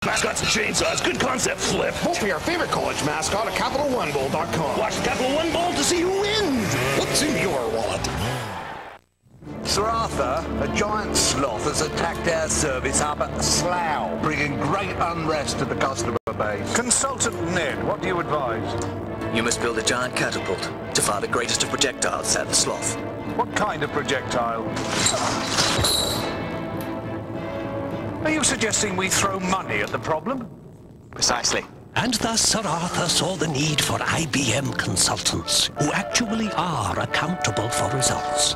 Speaker 9: Mascots and Chainsaws, good concept, Flip. Vote for your favorite college mascot at CapitalOneBowl.com. Watch the Capital One Bowl to see who wins. What's in your wallet?
Speaker 15: Sir Arthur, a giant sloth has attacked our service up at Slough, bringing great unrest to the customer base.
Speaker 16: Consultant Ned, what do you advise?
Speaker 17: You must build a giant catapult to fire the greatest of projectiles at the sloth.
Speaker 16: What kind of projectile? Are you suggesting we throw money at the problem?
Speaker 17: Precisely.
Speaker 18: And thus Sir Arthur saw the need for IBM consultants, who actually are accountable for results.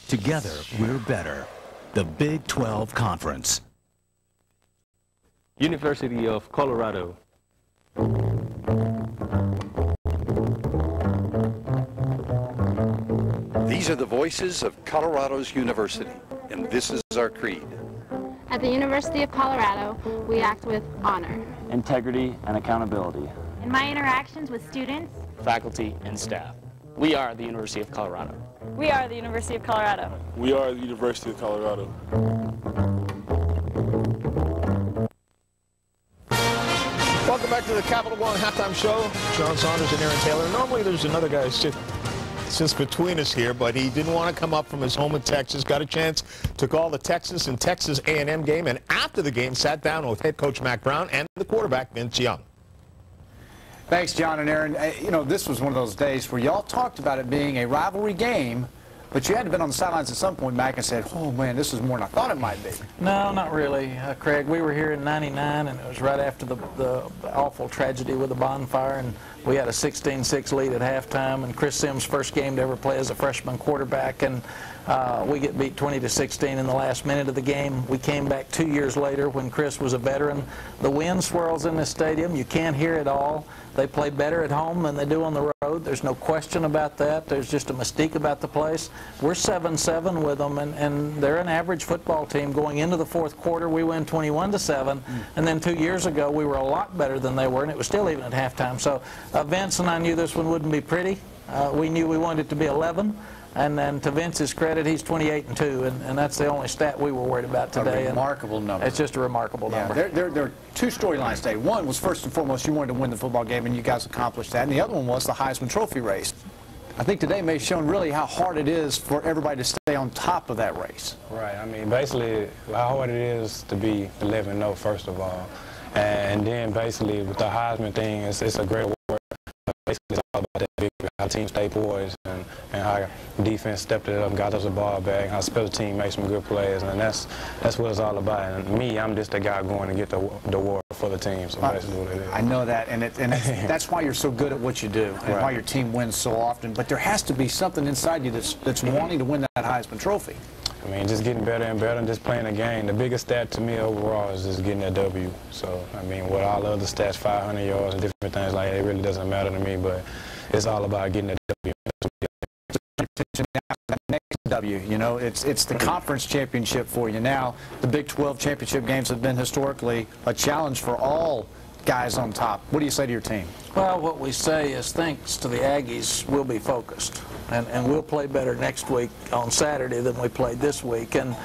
Speaker 21: Together, we're better. The Big 12 Conference.
Speaker 19: University of Colorado.
Speaker 20: These are the voices of Colorado's University.
Speaker 1: and this is our creed.
Speaker 5: At the University of Colorado, we act with honor,
Speaker 20: integrity, and accountability.
Speaker 23: In my interactions with students,
Speaker 24: faculty, and staff, we are the University of Colorado.
Speaker 23: We are the University of Colorado.
Speaker 8: We are the University of Colorado.
Speaker 7: Welcome back to the Capital One Halftime Show. John Saunders and Aaron Taylor. Normally there's another guy sits between us here, but he didn't want to come up from his home in Texas. Got a chance to call the Texas and Texas A&M game, and after the game sat down with head coach Mack Brown and the quarterback Vince Young.
Speaker 25: Thanks, John and Aaron. You know, this was one of those days where y'all talked about it being a rivalry game, but you had to have been on the sidelines at some point, Mack, and said, oh, man, this is more than I thought it might be.
Speaker 26: No, not really, Craig. We were here in '99, and it was right after the awful tragedy with the bonfire, and we had a 16-6 lead at halftime, and Chris Sims' first game to ever play as a freshman quarterback, and we get beat 20-16 in the last minute of the game. We came back 2 years later when Chris was a veteran. The wind swirls in this stadium. You can't hear it all. They play better at home than they do on the road. There's no question about that. There's just a mystique about the place. We're 7-7 with them, and they're an average football team. Going into the fourth quarter, we win 21-7, and then 2 years ago, we were a lot better than they were, and it was still even at halftime. So Vince and I knew this one wouldn't be pretty. We knew we wanted it to be 11. And then to Vince's credit, he's 28-2, and that's the only stat we were worried about today.
Speaker 25: A remarkable number.
Speaker 26: It's just a remarkable number.
Speaker 25: There are two storylines today. One was, first and foremost, you wanted to win the football game, and you guys accomplished that. And the other one was the Heisman Trophy race. I think today may have shown really how hard it is for everybody to stay on top of that race.
Speaker 28: Right. I mean, basically, how hard it is to be 11-0, first of all. And then, basically, with the Heisman thing, it's a great work. Basically, it's all about that victory, how team stay poised, and how defense stepped it up and got us the ball back, how special team made some good plays, and that's what it's all about. And me, I'm just the guy going to get the award for the team, so basically what it is.
Speaker 25: I know that, and that's why you're so good at what you do, and why your team wins so often. But there has to be something inside you that's wanting to win that Heisman Trophy.
Speaker 28: I mean, just getting better and better and just playing the game. The biggest stat to me overall is just getting that W. So, I mean, with all the other stats, 500 yards and different things like that, it really doesn't matter to me, but it's all about getting that W.
Speaker 25: Next W, you know, it's the conference championship for you now. The Big 12 championship games have been historically a challenge for all guys on top. What do you say to your team?
Speaker 26: Well, what we say is thanks to the Aggies, we'll be focused. And we'll play better next week on Saturday than we played this week. And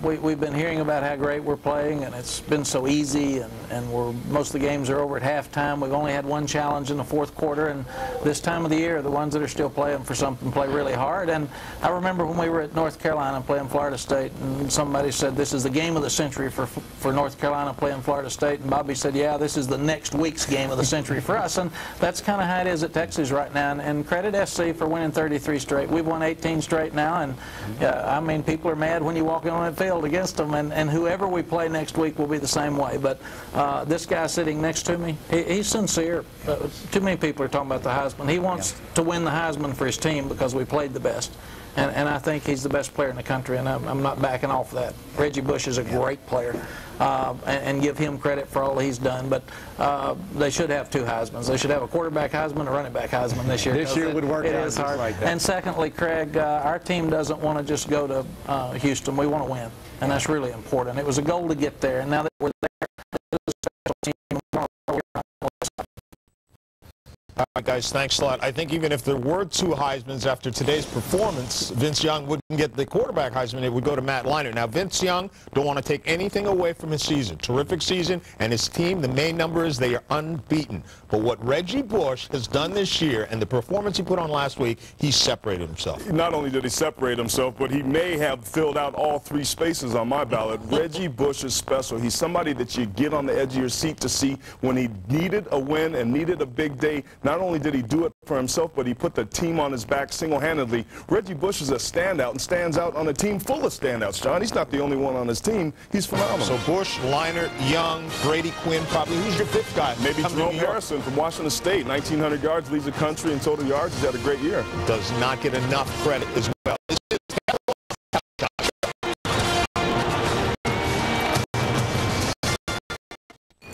Speaker 26: we've been hearing about how great we're playing, and it's been so easy, and most of the games are over at halftime. We've only had one challenge in the fourth quarter, and this time of the year, the ones that are still playing for something play really hard. And I remember when we were at North Carolina playing Florida State, and somebody said, this is the game of the century for North Carolina playing Florida State, and Bobby said, yeah, this is the next week's game of the century for us. And that's kind of how it is at Texas right now. And credit SC for winning 33 straight. We've won 18 straight now, and I mean, people are mad when you walk on that field against them, and whoever we play next week will be the same way. But this guy sitting next to me, he's sincere. Too many people are talking about the Heisman. He wants to win the Heisman for his team because we played the best. And I think he's the best player in the country, and I'm not backing off that. Reggie Bush is a great player, and give him credit for all he's done. But they should have two Heismans. They should have a quarterback Heisman, a running back Heisman this year.
Speaker 25: This year would work out
Speaker 26: just
Speaker 25: hard. Like that.
Speaker 26: And secondly, Craig, our team doesn't want to just go to Houston. We want to win, and that's really important. It was a goal to get there, and now that we're there, it's a special team.
Speaker 7: All right, guys, thanks a lot. I think even if there were two Heismans after today's performance, Vince Young wouldn't get the quarterback Heisman. It would go to Matt Leinart. Now, Vince Young don't want to take anything away from his season. Terrific season, and his team, the main number is they are unbeaten. But what Reggie Bush has done this year and the performance he put on last week, he separated himself.
Speaker 8: Not only did he separate himself, but he may have filled out all three spaces on my ballot. Reggie Bush is special. He's somebody that you get on the edge of your seat to see when he needed a win and needed a big day. Not only did he do it for himself, but he put the team on his back single-handedly. Reggie Bush is a standout and stands out on a team full of standouts, John. He's not the only one on his team. He's phenomenal.
Speaker 7: So Bush, Leinart, Young, Brady Quinn, probably. Who's your fifth guy?
Speaker 8: Maybe Jerome Harrison from Washington State. 1,900 yards, leads the country in total yards. He's had a great year.
Speaker 7: Does not get enough credit as well.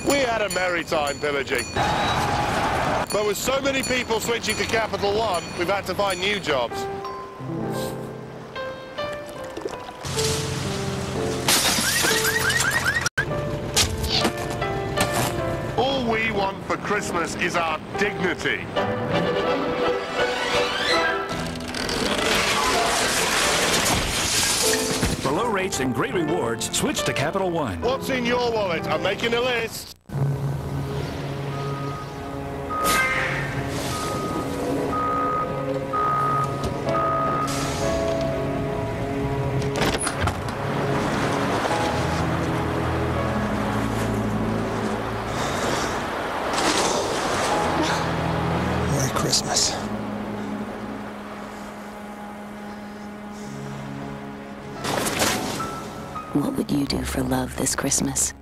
Speaker 29: We had a merry time pillaging. But with so many people switching to Capital One, we've had to find new jobs. want for Christmas is our dignity.
Speaker 21: For low rates and great rewards, switch to Capital One.
Speaker 29: What's in your wallet? I'm making a list.
Speaker 1: Merry Christmas.
Speaker 27: What would you do for love this Christmas?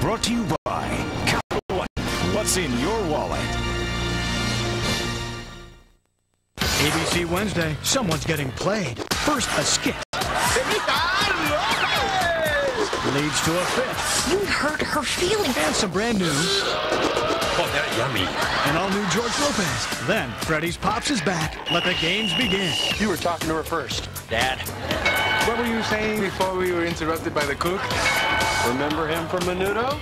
Speaker 21: Brought to you by Capital One. What's in your wallet?
Speaker 2: ABC Wednesday, someone's getting played. First, a skit. Leads to a fit.
Speaker 27: You hurt her feelings.
Speaker 2: And some brand new. Oh, that's yummy. And all new George Lopez. Then, Freddy's Pops is back. Let the games begin.
Speaker 3: You were talking to her first.
Speaker 2: Dad.
Speaker 3: What were you saying before we were interrupted by the cook? Remember him from Menudo?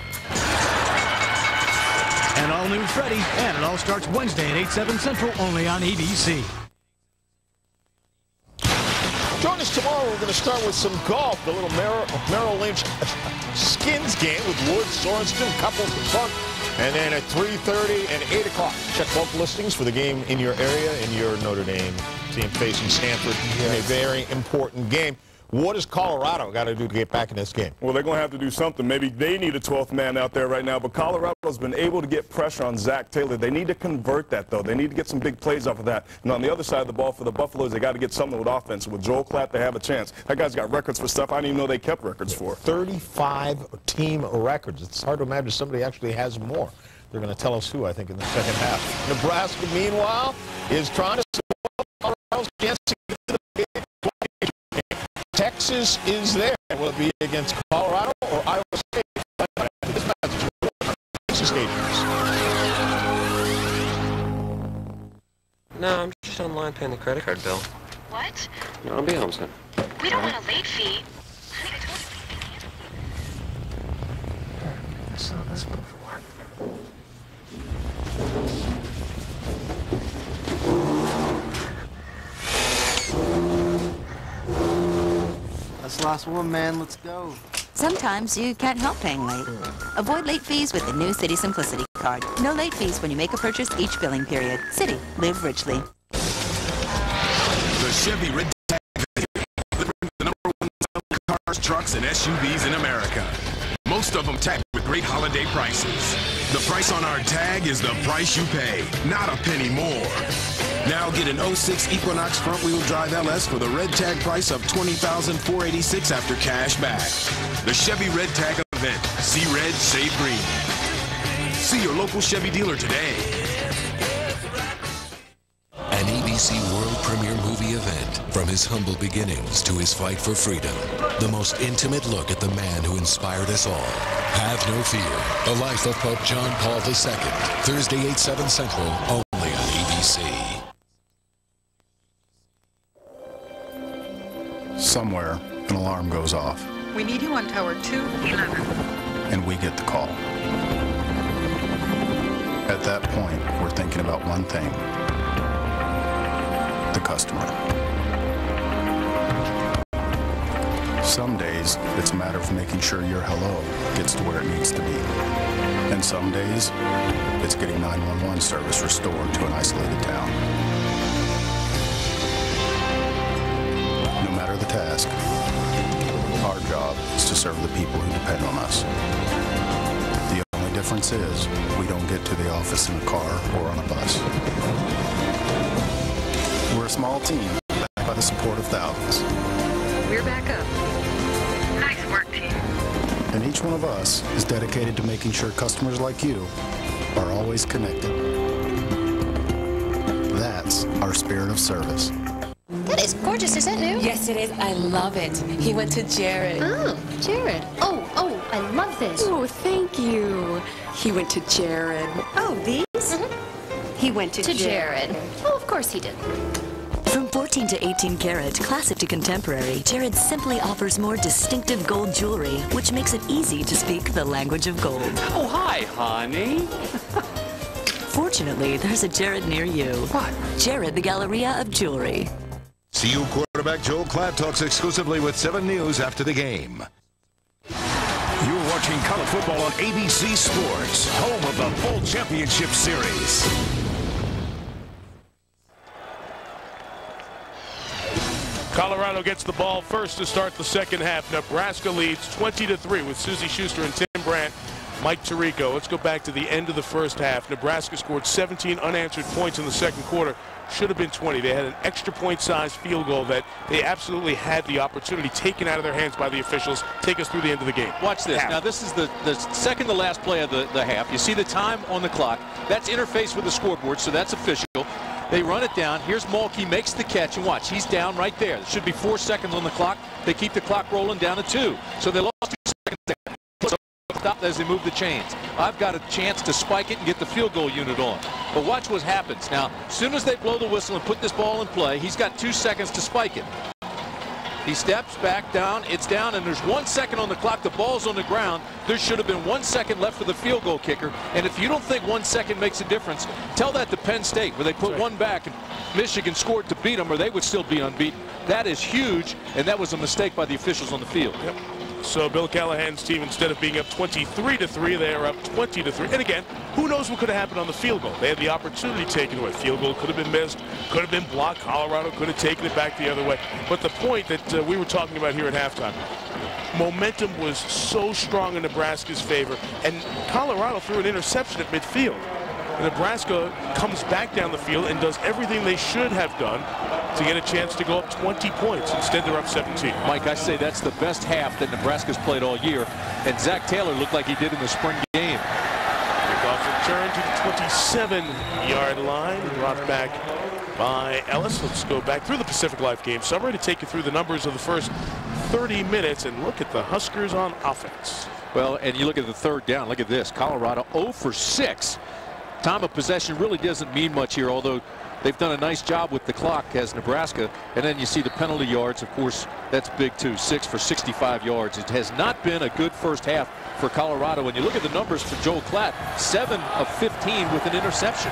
Speaker 2: And all new Freddy. And it all starts Wednesday at 8/7 Central, only on ABC.
Speaker 7: Join us tomorrow. We're going to start with some golf. The little Merrill Lynch Skins game with Wood, Sorensen, couples in front. And then at 3:30 and 8 o'clock, check both listings for the game in your area and your Notre Dame team facing Stanford in a very important game. What does Colorado got to do to get back in this game?
Speaker 8: Well, they're going to have to do something. Maybe they need a 12th man out there right now, but Colorado's been able to get pressure on Zach Taylor. They need to convert that, though. They need to get some big plays off of that. And on the other side of the ball for the Buffaloes, they got to get something with offense. With Joel Klatt, they have a chance. That guy's got records for stuff I didn't even know they kept records for.
Speaker 7: 35 team records. It's hard to imagine somebody actually has more. They're going to tell us who, I think, in the second half. Nebraska, meanwhile, is trying to support Colorado's chance to get to the big game. Texas is there. Will it be against Colorado or Iowa State? This match is Texas stadiums.
Speaker 4: No, I'm just online paying the credit card bill.
Speaker 23: What?
Speaker 4: No, I'll be home soon.
Speaker 23: We don't want a late fee.
Speaker 4: I saw this before.
Speaker 6: That's the last one, man. Let's go.
Speaker 27: Sometimes you can't help paying late. Avoid late fees with the new Citi Simplicity card. No late fees when you make a purchase each billing period. Citi. Live richly.
Speaker 10: The Chevy Red Tag, the #1 cars, trucks, and SUVs in America. Most of them tagged with great holiday prices. The price on our tag is the price you pay, not a penny more. Now get an 06 Equinox front-wheel drive LS for the red tag price of $20,486 after cash back. The Chevy Red Tag event. See red, save green. See your local Chevy dealer today.
Speaker 11: An ABC world premiere movie event. From his humble beginnings to his fight for freedom. The most intimate look at the man who inspired us all. Have no fear. The life of Pope John Paul II. Thursday, 8/7 Central, only on ABC.
Speaker 14: Somewhere, an alarm goes off.
Speaker 22: We need you on Tower 211.
Speaker 14: And we get the call. At that point, we're thinking about one thing. The customer. Some days, it's a matter of making sure your hello gets to where it needs to be. And some days, it's getting 911 service restored to an isolated town. No matter the task, our job is to serve the people who depend on us. The only difference is we don't get to the office in a car or on a bus. We're a small team backed by the support of thousands.
Speaker 22: We're back up. Nice work, team.
Speaker 14: And each one of us is dedicated to making sure customers like you are always connected. That's our spirit of service.
Speaker 30: That is gorgeous. Is that new?
Speaker 31: Yes, it is. I love it. He went to Jared.
Speaker 30: Oh, Jared. Oh, I love this.
Speaker 31: Oh, thank you. He went to Jared.
Speaker 30: Oh, these?
Speaker 31: He went to
Speaker 30: Jared. Oh, of course he did.
Speaker 27: From 14
Speaker 5: 14 to 18 karat, classic to contemporary, Jared simply offers more distinctive gold jewelry, which makes it easy to speak the language of gold.
Speaker 9: Oh, hi, honey.
Speaker 5: Fortunately, there's a Jared near you.
Speaker 9: What?
Speaker 5: Jared, the Galleria of Jewelry.
Speaker 12: CU quarterback Joel Klatt talks exclusively with 7 News after the game.
Speaker 10: You're watching college football on ABC Sports, home of the Bowl Championship Series.
Speaker 13: Colorado gets the ball first to start the second half. Nebraska leads 20-3 with Susie Schuster and Tim Brandt, Mike Tirico. Let's go back to the end of the first half. Nebraska scored 17 unanswered points in the second quarter. Should have been 20. They had an extra point-sized field goal that they absolutely had the opportunity taken out of their hands by the officials. Take us through the end of the game.
Speaker 15: Watch this. Now, this is the second to last play of the half. You see the time on the clock. That's interfaced with the scoreboard, so that's official. They run it down. Here's Mulkey, makes the catch, and watch. He's down right there. There should be 4 seconds on the clock. They keep the clock rolling down to 2. So they lost 2 seconds there. So stop as they move the chains. I've got a chance to spike it and get the field goal unit on. But watch what happens. Now, as soon as they blow the whistle and put this ball in play, he's got 2 seconds to spike it. He steps back down, it's down, and there's 1 second on the clock. The ball's on the ground. There should have been 1 second left for the field goal kicker. And if you don't think 1 second makes a difference, tell that to Penn State, where they put one back and Michigan scored to beat them, or they would still be unbeaten. That is huge, and that was a mistake by the officials on the field.
Speaker 13: Yep. So Bill Callahan's team, instead of being up 23-3, they are up 20-3. And again, who knows what could have happened on the field goal? They had the opportunity taken away. Field goal could have been missed, could have been blocked. Colorado could have taken it back the other way. But the point that we were talking about here at halftime, momentum was so strong in Nebraska's favor, and Colorado threw an interception at midfield. Nebraska comes back down the field and does everything they should have done to get a chance to go up 20 points. Instead, they're up 17.
Speaker 15: Mike, I say that's the best half that Nebraska's played all year, and Zach Taylor looked like he did in the spring game.
Speaker 13: Kickoff return to the 27-yard line, brought back by Ellis. Let's go back through the Pacific Life game summary to take you through the numbers of the first 30 minutes and look at the Huskers on offense.
Speaker 15: Well, and you look at the third down. Look at this. Colorado 0 for 6. Time of possession really doesn't mean much here, although they've done a nice job with the clock as Nebraska. And then you see the penalty yards. Of course, that's big too. 6 for 65 yards. It has not been a good first half for Colorado. When you look at the numbers for Joel Klatt, 7 of 15 with an interception.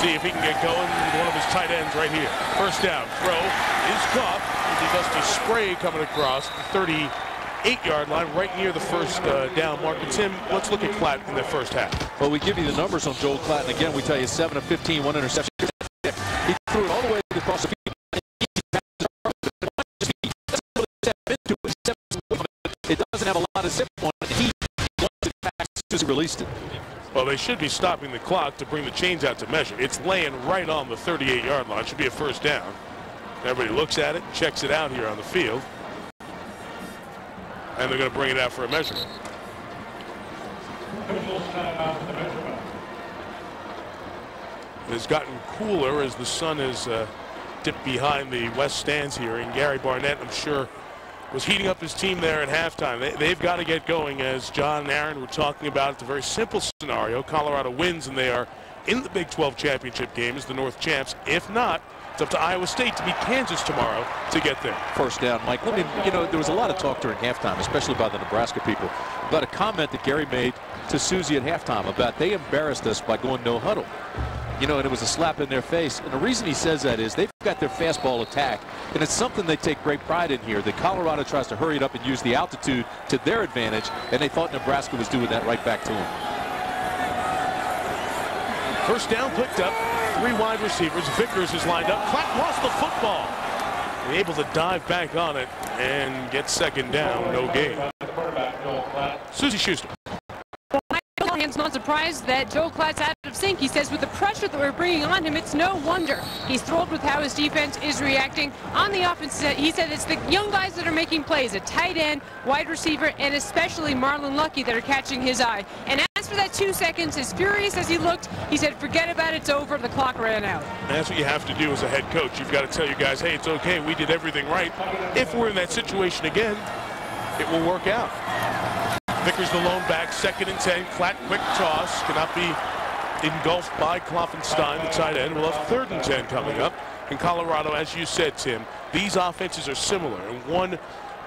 Speaker 13: See if he can get going with one of his tight ends right here. First down. Throw is caught. He does the spray coming across the 38-yard line right near the first down mark. And Tim, let's look at Klatt in the first half.
Speaker 15: Well, we give you the numbers on Joel Klatt, and again, we tell you 7 of 15, 1 interception. He threw it all the way across the field. It doesn't have a lot of zip on it. He just released it.
Speaker 13: Well, they should be stopping the clock to bring the chains out to measure. It's laying right on the 38-yard line. Should be a first down. Everybody looks at it, checks it out here on the field. And they're going to bring it out for a measurement. It's gotten cooler as the sun has dipped behind the west stands here. And Gary Barnett, I'm sure, was heating up his team there at halftime. They've got to get going, as John and Aaron were talking about. It's a very simple scenario. Colorado wins, and they are in the Big 12 championship game as the North champs. If not, it's up to Iowa State to beat Kansas tomorrow to get there.
Speaker 15: First down, Mike. You know, there was a lot of talk during halftime, especially by the Nebraska people, about a comment that Gary made to Susie at halftime about they embarrassed us by going no huddle. You know, and it was a slap in their face. And the reason he says that is they've got their fastball attack, and it's something they take great pride in here. That Colorado tries to hurry it up and use the altitude to their advantage, and they thought Nebraska was doing that right back to them.
Speaker 13: First down picked up. 3 wide receivers. Vickers is lined up. Klatt lost the football. And able to dive back on it and get second down. No gain. Susie Schuster.
Speaker 16: Callahan's not surprised that Joel Klatt's out of sync. He says with the pressure that we're bringing on him, it's no wonder he's thrilled with how his defense is reacting. On the offense, he said it's the young guys that are making plays, a tight end, wide receiver, and especially Marlon Lucky that are catching his eye. And as for that 2 seconds, as furious as he looked, he said, forget about it, it's over, the clock ran out.
Speaker 13: And that's what you have to do as a head coach. You've got to tell your guys, hey, it's okay, we did everything right. If we're in that situation again, it will work out. Vickers the lone back, 2nd and 10. Klatt, quick toss, cannot be engulfed by Kloffenstein, the tight end. We'll have 3rd and 10 coming up. In Colorado, as you said, Tim, these offenses are similar. And one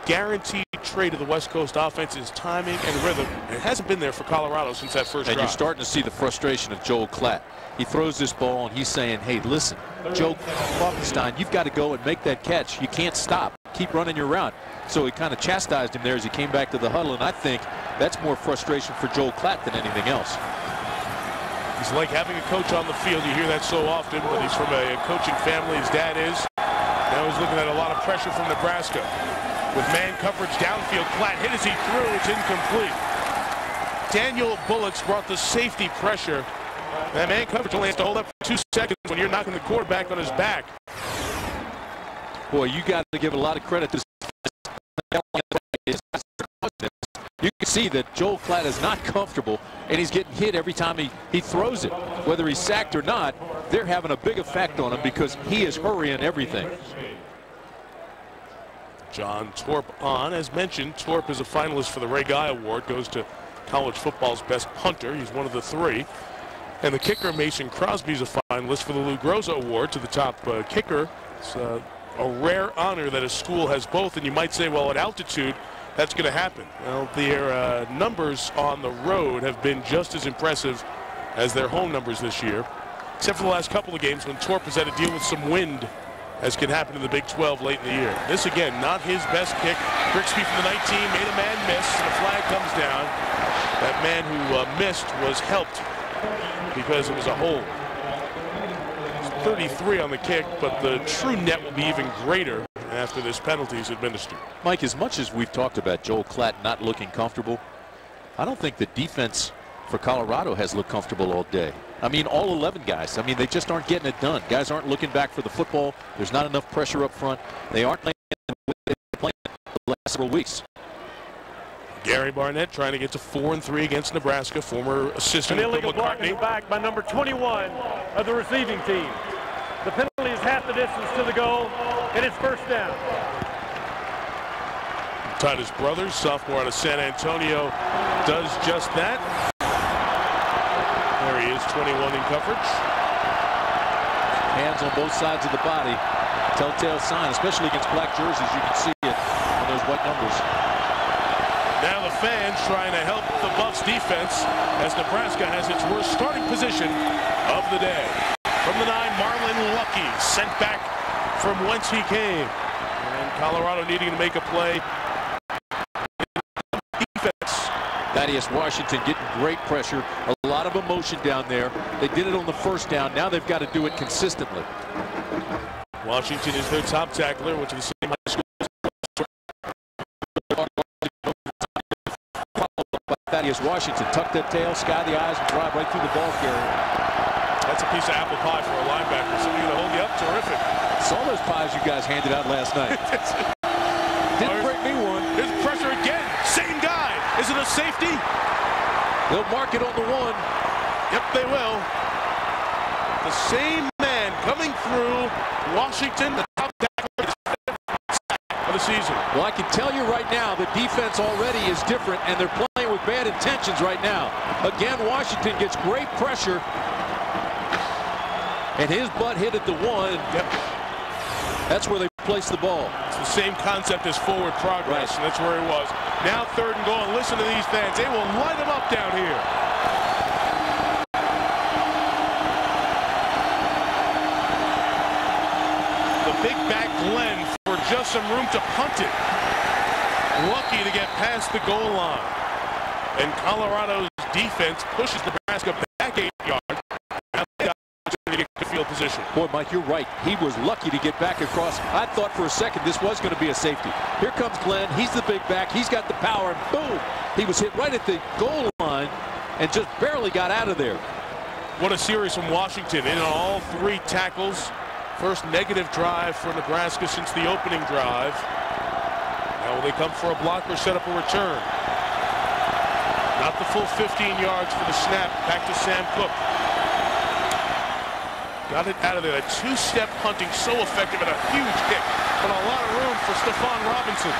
Speaker 13: guaranteed trait of the West Coast offense is timing and rhythm. It hasn't been there for Colorado since that first drive.
Speaker 15: And you're starting to see the frustration of Joel Klatt. He throws this ball and he's saying, hey, listen, Joe Kloffenstein, you've got to go and make that catch. You can't stop. Keep running your route. So he kind of chastised him there as he came back to the huddle, and I think that's more frustration for Joel Klatt than anything else.
Speaker 13: He's like having a coach on the field. You hear that so often, but he's from a coaching family. His dad is. Now he's looking at a lot of pressure from Nebraska. With man coverage downfield, Klatt hit as he threw. It's incomplete. Daniel Bullocks brought the safety pressure. That man coverage only has to hold up for 2 seconds when you're knocking the quarterback on his back.
Speaker 15: Boy, you got to give a lot of credit to this. You can see that Joel Klatt is not comfortable, and he's getting hit every time he throws it. Whether he's sacked or not, they're having a big effect on him because he is hurrying everything.
Speaker 13: John Torp on. As mentioned, Torp is a finalist for the Ray Guy Award, goes to college football's best punter. He's one of the 3. And the kicker, Mason Crosby, is a finalist for the Lou Groza Award to the top kicker. It's a rare honor that a school has both, and you might say, well, at altitude, that's going to happen. Well, their numbers on the road have been just as impressive as their home numbers this year, except for the last couple of games when Torp has had to deal with some wind, as can happen in the Big 12 late in the year. This, again, not his best kick. Grigsby from the 19 made a man miss, and the flag comes down. That man who missed was helped because it was a hold. 33 on the kick, but the true net will be even greater after this penalty is administered.
Speaker 15: Mike, as much as we've talked about Joel Klatt not looking comfortable, I don't think the defense for Colorado has looked comfortable all day. I mean, all 11 guys, I mean, they just aren't getting it done. Guys aren't looking back for the football. There's not enough pressure up front. They aren't playing the last several weeks.
Speaker 13: Gary Barnett trying to get to 4-3 against Nebraska. Former assistant.
Speaker 1: An illegal block in the back by number 21 of the receiving team. The penalty is half the distance to the goal, and it's 1st down.
Speaker 13: Titus Brothers, sophomore out of San Antonio, does just that. There he is, 21 in coverage.
Speaker 15: Hands on both sides of the body. Telltale sign, especially against black jerseys. You can see it on those white numbers.
Speaker 13: Now the fans trying to help the Buffs defense as Nebraska has its worst starting position of the day. From the 9, Marlon Lucky sent back from whence he came. And Colorado needing to make a play. Defense.
Speaker 15: Thaddeus Washington getting great pressure. A lot of emotion down there. They did it on the 1st down. Now they've got to do it consistently.
Speaker 13: Washington is their top tackler, went to the same high school.
Speaker 15: Thaddeus Washington tuck that tail, sky the eyes, and drive right through the ball carrier.
Speaker 13: That's a piece of apple pie for a linebacker. Somebody going to hold you up. Terrific.
Speaker 15: Saw those pies you guys handed out last night. Didn't break me one.
Speaker 13: There's pressure again. Same guy. Is it a safety?
Speaker 15: They'll mark it on the 1.
Speaker 13: Yep, they will. The same man coming through. Washington, the top tackler of the season.
Speaker 15: Well, I can tell you right now, the defense already is different, and they're playing with bad intentions right now. Again, Washington gets great pressure, and his butt hit at the 1.
Speaker 13: Yep.
Speaker 15: That's where they place the ball.
Speaker 13: It's the same concept as forward progress, and that's where he was. Now 3rd and goal, and listen to these fans. They will light them up down here. The big back Glenn for just some room to punt it. Lucky to get past the goal line. And Colorado's defense pushes Nebraska back 8 yards. Now they got to get to field position.
Speaker 15: Boy, Mike, you're right. He was lucky to get back across. I thought for a second this was going to be a safety. Here comes Glenn. He's the big back. He's got the power, and boom! He was hit right at the goal line and just barely got out of there.
Speaker 13: What a series from Washington. In on all 3 tackles. First negative drive for Nebraska since the opening drive. Now will they come for a block or set up a return? Not the full 15 yards for the snap. Back to Sam Cook. Got it out of there. That 2-step punting so effective and a huge kick. But a lot of room for Stephon Robinson.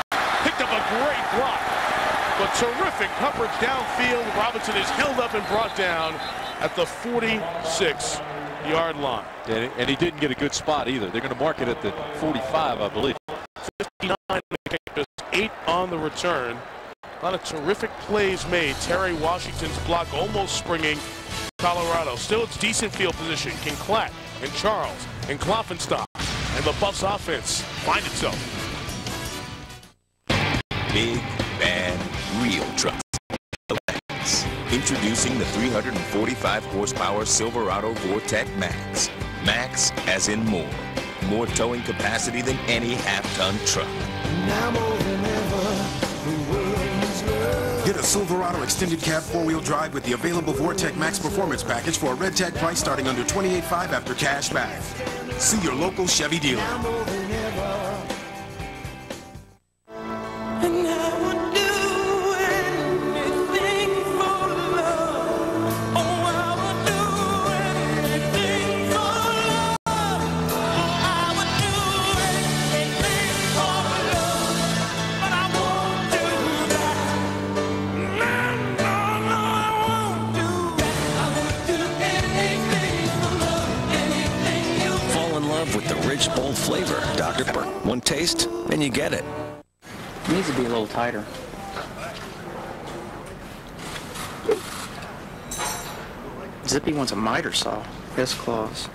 Speaker 13: Picked up a great block. But terrific coverage downfield. Robinson is held up and brought down. at the 46-yard line.
Speaker 15: And he didn't get a good spot either. They're going to mark it at the 45, I believe.
Speaker 13: 59, just 8 on the return. A lot of terrific plays made. Terry Washington's block almost springing Colorado. Still, it's decent field position. Can Klatt and Charles and Kloffenstock and the Buffs offense find itself.
Speaker 3: Big, bad, real trucks. Introducing the 345 horsepower Silverado Vortec Max. Max as in more. More towing capacity than any half-ton truck.
Speaker 10: Now more than ever, the world is love. Get a Silverado extended cab four-wheel drive with the available Vortec Max Performance Package for a red tag price starting under $28,500 after cash back. See your local Chevy dealer.
Speaker 17: And I would do anything for love. Oh, I would do anything for love. Oh, I would do anything for love. But I won't do that. No, no, no, I won't do that. I would do anything for love, anything you want.
Speaker 18: Fall in love with the rich, bold flavor. Dr. Pepper. One taste, and you get it.
Speaker 19: It needs to be a little tighter. Zippy wants a miter saw. This clause.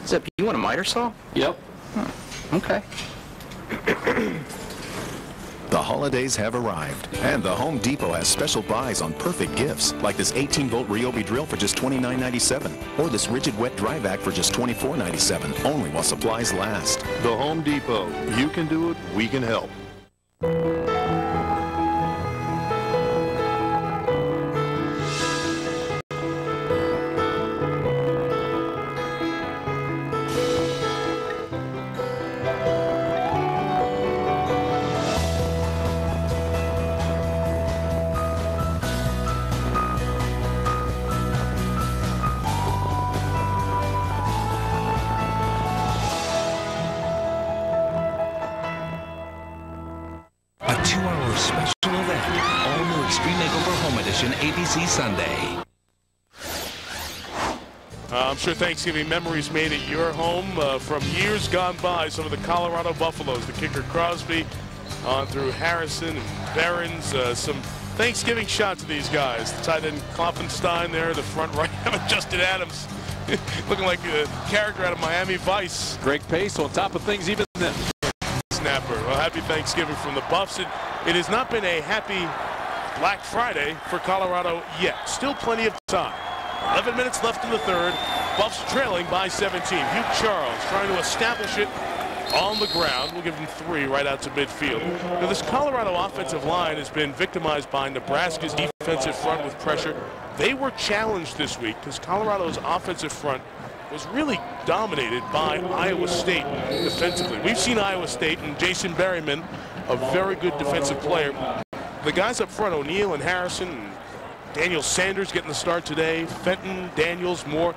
Speaker 19: Zip, you want a miter saw?
Speaker 18: Yep.
Speaker 19: Okay.
Speaker 20: The holidays have arrived, and the Home Depot has special buys on perfect gifts, like this 18-volt Ryobi drill for just $29.97, or this rigid wet dry vac for just $24.97, only while supplies last.
Speaker 12: The Home Depot. You can do it, we can help.
Speaker 21: A 2-hour special event. All new Extreme Makeover Home Edition, ABC Sunday.
Speaker 13: I'm sure Thanksgiving memories made at your home from years gone by. Some of the Colorado Buffaloes, the kicker Crosby, on through Harrison and Behrens. Some Thanksgiving shots of these guys. The tight end Kloffenstein there, the front right, Justin Adams, looking like a character out of Miami Vice.
Speaker 15: Greg Pace on top of things even then.
Speaker 13: Snapper. Well, happy Thanksgiving from the Buffs. It has not been a happy Black Friday for Colorado yet. Still plenty of time. 11 minutes left in the third. Buffs trailing by 17. Hugh Charles trying to establish it on the ground. We'll give him 3 right out to midfield. Now, this Colorado offensive line has been victimized by Nebraska's defensive front with pressure. They were challenged this week because Colorado's offensive front was really dominated by Iowa State defensively. We've seen Iowa State and Jason Berryman, a very good defensive player. The guys up front, O'Neal and Harrison, and Daniel Sanders getting the start today, Fenton, Daniels, Moore,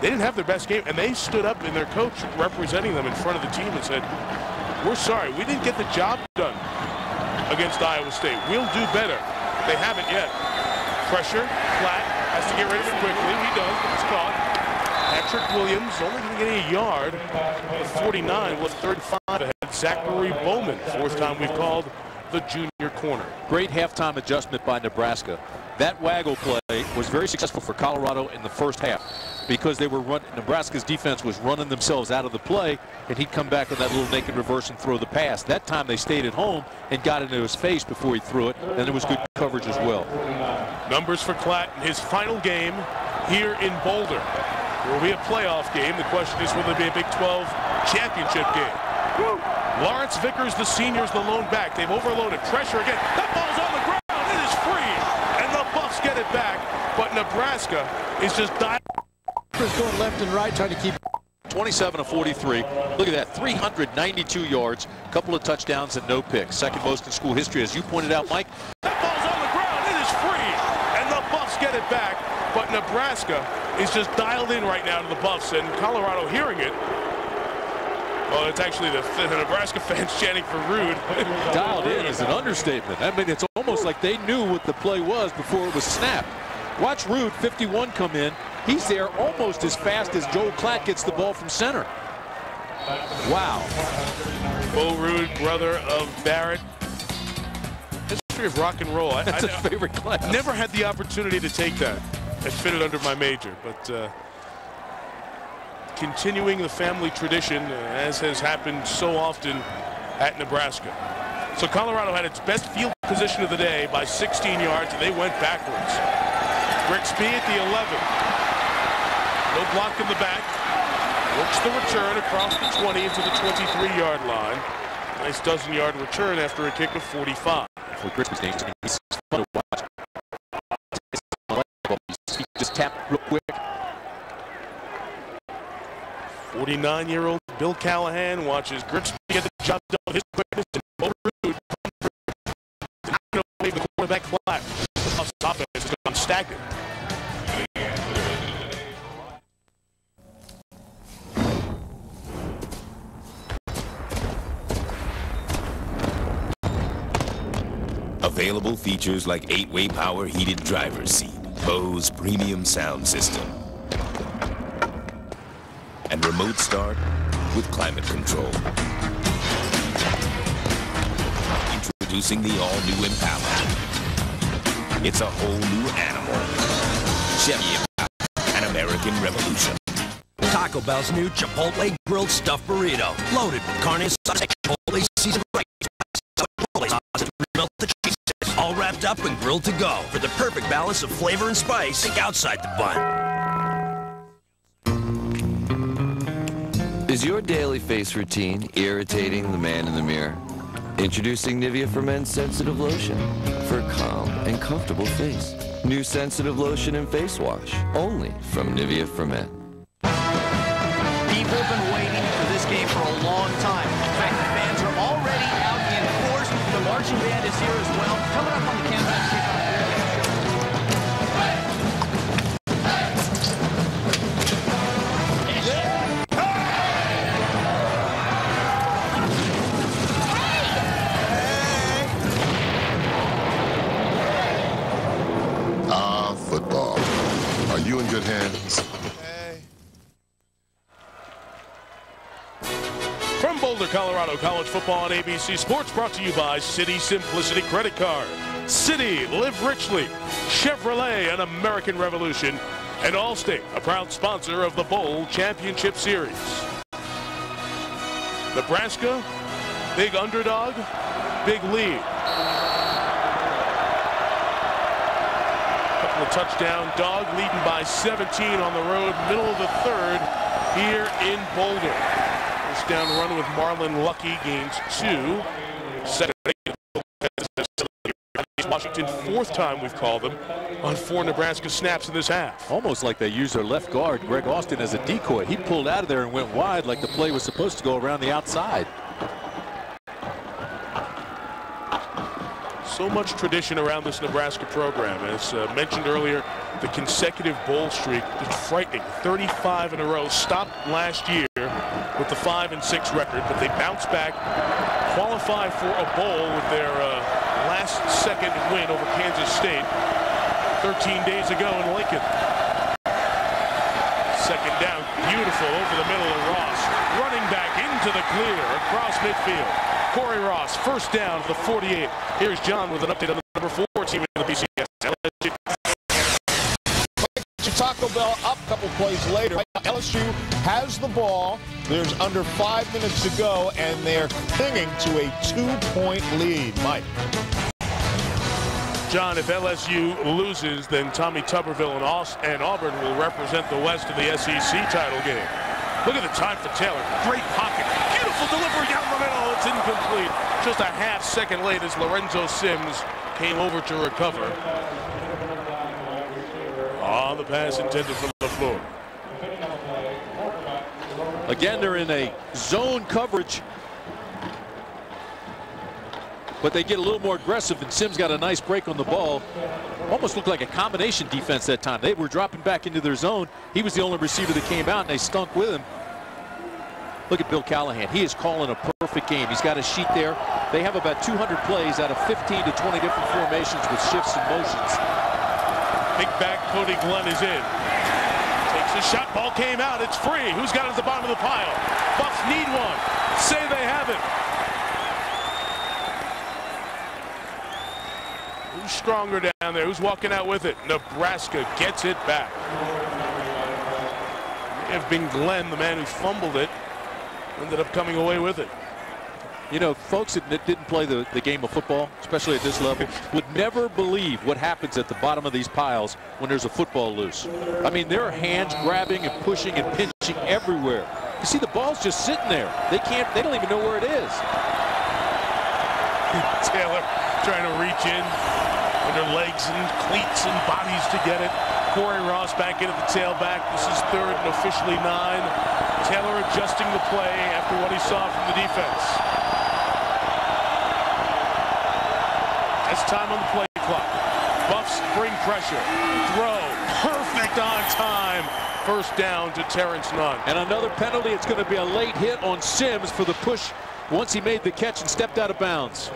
Speaker 13: they didn't have their best game, and they stood up, and their coach representing them in front of the team and said, we're sorry, we didn't get the job done against Iowa State. We'll do better. They haven't yet. Pressure, Klatt has to get rid of it quickly. He does, but it's caught. Patrick Williams only going to get a yard. 49 with 35 ahead. Zachary Bowman, 4th time we've called the junior corner.
Speaker 15: Great halftime adjustment by Nebraska. That waggle play was very successful for Colorado in the first half because they were Nebraska's defense was running themselves out of the play, and he'd come back with that little naked reverse and throw the pass. That time they stayed at home and got into his face before he threw it, and there was good coverage as well.
Speaker 13: Numbers for Klatt in his final game here in Boulder. There will be a playoff game. The question is, will there be a Big 12 championship game? Woo! Lawrence Vickers, the senior, is the lone back. They've overloaded. Pressure again. That ball's on the ground. It is free. And the Buffs get it back. But Nebraska is just dying.
Speaker 15: Going left and right, trying to keep 27 of 43. Look at that, 392 yards, a couple of touchdowns and no picks. Second most in school history, as you pointed out, Mike.
Speaker 13: That ball's on the ground. It is free. And the Buffs get it back. But Nebraska is just dialed in right now to the Buffs. And Colorado hearing it. Well, it's actually the Nebraska fans chanting for Rude.
Speaker 15: Dialed in is an understatement. I mean, it's almost like they knew what the play was before it was snapped. Watch Rude, 51, come in. He's there almost as fast as Joel Klatt gets the ball from center. Wow.
Speaker 13: Bo Rude, brother of Barrett. History of rock and roll.
Speaker 15: That's a favorite class.
Speaker 13: Never had the opportunity to take that. It fitted under my major, but continuing the family tradition, as has happened so often at Nebraska. So Colorado had its best field position of the day by 16 yards, and they went backwards. Grigsby at the 11. No block in the back. Works the return across the 20 into the 23-yard line. Nice dozen-yard return after a kick of 45.
Speaker 15: For Grigsby's game, he's fun to watch. He just tapped real quick.
Speaker 13: 49-year-old Bill Callahan watches Grigsby get the job done with his quickness and Bo Rude away the quarterback flat. This offense has gone stagnant.
Speaker 3: Available features like 8-way power heated driver's seat, Bose premium sound system, and remote start with climate control. Introducing the all-new Impala. It's a whole new animal. Chevy Impala, an American revolution.
Speaker 2: Taco Bell's new Chipotle grilled stuffed burrito, loaded with carne asada, Chipotle seasoned rice, Chipotle sauce, and melted cheese, all wrapped up and grilled to go for the perfect balance of flavor and spice. Think outside the bun.
Speaker 4: Is your daily face routine irritating the man in the mirror? Introducing Nivea for Men's Sensitive Lotion for a calm and comfortable face. New Sensitive Lotion and Face Wash, only from Nivea for Men.
Speaker 6: People have been waiting for this game for a long time. In fact, the fans are already out in force. The marching band is here as well. Coming up on the campus kickoff.
Speaker 12: Football. Are you in good hands?
Speaker 13: From Boulder, Colorado, college football on ABC Sports, brought to you by City Simplicity Credit Card. City, live richly. Chevrolet, an American Revolution. And Allstate, a proud sponsor of the Bowl Championship Series. Nebraska, big underdog, big lead. Couple of touchdown dog, leading by 17 on the road, middle of the third here in Boulder. First down run with Marlon Lucky gains 2. Second, Washington, fourth time we've called them on 4 Nebraska snaps in this half.
Speaker 15: Almost like they used their left guard, Greg Austin, as a decoy. He pulled out of there and went wide like the play was supposed to go around the outside.
Speaker 13: So much tradition around this Nebraska program. As mentioned earlier, the consecutive bowl streak, it's frightening. 35 in a row, stopped last year with the 5-6 record, but they bounced back, qualified for a bowl with their last second win over Kansas State 13 days ago in Lincoln. Second down, beautiful over the middle of Ross, running back into the clear across midfield. Corey Ross, first down to the 48. Here's John with an update on the number 4 team in the BCS.
Speaker 7: Taco Bell up a couple plays later. LSU has the ball. There's under 5 minutes to go, and they're clinging to a 2-point lead. Mike.
Speaker 13: John, if LSU loses, then Tommy Tuberville and Auburn will represent the West in the SEC title game. Look at the time for Taylor. Great pocket. Beautiful delivery down the middle. It's incomplete. Just a half second late as Lorenzo Sims came over to recover. On the pass intended for the floor.
Speaker 15: Again, they're in a zone coverage, but they get a little more aggressive, and Sims got a nice break on the ball. Almost looked like a combination defense that time. They were dropping back into their zone. He was the only receiver that came out, and they stunk with him. Look at Bill Callahan. He is calling a perfect game. He's got a sheet there. They have about 200 plays out of 15 to 20 different formations with shifts and motions.
Speaker 13: Big back Cody Glenn is in. Takes a shot. Ball came out. It's free. Who's got it at the bottom of the pile? Buffs need one. Say they have it. Who's stronger down there? Who's walking out with it? Nebraska gets it back. May have been Glenn, the man who fumbled it, ended up coming away with it.
Speaker 15: You know, folks that didn't play the game of football, especially at this level, would never believe what happens at the bottom of these piles when there's a football loose. I mean, there are hands grabbing and pushing and pinching everywhere. You see the ball's just sitting there. They don't even know where it is.
Speaker 13: Taylor trying to reach in under legs and cleats and bodies to get it. Corey Ross back in at the tailback. This is 3rd and officially 9. Taylor adjusting the play after what he saw from the defense. That's time on the play clock. Buffs bring pressure. Throw. Perfect on time. First down to Terrence Nunn.
Speaker 15: And another penalty. It's going to be a late hit on Sims for the push once he made the catch and stepped out of bounds.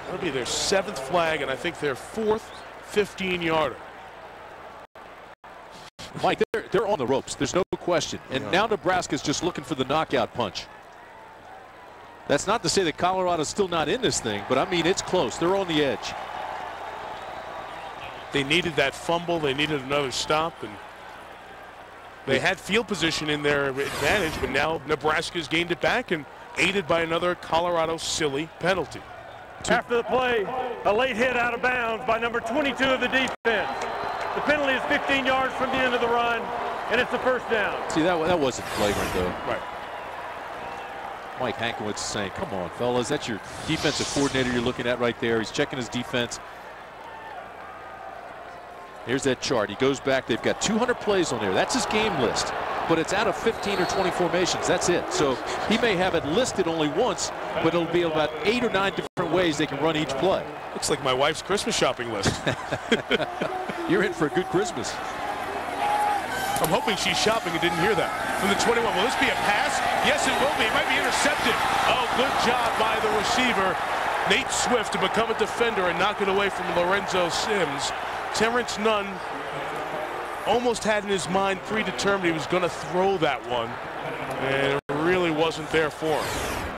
Speaker 13: That'll be their 7th flag, and I think their 4th 15-yarder.
Speaker 15: Mike, they're on the ropes. There's no question. And now Nebraska's just looking for the knockout punch. That's not to say that Colorado's still not in this thing, but I mean, it's close. They're on the edge.
Speaker 13: They needed that fumble. They needed another stop, and they had field position in their advantage, but now Nebraska's gained it back and aided by another Colorado silly penalty.
Speaker 1: After the play, a late hit out of bounds by number 22 of the defense. The penalty is 15 yards from the end of the run, and it's a first down.
Speaker 15: See, that wasn't flagrant, though.
Speaker 13: Right.
Speaker 15: Mike Hankwitz is saying, come on, fellas, that's your defensive coordinator you're looking at right there. He's checking his defense. Here's that chart. He goes back. They've got 200 plays on there. That's his game list. But it's out of 15 or 20 formations. That's it. So he may have it listed only once, but it'll be about 8 or 9 different ways they can run each play.
Speaker 13: Looks like my wife's Christmas shopping list.
Speaker 15: You're in for a good Christmas.
Speaker 13: I'm hoping she's shopping and didn't hear that. From the 21, will this be a pass? Yes, it will be. It might be intercepted. Oh, good job by the receiver, Nate Swift, to become a defender and knock it away from Lorenzo Sims. Terrence Nunn almost had in his mind predetermined he was going to throw that one, and it really wasn't there for him.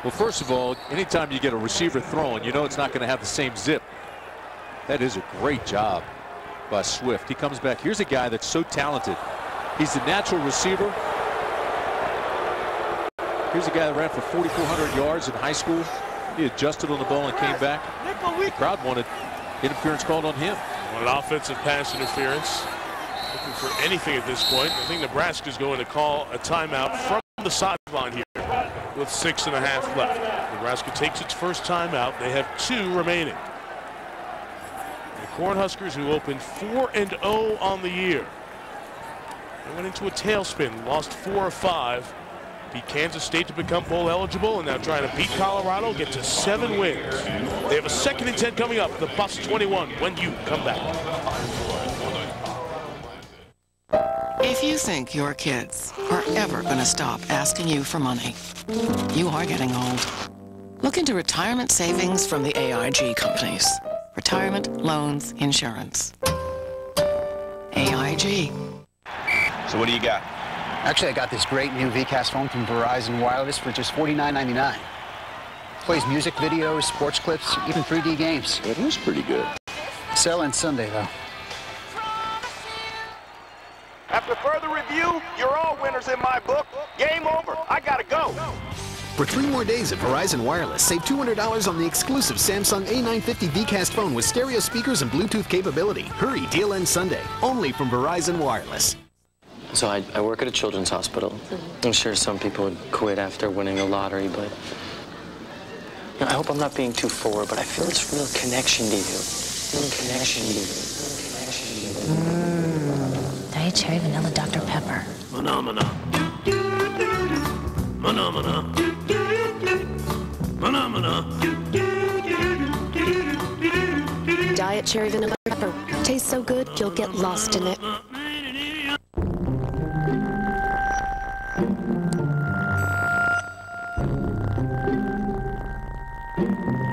Speaker 15: Well, first of all, anytime you get a receiver throwing, you know it's not going to have the same zip. That is a great job by Swift. He comes back. Here's a guy that's so talented. He's the natural receiver. Here's a guy that ran for 4,400 yards in high school. He adjusted on the ball and came back. The crowd wanted interference called on him.
Speaker 13: An offensive pass interference. Looking for anything at this point. I think Nebraska's going to call a timeout from the sideline here with 6.5 left. Nebraska takes its first timeout. They have 2 remaining. The Cornhuskers, who opened 4-0 on the year, they went into a tailspin, lost 4 of 5. Beat Kansas State to become bowl eligible, and now trying to beat Colorado, get to 7 wins. They have a 2nd and 10 coming up. The Buffs 21 when you come back.
Speaker 8: If you think your kids are ever going to stop asking you for money, you are getting old. Look into retirement savings from the AIG companies. Retirement, loans, insurance. AIG.
Speaker 11: So what do you got?
Speaker 14: Actually, I got this great new VCast phone from Verizon Wireless for just $49.99. Plays music videos, sports clips, even 3D games.
Speaker 11: It is pretty good.
Speaker 14: Sale ends Sunday, though.
Speaker 22: After further review, you're all winners in my book. Game over. I gotta go.
Speaker 23: For 3 more days at Verizon Wireless, save $200 on the exclusive Samsung A950 VCast phone with stereo speakers and Bluetooth capability. Hurry, deal ends Sunday. Only from Verizon Wireless.
Speaker 24: So I work at a children's hospital. I'm sure some people would quit after winning the lottery, but you know, I hope I'm not being too forward, but I feel this real connection to you. Real connection to you.
Speaker 30: Diet Cherry Vanilla Dr. Pepper.
Speaker 17: Phenomena. Phenomena. Phenomena.
Speaker 30: Diet Cherry Vanilla Pepper. Tastes so good, you'll get lost in it.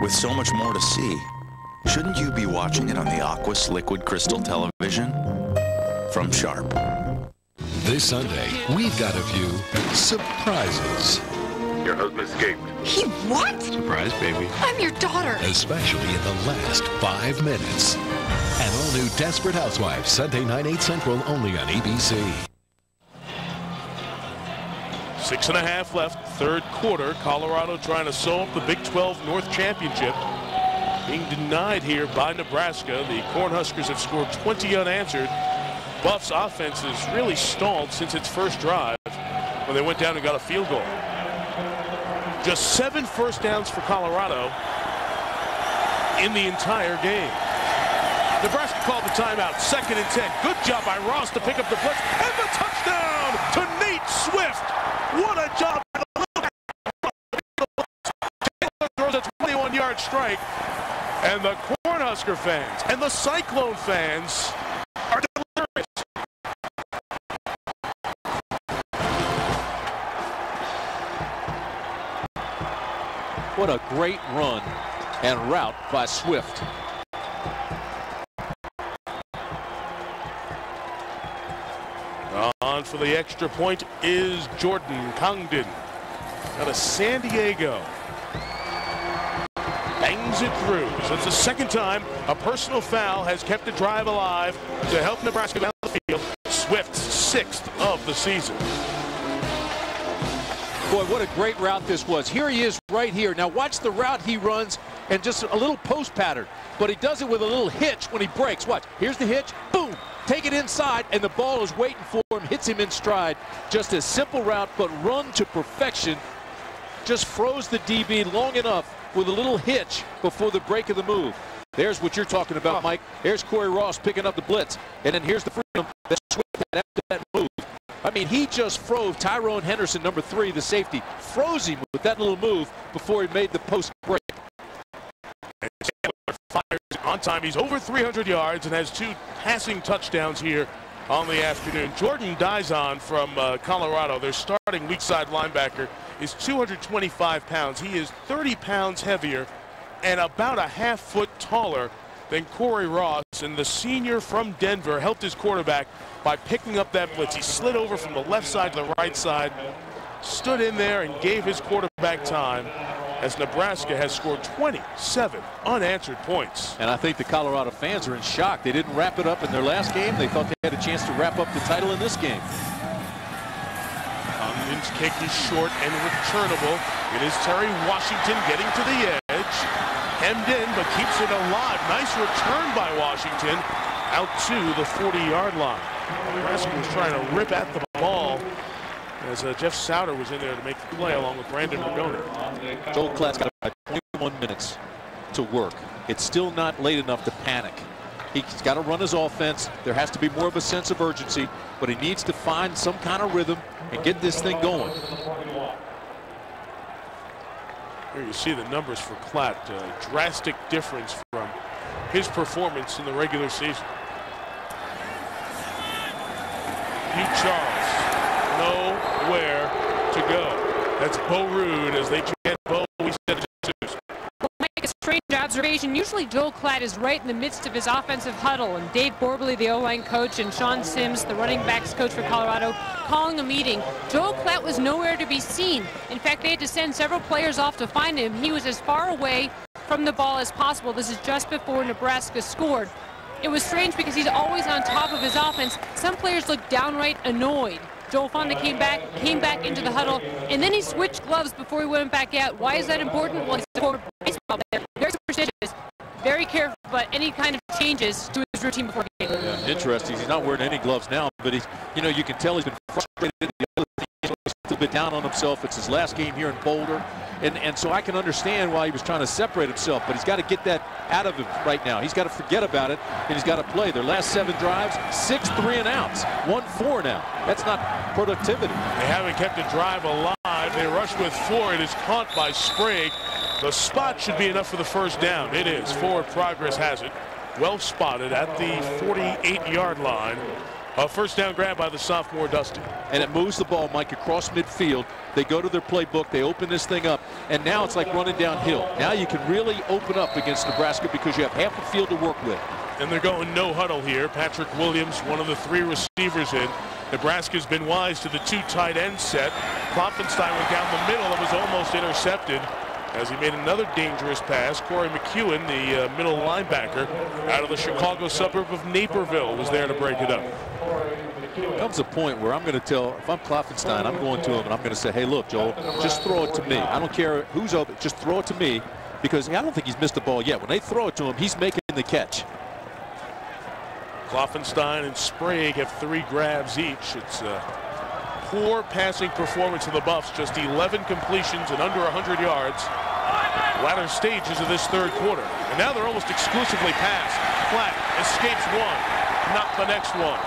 Speaker 3: With so much more to see,
Speaker 5: Shouldn't you be watching it on the Aquas Liquid Crystal television? From Sharp.
Speaker 9: This Sunday, we've got a few surprises.
Speaker 10: Your husband escaped.
Speaker 16: He what?
Speaker 9: Surprise, baby.
Speaker 16: I'm your daughter.
Speaker 9: Especially in the last 5 minutes. An all-new Desperate Housewives, Sunday night, 8 Central, only on ABC.
Speaker 13: 6.5 left, third quarter. Colorado trying to sew up the Big 12 North Championship. Being denied here by Nebraska. The Cornhuskers have scored 20 unanswered. Buff's offense has really stalled since its first drive when they went down and got a field goal. Just 7 first downs for Colorado in the entire game. Nebraska called the timeout, 2nd and 10. Good job by Ross to pick up the blitz, and the touchdown to Nate Swift. What a job. Taylor throws a 21-yard strike, and the Cornhusker fans and the Cyclone fans are delirious.
Speaker 15: What a great run and route by Swift.
Speaker 13: On for the extra point is Jordan Congdon out of San Diego. Bangs it through. So it's the second time a personal foul has kept the drive alive to help Nebraska down the field. Swift's 6th of the season.
Speaker 15: Boy, what a great route this was. Here he is right here. Now watch the route he runs and just a little post pattern. But he does it with a little hitch when he breaks. Watch. Here's the hitch. Boom. Take it inside, and the ball is waiting for him. Hits him in stride. Just a simple route, but run to perfection. Just froze the DB long enough with a little hitch before the break of the move. There's what you're talking about, Mike. There's Corey Ross picking up the blitz. And then here's the freedom that Swift had after that move. I mean, he just froze Tyrone Henderson, number 3, the safety. Froze him with that little move before he made the post break.
Speaker 13: Fires on time. He's over 300 yards and has 2 passing touchdowns here on the afternoon. Jordan Dizon from Colorado, their starting weak side linebacker, is 225 pounds. He is 30 pounds heavier and about a half foot taller than Corey Ross, and the senior from Denver helped his quarterback by picking up that blitz. He slid over from the left side to the right side, stood in there and gave his quarterback time, as Nebraska has scored 27 unanswered points.
Speaker 15: And I think the Colorado fans are in shock. They didn't wrap it up in their last game. They thought they had a chance to wrap up the title in this game.
Speaker 13: Congdon's kick is short and returnable. It is Terry Washington getting to the edge. Hemmed in, but keeps it alive. Nice return by Washington out to the 40-yard line. Nebraska was trying to rip at the ball as Jeff Souter was in there to make the play along with Brandon Margoni.
Speaker 15: Joel Klatt's got about 21 minutes to work. It's still not late enough to panic. He's got to run his offense. There has to be more of a sense of urgency, but he needs to find some kind of rhythm and get this thing going.
Speaker 13: Here you see the numbers for Klatt. Drastic difference from his performance in the regular season. Hugh Charles, nowhere to go. That's Bo Rude as they chant Bo. We said Jesus.
Speaker 18: Make a strange observation. Usually Joel Klatt is right in the midst of his offensive huddle, and Dave Borbley, the O-line coach, and Sean Sims, the running backs coach for Colorado, calling a meeting. Joel Klatt was nowhere to be seen. In fact, they had to send several players off to find him. He was as far away from the ball as possible. This is just before Nebraska scored. It was strange because he's always on top of his offense. Some players looked downright annoyed. Joel Fonda came back into the huddle, and then he switched gloves before he went back out. Why is that important? Well, he's a former baseball player, very superstitious, very careful about any kind of changes to his routine before the game.
Speaker 15: Yeah, interesting. He's not wearing any gloves now, but he's, you can tell he's been frustrated. The other thing, he's a little bit down on himself. It's his last game here in Boulder, and so I can understand why he was trying to separate himself, but he's got to get that out of him right now. He's got to forget about it, and he's got to play. Their last 7 drives, 6 3-and-outs, 1-4 now. That's not productivity.
Speaker 13: They haven't kept the drive alive. They rush with 4. It is caught by Sprague. The spot should be enough for the first down. It is. Forward Progress has it. Well spotted at the 48-yard line. A first down grab by the sophomore Dusty.
Speaker 15: And it moves the ball, Mike, across midfield. They go to their playbook. They open this thing up. And now it's like running downhill. Now you can really open up against Nebraska because you have half the field to work with.
Speaker 13: And they're going no huddle here. Patrick Williams, one of the 3 receivers in. Nebraska's been wise to the 2 tight end set. Klopfenstein went down the middle and was almost intercepted as he made another dangerous pass. Corey McEwen, the middle linebacker out of the Chicago suburb of Naperville, was there to break it up.
Speaker 15: Comes a point where I'm going to tell, if I'm Klopfenstein, I'm going to him and I'm going to say, hey, look, Joel, just throw it to me. I don't care who's open, just throw it to me, because I don't think he's missed the ball yet. When they throw it to him, he's making the catch.
Speaker 13: Klopfenstein and Sprague have 3 grabs each. It's a poor passing performance of the Buffs, just 11 completions and under 100 yards. Latter stages of this 3rd quarter. And now they're almost exclusively pass. Flat escapes one, not the next one.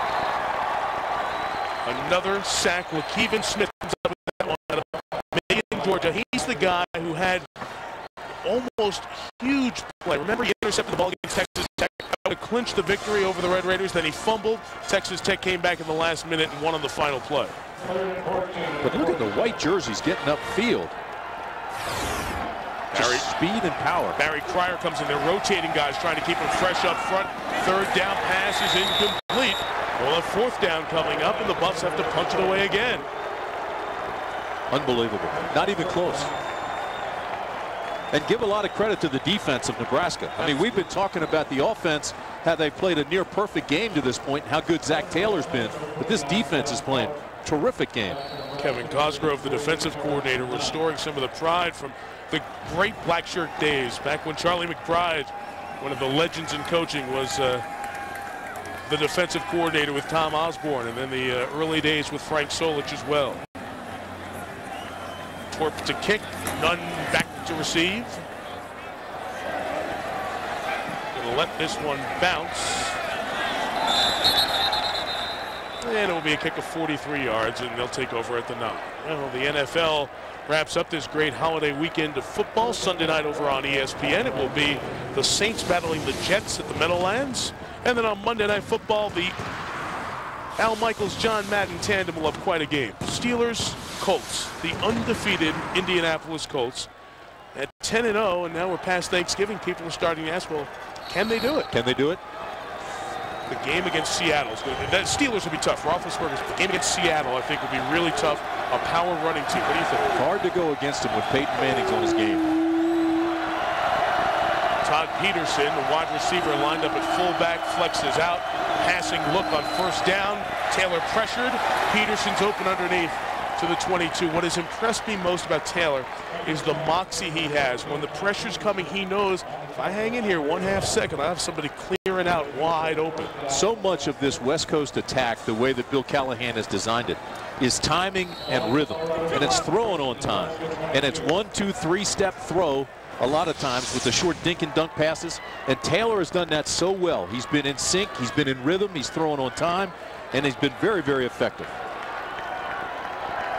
Speaker 13: Another sack. LaKeven Smith comes up with that one out of Macon, Georgia. He's the guy who had almost huge play. Remember, he intercepted the ball against Texas Tech to clinch the victory over the Red Raiders. Then he fumbled. Texas Tech came back in the last minute and won on the final play.
Speaker 15: But look at the white jerseys getting upfield. Just speed and power.
Speaker 13: Barry Cryer comes in. They're rotating guys, trying to keep him fresh up front. 3rd down pass is incomplete. Well, a 4th down coming up, and the Buffs have to punch it away again.
Speaker 15: Unbelievable. Not even close. And give a lot of credit to the defense of Nebraska. I mean, we've been talking about the offense, how they've played a near perfect game to this point, and how good Zach Taylor's been. But this defense is playing a terrific game.
Speaker 13: Kevin Cosgrove, the defensive coordinator, restoring some of the pride from the great black shirt days, back when Charlie McBride, one of the legends in coaching, was the defensive coordinator with Tom Osborne, and then the early days with Frank Solich as well. Torp to kick, none back to receive. Gonna let this one bounce. And it will be a kick of 43 yards, and they'll take over at the 9. Well, the NFL wraps up this great holiday weekend of football. Sunday night over on ESPN, it will be the Saints battling the Jets at the Meadowlands. And then on Monday Night Football, the Al Michaels-John Madden tandem will have quite a game. Steelers, Colts, the undefeated Indianapolis Colts at 10-0, and now we're past Thanksgiving. People are starting to ask, well, can they do it?
Speaker 15: Can they do it?
Speaker 13: The game against Seattle is good. The Steelers will be tough. Roethlisberger's the game against Seattle, I think, will be really tough. A power running team. What do you think?
Speaker 15: Hard to go against him with Peyton Manning's on his game.
Speaker 13: Todd Peterson, the wide receiver, lined up at fullback, flexes out. Passing look on 1st down. Taylor pressured. Peterson's open underneath to the 22. What has impressed me most about Taylor is the moxie he has. When the pressure's coming, he knows if I hang in here 1/2 second, I have somebody clearing out wide open.
Speaker 15: So much of this West Coast attack, the way that Bill Callahan has designed it, is timing and rhythm. And it's throwing on time. And it's 1, 2, 3-step throw a lot of times with the short dink and dunk passes. And Taylor has done that so well. He's been in sync. He's been in rhythm. He's throwing on time. And he's been very, very effective.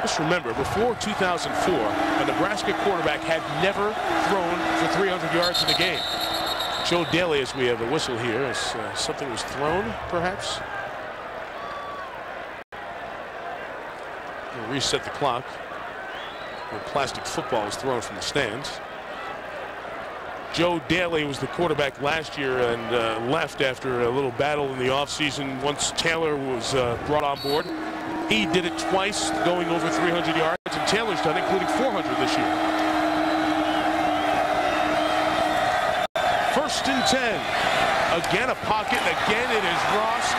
Speaker 13: Just remember, before 2004, a Nebraska quarterback had never thrown for 300 yards in a game. Joe Daly, as we have a whistle here, as something was thrown, perhaps. We'll reset the clock. A plastic football was thrown from the stands. Joe Daly was the quarterback last year and left after a little battle in the offseason once Taylor was brought on board. He did it twice, going over 300 yards, and Taylor's done it, including 400 this year. 1st and 10. Again, a pocket, and again it is Ross.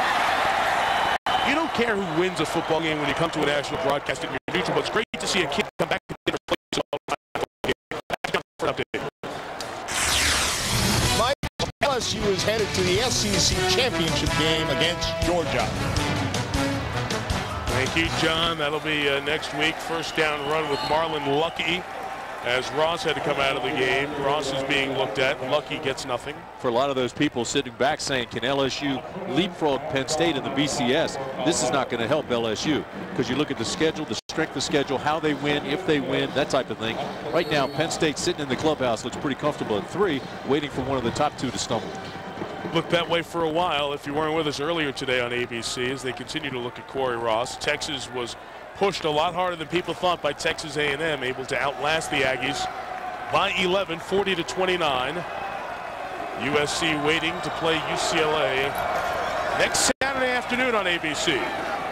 Speaker 13: You don't care who wins a football game when you come to a national broadcast in your future, but it's great to see a kid come back to the place all the time.
Speaker 7: Mike, LSU is headed to the SEC championship game against Georgia.
Speaker 13: Thank you, John. That'll be next week. 1st down run with Marlon Lucky as Ross had to come out of the game. Ross is being looked at. Lucky gets nothing.
Speaker 15: For a lot of those people sitting back saying, can LSU leapfrog Penn State in the BCS? This is not going to help LSU because you look at the schedule, the strength of schedule, how they win, if they win, that type of thing. Right now, Penn State sitting in the clubhouse looks pretty comfortable at 3, waiting for one of the top 2 to stumble.
Speaker 13: Looked that way for a while if you weren't with us earlier today on ABC as they continue to look at Corey Ross. Texas was pushed a lot harder than people thought by Texas A&M, able to outlast the Aggies by 11, 40-29. USC waiting to play UCLA next Saturday afternoon on ABC.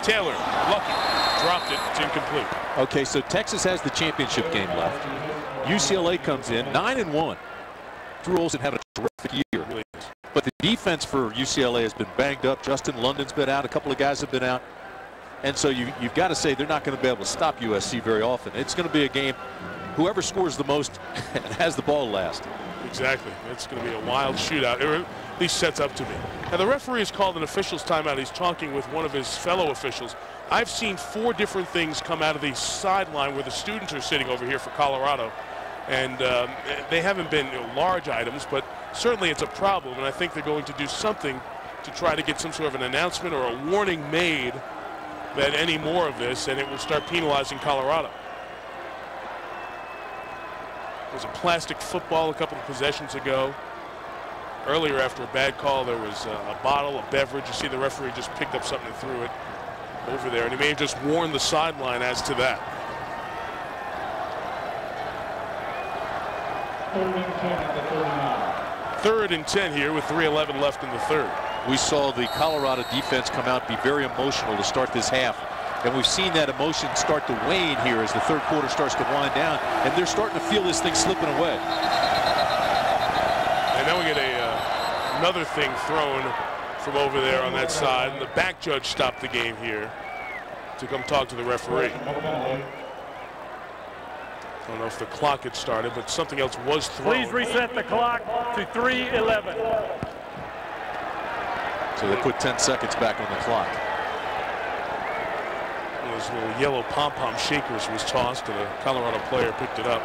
Speaker 13: Taylor, lucky, dropped it, it's incomplete.
Speaker 15: Okay, so Texas has the championship game left. UCLA comes in 9-1. Drew Olsen had a terrific year. But the defense for UCLA has been banged up. Justin London's been out. A couple of guys have been out. And so you've got to say they're not going to be able to stop USC very often. It's going to be a game, whoever scores the most and has the ball last.
Speaker 13: Exactly. It's going to be a wild shootout. It at least sets up to be. Now the referee has called an official's timeout. He's talking with one of his fellow officials. I've seen 4 different things come out of the sideline where the students are sitting over here for Colorado. And they haven't been large items, but certainly it's a problem. And I think they're going to do something to try to get some sort of an announcement or a warning made that any more of this, and it will start penalizing Colorado. There was a plastic football a couple of possessions ago. Earlier, after a bad call, there was a bottle, a beverage. You see the referee just picked up something and threw it over there, and he may have just warned the sideline as to that. Third and 10 here with 3:11 left in the third.
Speaker 15: We saw the Colorado defense come out, be very emotional to start this half. And we've seen that emotion start to wane here as the third quarter starts to wind down. And they're starting to feel this thing slipping away.
Speaker 13: And then we get another thing thrown from over there on that side. And the back judge stopped the game here to come talk to the referee. I don't know if the clock had started, but something else was thrown.
Speaker 1: Please reset the clock to 3:11.
Speaker 15: So they put 10 seconds back on the clock.
Speaker 13: Those little yellow pom-pom shakers was tossed, and a Colorado player picked it up.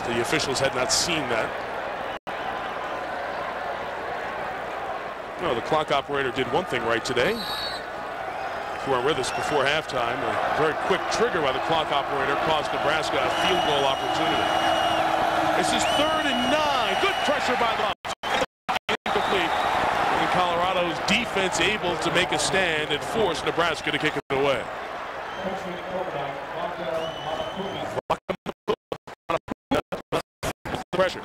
Speaker 13: The officials had not seen that. No, the clock operator did one thing right today. If you weren't with us before halftime, a very quick trigger by the clock operator caused Nebraska a field goal opportunity. This is 3rd and 9. Good pressure by the incomplete. And Colorado's defense able to make a stand and force Nebraska to kick it away. Pressure.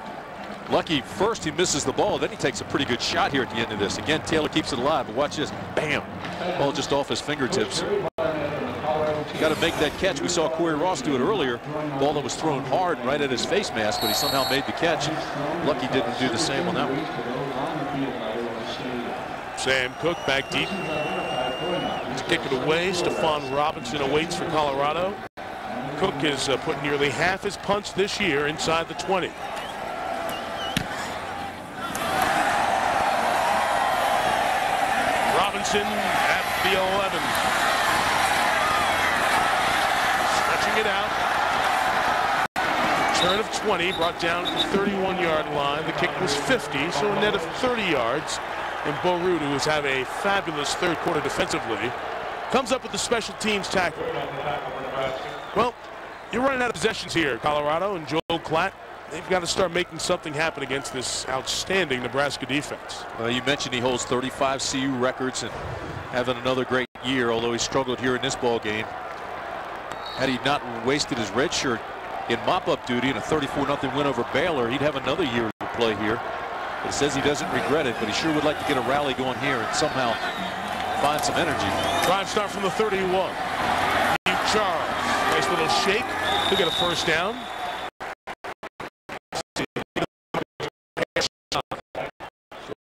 Speaker 15: Lucky first he misses the ball, then he takes a pretty good shot here at the end of this. Again, Taylor keeps it alive, but watch this. Bam! Ball just off his fingertips. Got to make that catch. We saw Corey Ross do it earlier. Ball that was thrown hard right at his face mask, but he somehow made the catch. Lucky didn't do the same on that one.
Speaker 13: Sam Cook back deep to kick it away. Stephon Robinson awaits for Colorado. Cook has put nearly half his punts this year inside the 20. Robinson at the 11. Stretching it out. Turn of 20 brought down to the 31-yard line. The kick was 50, so a net of 30 yards. And Bo Root, who has had a fabulous third quarter defensively, comes up with the special teams tackle. Well, you're running out of possessions here, Colorado, and Joel Klatt. They've got to start making something happen against this outstanding Nebraska defense.
Speaker 15: You mentioned he holds 35 CU records and having another great year, although he struggled here in this ball game. Had he not wasted his red shirt in mop-up duty in a 34-0 win over Baylor, he'd have another year to play here. He says he doesn't regret it, but he sure would like to get a rally going here and somehow find some energy.
Speaker 13: Drive start from the 31. Charles, nice little shake. He'll get a first down.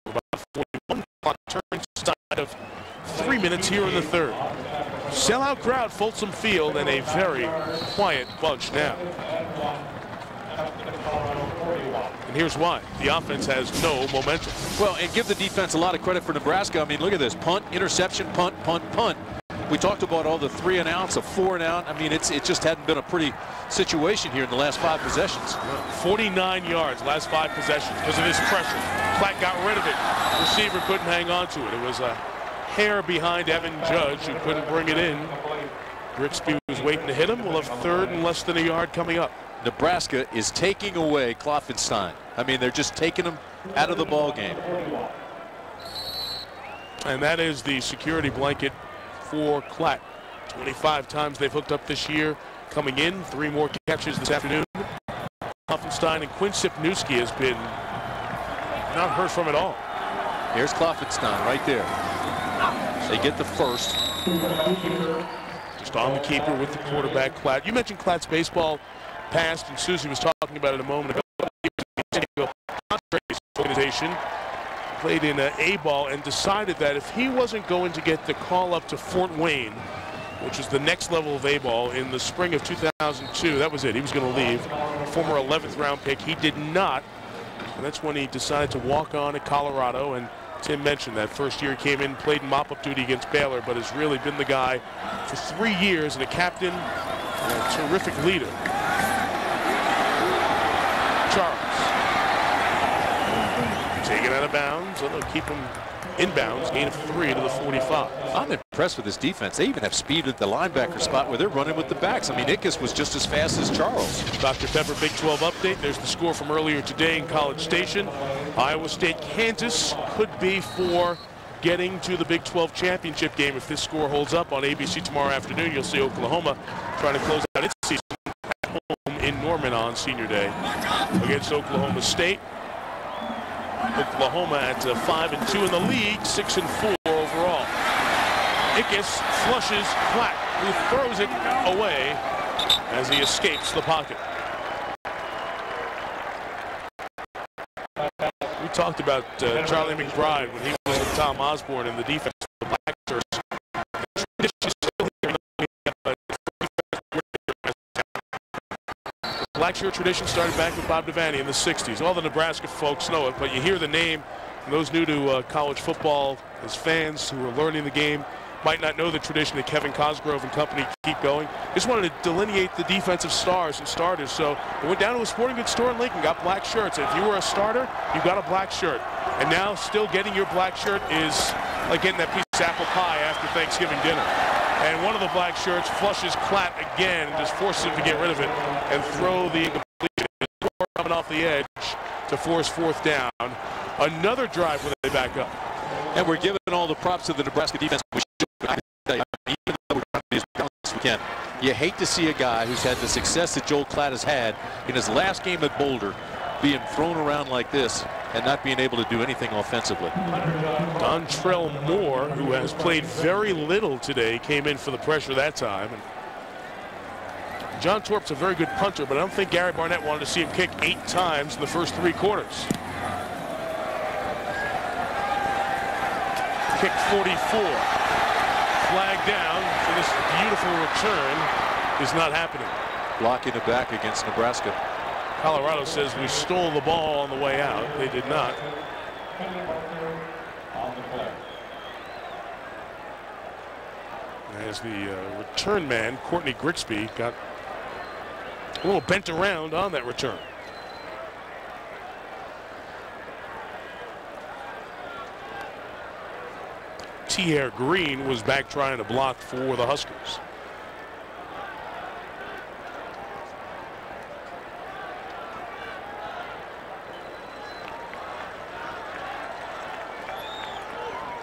Speaker 13: About 41 clock turns inside of 3 minutes here in the third. Sellout crowd, Folsom Field, and a very quiet bunch now. And here's why. The offense has no momentum.
Speaker 15: Well, and give the defense a lot of credit for Nebraska. I mean, look at this. Punt, interception, punt, punt, punt. We talked about all the 3 and outs, a 4 and out. I mean, it just hadn't been a pretty situation here in the last 5 possessions.
Speaker 13: 49 yards, last 5 possessions because of this pressure. Platt got rid of it. Receiver couldn't hang on to it. It was a hair behind Evan Judge, who couldn't bring it in. Grigsby was waiting to hit him. We'll have 3rd and less than a yard coming up.
Speaker 15: Nebraska is taking away Klopfenstein. I mean, they're just taking him out of the ball game.
Speaker 13: And that is the security blanket for Klatt. 25 times they've hooked up this year. Coming in, 3 more catches this afternoon. Kloffenstein and Quinn Sipniewski has been not heard from at all.
Speaker 15: Here's Kloffenstein right there. They get the first.
Speaker 13: Just on the keeper with the quarterback, Klatt. You mentioned Klatt's baseball past, and Susie was talking about it a moment ago. Organization played in A-ball and decided that if he wasn't going to get the call up to Fort Wayne, which is the next level of A-ball, in the spring of 2002, that was it. He was going to leave. Former 11th round pick. He did not. And that's when he decided to walk on at Colorado. And Tim mentioned that first year he came in, played mop-up duty against Baylor, but has really been the guy for 3 years and a captain and a terrific leader. Charles. Taken out of bounds. They'll keep him inbounds. Gain of 3 to the 45.
Speaker 15: I'm impressed with this defense. They even have speed at the linebacker spot where they're running with the backs. I mean, Ickes was just as fast as Charles.
Speaker 13: Dr. Pepper Big 12 update. There's the score from earlier today in College Station. Iowa State, Kansas could be for getting to the Big 12 championship game if this score holds up on ABC tomorrow afternoon. You'll see Oklahoma trying to close out its season at home in Norman on Senior Day against Oklahoma State. Oklahoma at 5-2 in the league, 6-4 overall. Ickes flushes Klatt, who throws it away as he escapes the pocket. We talked about Charlie McBride when he was with Tom Osborne in the defense of the Black Shirts. Black shirt tradition started back with Bob Devaney in the 60s. All the Nebraska folks know it, but you hear the name, and those new to college football as fans who are learning the game might not know the tradition that Kevin Cosgrove and company keep going. Just wanted to delineate the defensive stars and starters. So they went down to a sporting goods store in Lincoln, got black shirts. And if you were a starter, you got a black shirt. And now still getting your black shirt is like getting that piece of apple pie after Thanksgiving dinner. And one of the black shirts flushes Klatt again and just forces him to get rid of it and throw the incompletion coming off the edge to force 4th down. Another drive where they back up.
Speaker 15: And we're giving all the props to the Nebraska defense. Even though we're trying to be as balanced as we can, you hate to see a guy who's had the success that Joel Klatt has had in his last game at Boulder being thrown around like this and not being able to do anything offensively.
Speaker 13: Dontrell Moore, who has played very little today, came in for the pressure that time. And John Torp's a very good punter, but I don't think Gary Barnett wanted to see him kick 8 times in the first 3 quarters. Kick 44. Flag down, so this beautiful return is not happening.
Speaker 15: Blocking it back against Nebraska.
Speaker 13: Colorado says we stole the ball on the way out. They did not. As the return man, Courtney Grigsby, got a little bent around on that return. T.R. Green was back trying to block for the Huskers.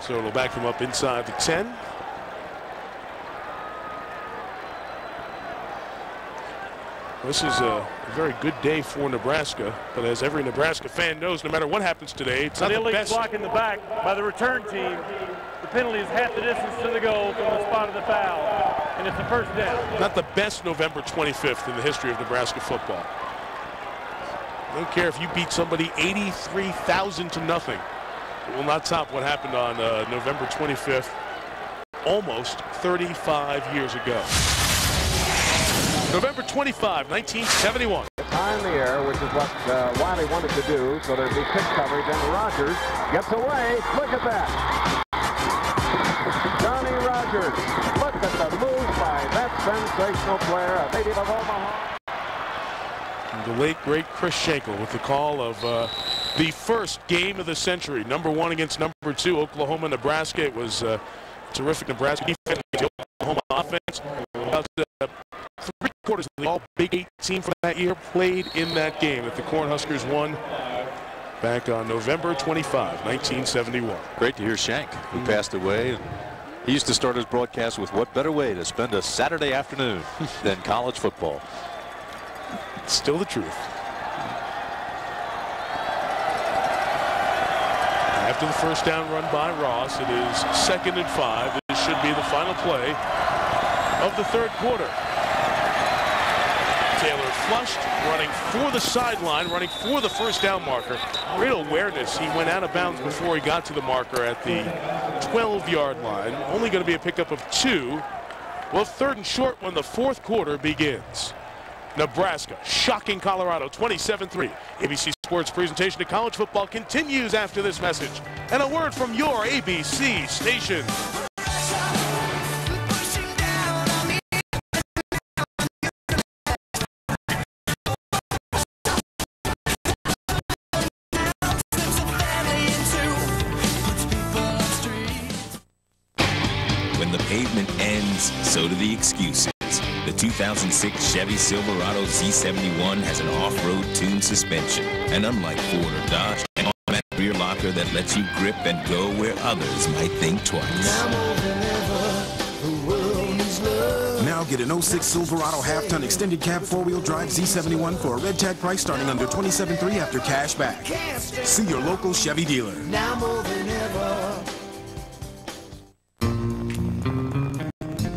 Speaker 13: So it'll back him up inside the 10. This is a very good day for Nebraska, but as every Nebraska fan knows, no matter what happens today, it's not the best.
Speaker 1: Block in the back by the return team. The penalty is half the distance to the goal from the spot of the foul, and it's a 1st down.
Speaker 13: Not the best November 25th in the history of Nebraska football. I don't care if you beat somebody 83,000 to nothing. It will not top what happened on November 25th, almost 35 years ago. November 25, 1971.
Speaker 10: High in the air, which is what Wiley wanted to do, so there'd be pitch coverage, and Rogers gets away. Look at that. Johnny Rogers. Look at the move by that sensational player, a native of Omaha.
Speaker 13: And the late, great Chris Schenkel with the call of the first game of the century. Number 1 against number 2, Oklahoma, Nebraska. It was terrific Nebraska defense, the Oklahoma offense. About 3 quarters of the all Big 8 team from that year played in that game that the Cornhuskers won back on November 25, 1971.
Speaker 15: Great to hear Shank, who passed away. He used to start his broadcast with what better way to spend a Saturday afternoon than college football.
Speaker 13: It's still the truth. After the first down run by Ross, it is 2nd and 5. This should be the final play of the third quarter. Taylor flushed, running for the sideline, running for the first down marker. Great awareness. He went out of bounds before he got to the marker at the 12-yard line. Only going to be a pickup of 2. Well, 3rd and short when the fourth quarter begins. Nebraska shocking Colorado 27-3. ABC Sports presentation of college football continues after this message. And a word from your ABC station.
Speaker 3: When the pavement ends, so do the excuses. The 2006 Chevy Silverado Z71 has an off-road tuned suspension. And unlike Ford or Dodge, an automatic rear locker that lets you grip and go where others might think twice.
Speaker 2: Now get an 06 Silverado half-ton extended cab 4-wheel drive Z71 for a red tag price starting under $27,300 after cash back. See your local Chevy dealer.
Speaker 17: Now more than ever.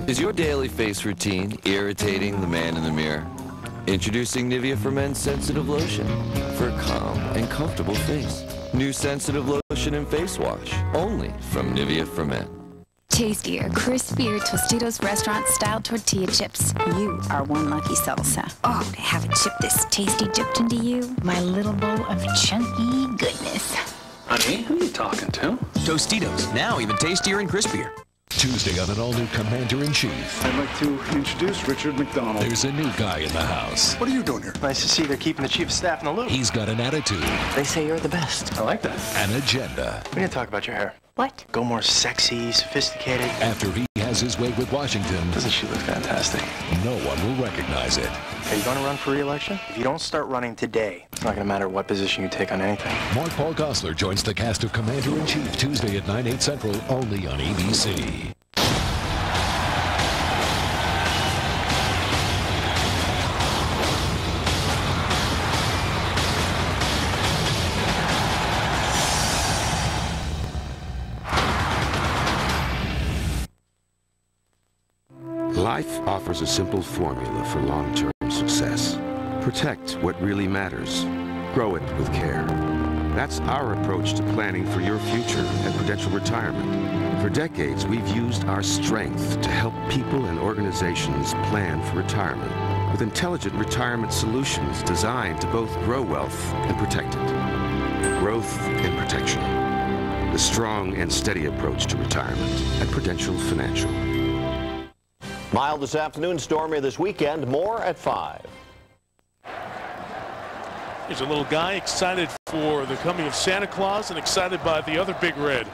Speaker 4: Is your daily face routine irritating the man in the mirror? Introducing Nivea for Men's Sensitive Lotion for a calm and comfortable face. New sensitive lotion and face wash, only from Nivea for Men.
Speaker 16: Tastier, crispier Tostitos restaurant-style tortilla chips. You are one lucky salsa. Oh, to have a chip this tasty dipped into you. My little bowl of chunky goodness.
Speaker 19: Honey, who are you talking to? Tostitos, now even tastier and crispier.
Speaker 9: Tuesday on an all-new Commander-in-Chief.
Speaker 20: I'd like to introduce Richard McDonald.
Speaker 9: There's a new guy in the house.
Speaker 20: What are you doing here?
Speaker 19: Nice to see they're keeping the chief of staff in the loop.
Speaker 9: He's got an attitude.
Speaker 19: They say you're the best. I like that.
Speaker 9: An agenda.
Speaker 19: We need to talk about your hair.
Speaker 16: What?
Speaker 19: Go more sexy, sophisticated.
Speaker 9: After he has his way with Washington,
Speaker 19: Doesn't she look fantastic?
Speaker 9: no one will recognize it.
Speaker 19: Are you going to run for re-election? If you don't start running today, it's not going to matter what position you take on anything.
Speaker 9: Mark Paul Gosselaar joins the cast of Commander-in-Chief Tuesday at 9, 8 Central, only on ABC.
Speaker 21: Life offers a simple formula for long-term success. Protect what really matters. Grow it with care. That's our approach to planning for your future at Prudential Retirement. For decades, we've used our strength to help people and organizations plan for retirement with intelligent retirement solutions designed to both grow wealth and protect it. Growth and protection. The strong and steady approach to retirement at Prudential Financial.
Speaker 25: Mild this afternoon, stormy this weekend, more at 5.
Speaker 13: Here's a little guy excited for the coming of Santa Claus and excited by the other Big Red,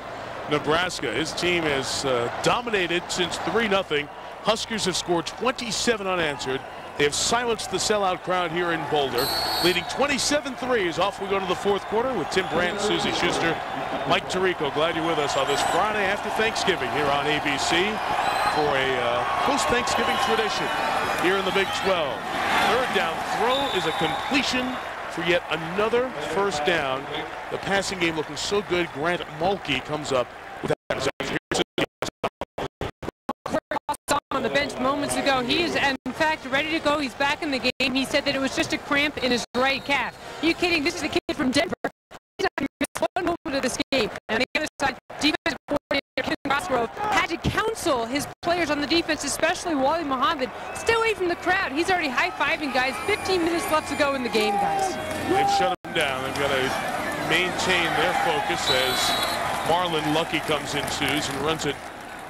Speaker 13: Nebraska. His team has dominated since 3-0. Huskers have scored 27 unanswered. They have silenced the sellout crowd here in Boulder, leading 27-3 as off we go to the fourth quarter with Tim Brandt, Susie Schuster, Mike Tirico. Glad you're with us on this Friday after Thanksgiving here on ABC for a post-Thanksgiving tradition here in the Big 12. Third down throw is a completion for yet another first down. The passing game looking so good. Grant Mulkey comes up with that.
Speaker 18: On the bench moments ago. He is, in fact, ready to go. He's back in the game. He said that it was just a cramp in his right calf. Are you kidding? This is the kid from Denver. He's not going to miss one moment of this game. And on the other side, defensive coordinator Ken Cosgrove had to counsel his players on the defense, especially Wally Muhammad. Stay away from the crowd. He's already high-fiving guys. 15 minutes left to go in the game, guys.
Speaker 13: They've shut him down. They've got to maintain their focus as Marlon Lucky comes in twos and runs it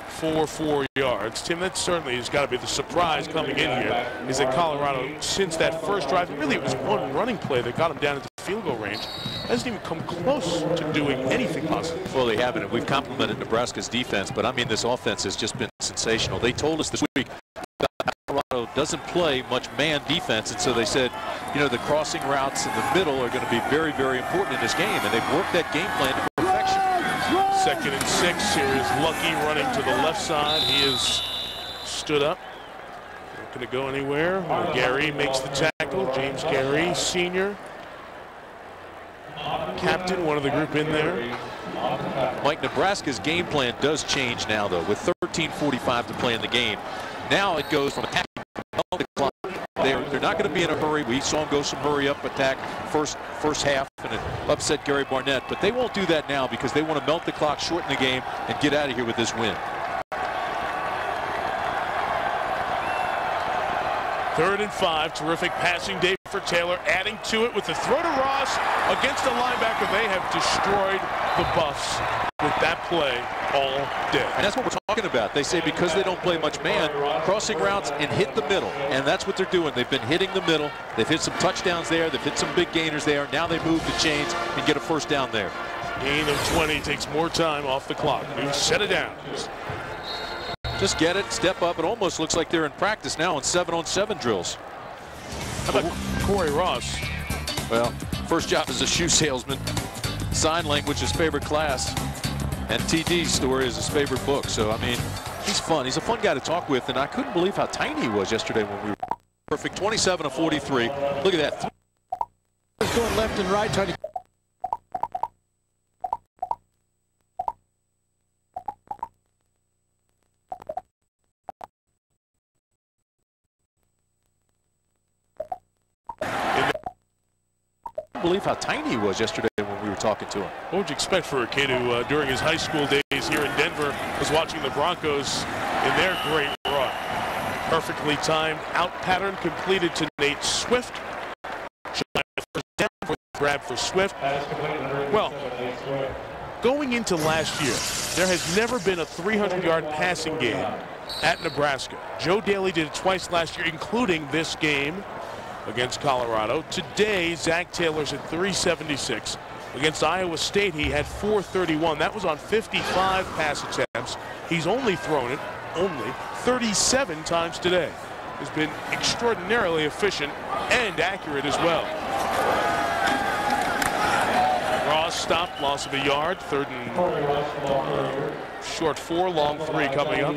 Speaker 13: for 4 yards. Tim, that certainly has got to be the surprise coming in here, is that Colorado, since that first drive, really it was one running play that got him down into field goal range, hasn't even come close to doing anything positive.
Speaker 15: Well, they haven't, and we've complimented Nebraska's defense, but I mean, this offense has just been sensational. They told us this week that Colorado doesn't play much man defense, and so they said, you know, the crossing routes in the middle are going to be very, very important in this game, and they've worked that game plan to perfection.
Speaker 13: 2nd and 6. Here is Lucky running to the left side. He is stood up. Not going to go anywhere. Gary makes the tackle. James Gary, senior. Captain, one of the group in there.
Speaker 15: Mike, Nebraska's game plan does change now, though, with 13:45 to play in the game. Now it goes from attacking to the clock. They're not going to be in a hurry. We saw them go some hurry-up attack first half, and it upset Gary Barnett. But they won't do that now because they want to melt the clock, shorten the game, and get out of here with this win.
Speaker 13: 3rd and 5. Terrific passing day for Taylor. Adding to it with the throw to Ross against the linebacker. They have destroyed the Buffs with that play all day.
Speaker 15: And that's what we're talking about. They say because they don't play much man, crossing routes and hit the middle. And that's what they're doing. They've been hitting the middle. They've hit some touchdowns there. They've hit some big gainers there. Now they move the chains and get a first down there.
Speaker 13: Gain of 20 takes more time off the clock. You set it down.
Speaker 15: Just get it, step up. It almost looks like they're in practice now on 7-on-7 drills.
Speaker 13: How about Corey Ross?
Speaker 15: Well, first job as a shoe salesman. Sign language is favorite class. And TD's story is his favorite book. So, I mean, he's fun. He's a fun guy to talk with. And I couldn't believe how tiny he was yesterday when we were perfect. 27 of 43. Look at that.
Speaker 6: He's going left and right, trying to.
Speaker 15: Believe how tiny he was yesterday when we were talking to him.
Speaker 13: What would you expect for a kid who, during his high school days here in Denver, was watching the Broncos in their great run? Perfectly timed out pattern completed to Nate Swift. First down for the grab for Swift. Well, going into last year, there has never been a 300-yard passing game at Nebraska. Joe Daly did it twice last year, including this game against Colorado. Today, Zach Taylor's at 376. Against Iowa State, he had 431. That was on 55 pass attempts. He's only thrown it 37 times today. He's been extraordinarily efficient and accurate as well. Ross stopped, loss of a yard. 3rd and short 4, long 3 coming up.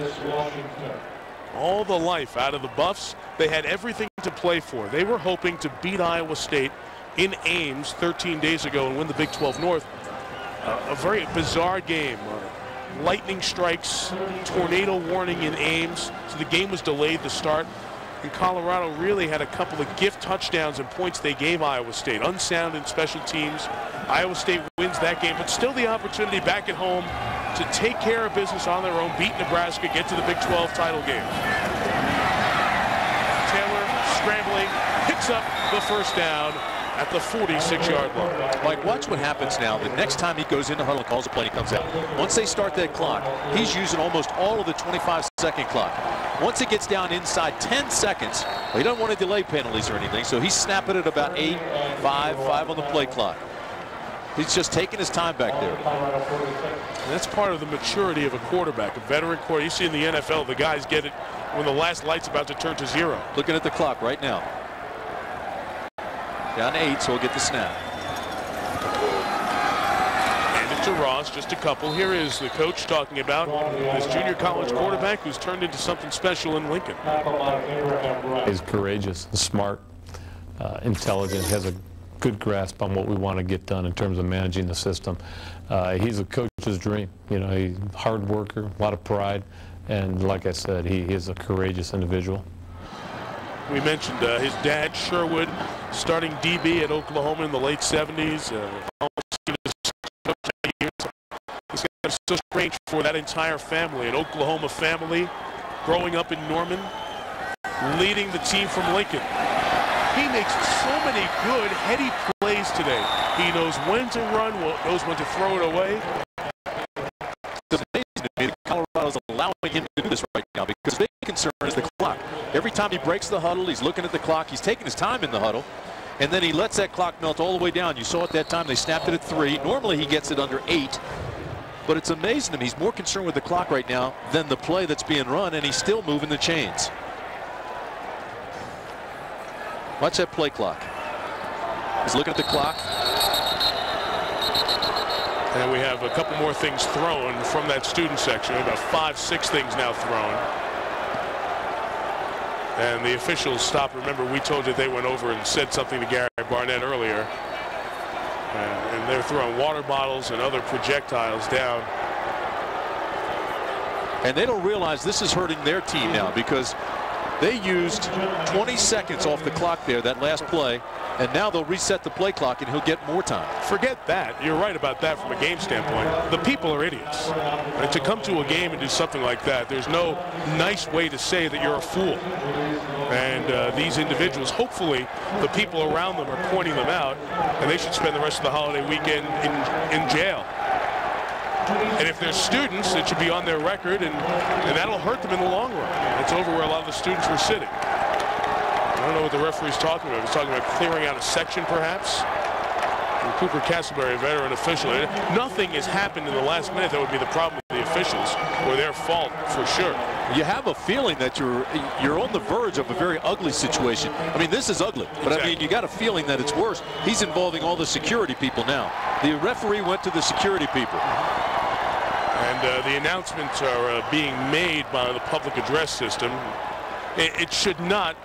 Speaker 13: All the life out of the Buffs. They had everything to play for. They were hoping to beat Iowa State in Ames 13 days ago and win the Big 12 North. A very bizarre game. Lightning strikes, tornado warning in Ames, so the game was delayed to start. And Colorado really had a couple of gift touchdowns and points they gave Iowa State. Unsound in special teams. Iowa State wins that game, but still the opportunity back at home to take care of business on their own, beat Nebraska, get to the Big 12 title game. Taylor scrambling, picks up the first down at the 46-yard line.
Speaker 15: Mike, watch what happens now. The next time he goes in the huddle and calls a play, he comes out. Once they start that clock, he's using almost all of the 25-second clock. Once it gets down inside 10 seconds, well, he doesn't want to delay penalties or anything, so he's snapping it about 8, 5 on the play clock. He's just taking his time back there.
Speaker 13: And that's part of the maturity of a quarterback, a veteran quarterback. You see in the NFL, the guys get it when the last light's about to turn to 0.
Speaker 15: Looking at the clock right now. Down to 8, so he'll get the snap.
Speaker 13: Hand it to Ross, just a couple. Here is the coach talking about this junior college quarterback who's turned into something special in Lincoln.
Speaker 8: He's courageous, smart, intelligent, has a good grasp on what we want to get done in terms of managing the system. He's a coach's dream. You know, he's a hard worker, a lot of pride, and like I said, he is a courageous individual.
Speaker 13: We mentioned his dad, Sherwood, starting DB at Oklahoma in the late 70s. It's so strange for that entire family, an Oklahoma family, growing up in Norman, leading the team from Lincoln. He makes so many good, heady plays today. He knows when to run, knows when to throw it away.
Speaker 15: It's amazing to me that Colorado's allowing him to do this right now because the big concern is the clock. Every time he breaks the huddle, he's looking at the clock. He's taking his time in the huddle, and then he lets that clock melt all the way down. You saw at that time they snapped it at 3. Normally he gets it under 8, but it's amazing to me. He's more concerned with the clock right now than the play that's being run, and he's still moving the chains. Watch that play clock. He's looking at the clock.
Speaker 13: And we have a couple more things thrown from that student section. About 5, 6 things now thrown. And the officials stopped. Remember, we told you they went over and said something to Gary Barnett earlier. And they're throwing water bottles and other projectiles down.
Speaker 15: And they don't realize this is hurting their team now, because they used 20 seconds off the clock there, that last play, and now they'll reset the play clock and he'll get more time.
Speaker 13: Forget that. You're right about that from a game standpoint. The people are idiots. And to come to a game and do something like that, there's no nice way to say that you're a fool. And these individuals, hopefully the people around them are pointing them out, and they should spend the rest of the holiday weekend in jail. And if they're students, it should be on their record, and that'll hurt them in the long run. It's over where a lot of the students were sitting. I don't know what the referee's talking about. He's talking about clearing out a section, perhaps. And Cooper Castleberry, a veteran official. Nothing has happened in the last minute that would be the problem with the officials, or their fault for sure.
Speaker 15: You have a feeling that you're on the verge of a very ugly situation. I mean, this is ugly, but exactly. I mean, you got a feeling that it's worse. He's involving all the security people now. The referee went to the security people.
Speaker 13: And the announcements are being made by the public address system. It should not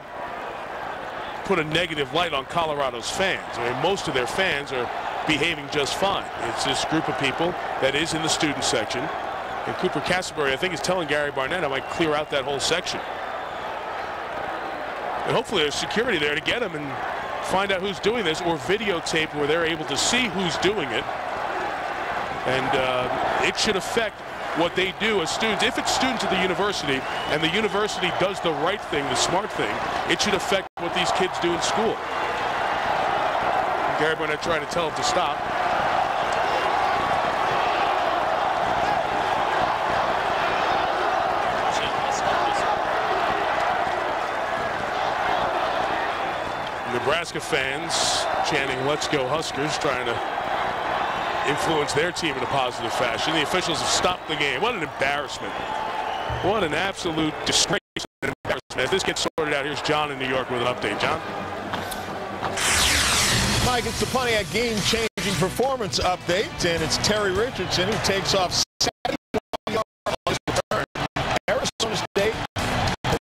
Speaker 13: put a negative light on Colorado's fans. I mean, most of their fans are behaving just fine. It's this group of people that is in the student section. And Cooper Castleberry, I think, is telling Gary Barnett I might clear out that whole section. And hopefully there's security there to get him and find out who's doing this, or videotape where they're able to see who's doing it. And it should affect what they do as students. If it's students at the university and the university does the right thing, the smart thing, it should affect what these kids do in school. Gary Barnett trying to tell them to stop. Nebraska fans chanting "Let's go Huskers," trying to influence their team in a positive fashion. The officials have stopped the game. What an embarrassment. What an absolute disgrace and embarrassment. As this gets sorted out, here's John in New York with an update. John?
Speaker 7: Mike, it's the Pontiac game-changing performance update, and it's Terry Richardson who takes off 71 yards on his return. Arizona State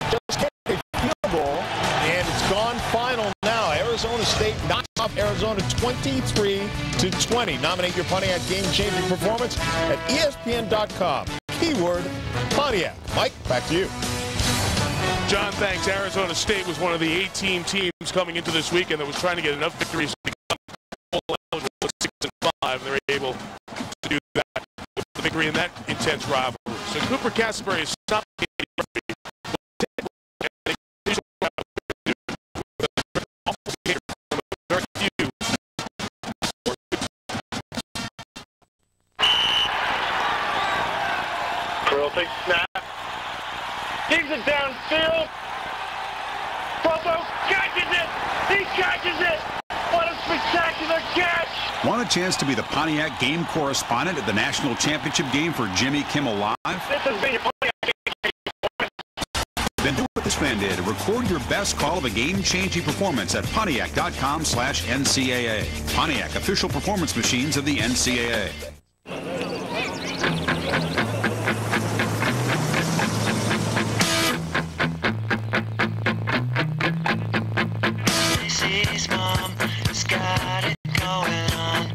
Speaker 7: just kicked a field goal, and it's gone final now. Arizona State knocks off Arizona 23-20. Nominate your Pontiac game-changing performance at ESPN.com. Keyword Pontiac. Mike, back to you.
Speaker 13: John, thanks. Arizona State was one of the 18 teams coming into this weekend that was trying to get enough victories to become 6-5, and they're able to do that with the victory in that intense rivalry. So Cooper Castleberry is stopping the referee.
Speaker 1: Big snap. Digs it downfield. Bobo catches it. He catches it. What a spectacular catch.
Speaker 11: Want a chance to be the Pontiac game correspondent at the national championship game for Jimmy Kimmel Live?
Speaker 1: This has been your Pontiac.
Speaker 11: Then do what this fan did. Record your best call of a game-changing performance at Pontiac.com/NCAA. Pontiac, official performance machines of the NCAA.
Speaker 17: Stacey's mom has got it going on.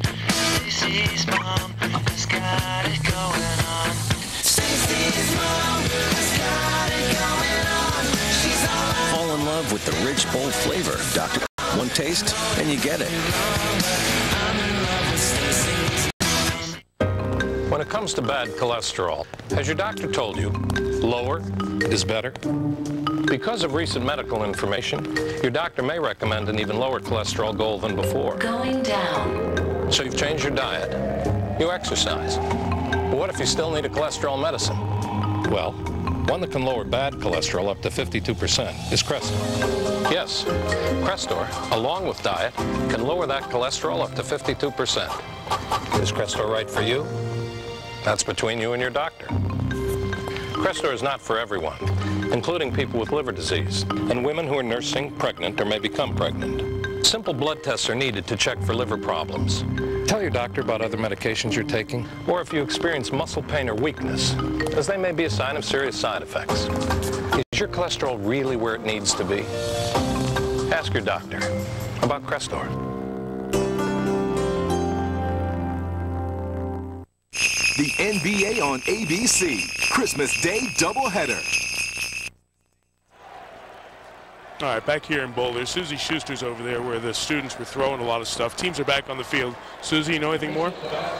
Speaker 17: Stacey's mom has got it going on. Stacey's mom has got it going on. She's
Speaker 12: Fall in love with the rich, bold flavor. Dr. One taste, and you get it.
Speaker 14: When it comes to bad cholesterol, has your doctor told you lower is better? Because of recent medical information, your doctor may recommend an even lower cholesterol goal than before.
Speaker 17: going down.
Speaker 14: So you've changed your diet, you exercise. But what if you still need a cholesterol medicine? Well, one that can lower bad cholesterol up to 52% is Crestor. Yes, Crestor, along with diet, can lower that cholesterol up to 52%. Is Crestor right for you? That's between you and your doctor. Crestor is not for everyone. including people with liver disease and women who are nursing, pregnant, or may become pregnant. Simple blood tests are needed to check for liver problems. Tell your doctor about other medications you're taking, or if you experience muscle pain or weakness, as they may be a sign of serious side effects. Is your cholesterol really where it needs to be? Ask your doctor about Crestor.
Speaker 5: The NBA on ABC. Christmas Day doubleheader.
Speaker 13: All right, back here in Boulder, Susie Schuster's over there where the students were throwing a lot of stuff. Teams are back on the field. Susie, you know anything more?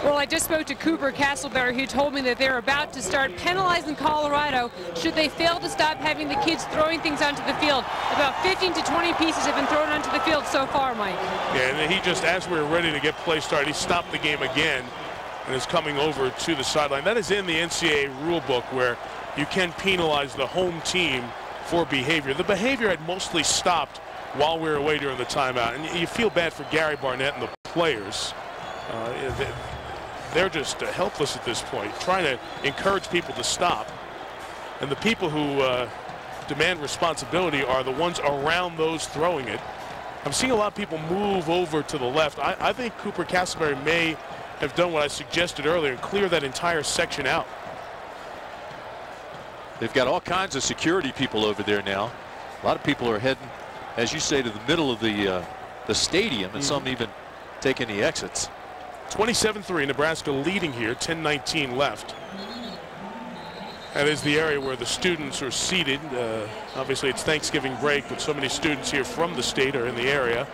Speaker 18: Well, I just spoke to Cooper Castleberry, who told me that they're about to start penalizing Colorado should they fail to stop having the kids throwing things onto the field. About 15 to 20 pieces have been thrown onto the field so far, Mike.
Speaker 13: Yeah, and he just, as we were ready to get play started, he stopped the game again and is coming over to the sideline. That is in the NCAA rule book where you can penalize the home team for behavior. The behavior had mostly stopped while we were away during the timeout, and you feel bad for Gary Barnett and the players. They're just helpless at this point, trying to encourage people to stop. And the people who demand responsibility are the ones around those throwing it. I'm seeing a lot of people move over to the left. I think Cooper Castleberry may have done what I suggested earlier and clear that entire section out.
Speaker 15: They've got all kinds of security people over there now. A lot of people are heading, as you say, to the middle of the stadium, and some even taking the exits.
Speaker 13: 27-3, Nebraska leading here, 10:19 left. That is the area where the students are seated. Obviously, it's Thanksgiving break, but so many students here from the state are in the area.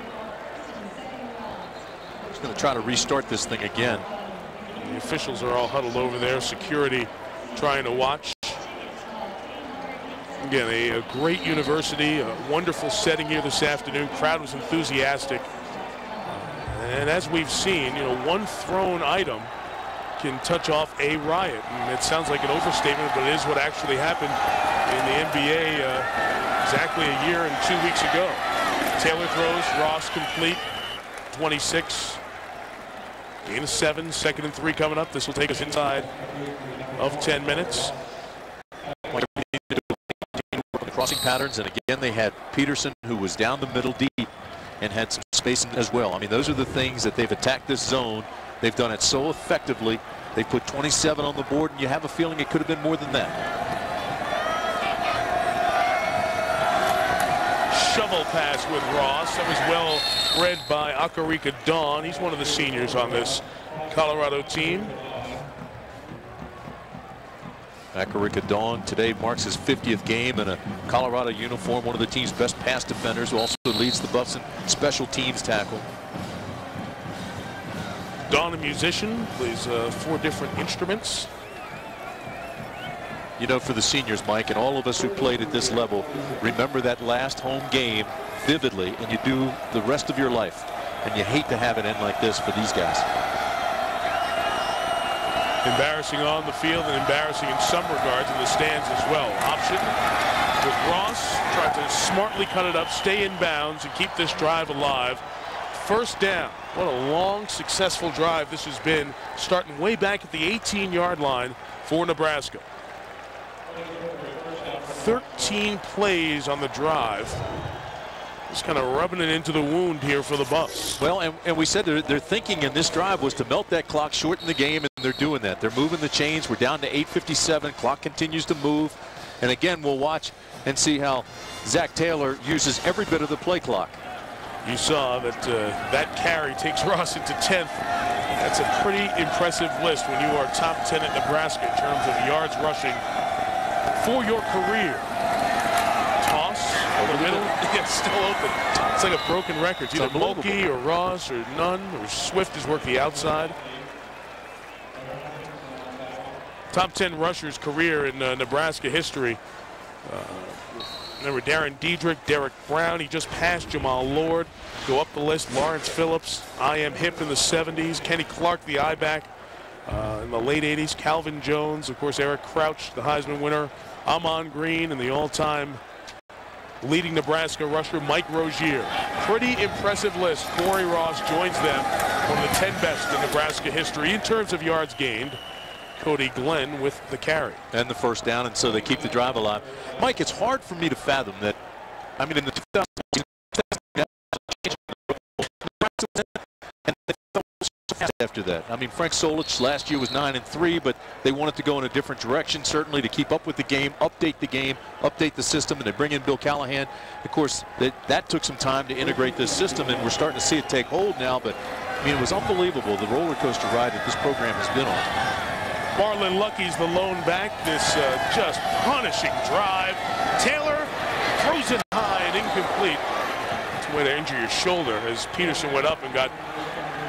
Speaker 15: He's going to try to restart this thing again.
Speaker 13: The officials are all huddled over there. Security trying to watch. Again, a great university, a wonderful setting here this afternoon. Crowd was enthusiastic. And as we've seen, you know, one thrown item can touch off a riot. And it sounds like an overstatement, but it is what actually happened in the NBA exactly a year and 2 weeks ago. Taylor throws, Ross complete, 26. Gain of 7, 2nd and 3 coming up. This will take us inside of 10 minutes.
Speaker 15: Crossing patterns, and again they had Peterson, who was down the middle deep and had some spacing as well. I mean, those are the things that they've attacked this zone. They've done it so effectively. They put 27 on the board, and you have a feeling it could have been more than that.
Speaker 13: Shovel pass with Ross. That was well read by Akarika Dawn. He's one of the seniors on this Colorado team.
Speaker 15: Akarika Dawn today marks his 50th game in a Colorado uniform, one of the team's best pass defenders, who also leads the Buffs in special teams tackle.
Speaker 13: Dawn, a musician, plays 4 different instruments.
Speaker 15: You know, for the seniors, Mike, and all of us who played at this level, remember that last home game vividly, and you do the rest of your life. And you hate to have it end like this for these guys.
Speaker 13: Embarrassing on the field and embarrassing in some regards in the stands as well. Option with Ross, tried to smartly cut it up, stay in bounds, and keep this drive alive. First down. What a long, successful drive this has been, starting way back at the 18-yard line for Nebraska. 13 plays on the drive. Just kind of rubbing it into the wound here for the Buffs.
Speaker 15: Well, and we said their thinking in this drive was to melt that clock, shorten the game, and they're doing that. They're moving the chains. We're down to 8:57. Clock continues to move. And again, we'll watch and see how Zach Taylor uses every bit of the play clock.
Speaker 13: You saw that that carry takes Ross into 10th. That's a pretty impressive list when you are top 10 at Nebraska in terms of yards rushing for your career. Toss over the middle. It's still open. It's like a broken record. It's either Mulkey or Ross or none, or Swift has worked the outside. Top 10 rushers career in Nebraska history. Remember Darren Diedrich, Derek Brown. He just passed Jamal Lord. Go up the list. Lawrence Phillips, I.M. Hip in the 70s. Kenny Clark, the I-back in the late 80s. Calvin Jones, of course, Eric Crouch, the Heisman winner. Amon Green, and the all-time leading Nebraska rusher, Mike Rozier. Pretty impressive list. Corey Ross joins them, one of the 10 best in Nebraska history in terms of yards gained. Cody Glenn with the carry.
Speaker 15: And the first down, and so they keep the drive alive. Mike, it's hard for me to fathom that, I mean, in the 2000s, after that. I mean, Frank Solich last year was 9-3, but they wanted to go in a different direction, certainly to keep up with the game, update the system, and they bring in Bill Callahan. Of course, that took some time to integrate this system, and we're starting to see it take hold now, but I mean, it was unbelievable, the roller coaster ride that this program has been on.
Speaker 13: Marlon Lucky's the lone back. This just punishing drive. Taylor throws it high and incomplete. It's a way to injure your shoulder as Peterson went up and got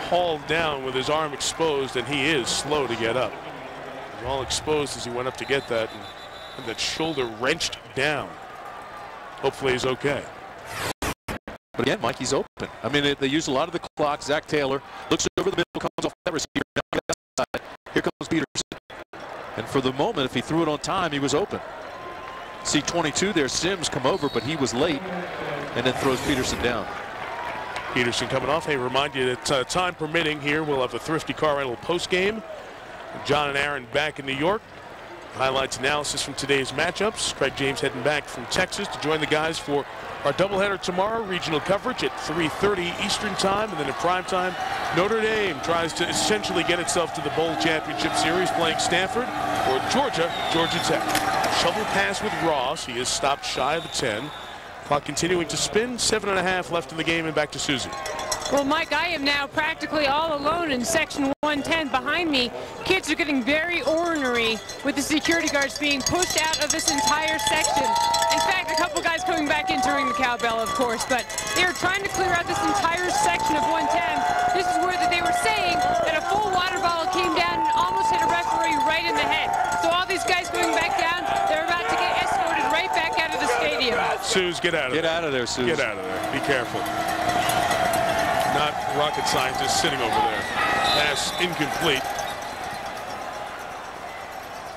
Speaker 13: hauled down with his arm exposed, and he is slow to get up. He was all exposed as he went up to get that, and that shoulder wrenched down. Hopefully he's okay.
Speaker 15: But again, Mike, he's open. I mean, they use a lot of the clock. Zach Taylor looks over the middle, comes off that receiver. Here comes Peterson. And for the moment, if he threw it on time, he was open. See 22 there, Sims come over, but he was late, and then throws Peterson down.
Speaker 13: Peterson coming off. Hey, remind you that time permitting here, we'll have the Thrifty Car Rental post game. John and Aaron back in New York. Highlights analysis from today's matchups. Craig James heading back from Texas to join the guys for our doubleheader tomorrow. Regional coverage at 3:30 Eastern time, and then at prime time, Notre Dame tries to essentially get itself to the Bowl Championship Series, playing Stanford or Georgia Tech. Shovel pass with Ross. He is stopped shy of the 10. Clock continuing to spin. 7.5 left in the game, and back to Susie.
Speaker 18: Well, Mike, I am now practically all alone in section 110. Behind me, kids are getting very ornery with the security guards being pushed out of this entire section. In fact, a couple guys coming back in during the cowbell, of course, but they are trying to clear out this entire section of 110. This is where they were saying that a full water bottle came down and almost hit a referee right in the head. So all these guys going back down, they're about to get escorted right back out of the stadium.
Speaker 13: Suze, get out of there.
Speaker 15: Get out of there, Suze.
Speaker 13: Get out of there. Be careful. Not rocket scientists sitting over there. Pass incomplete.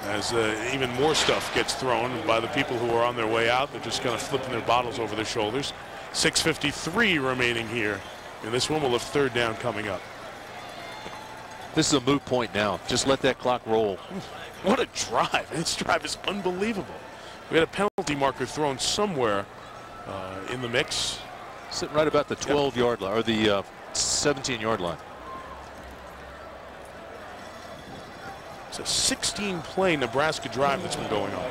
Speaker 13: As even more stuff gets thrown by the people who are on their way out. They're just kind of flipping their bottles over their shoulders. 6:53 remaining here. And this one will have third down coming up.
Speaker 15: This is a moot point now. Just let that clock roll.
Speaker 13: What a drive. This drive is unbelievable. We had a penalty marker thrown somewhere in the mix.
Speaker 15: Sitting right about the 12-yard line, or the 17-yard line.
Speaker 13: It's a 16-play Nebraska drive that's been going on.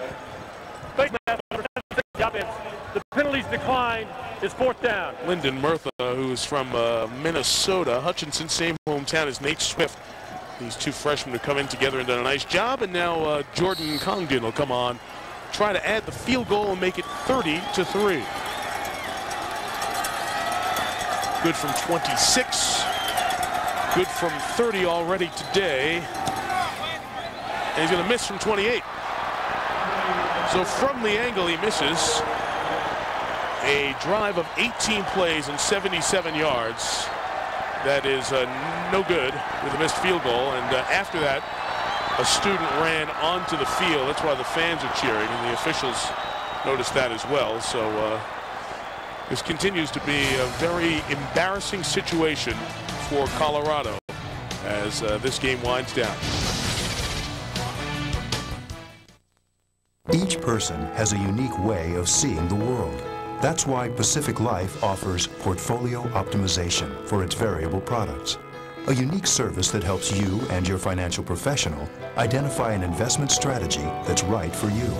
Speaker 1: The penalties decline. It's fourth down.
Speaker 13: Lyndon Murtha, who is from Minnesota. Hutchinson, same hometown as Nate Swift. These two freshmen have come in together and done a nice job. And now Jordan Congdon will come on, try to add the field goal and make it 30-3. Good from 26. Good from 30 already today. And he's going to miss from 28. So from the angle he misses. A drive of 18 plays and 77 yards. That is no good with a missed field goal. And after that, a student ran onto the field. That's why the fans are cheering, and the officials noticed that as well. So this continues to be a very embarrassing situation for Colorado as this game winds down.
Speaker 3: Each person has a unique way of seeing the world. That's why Pacific Life offers portfolio optimization for its variable products. A unique service that helps you and your financial professional identify an investment strategy that's right for you.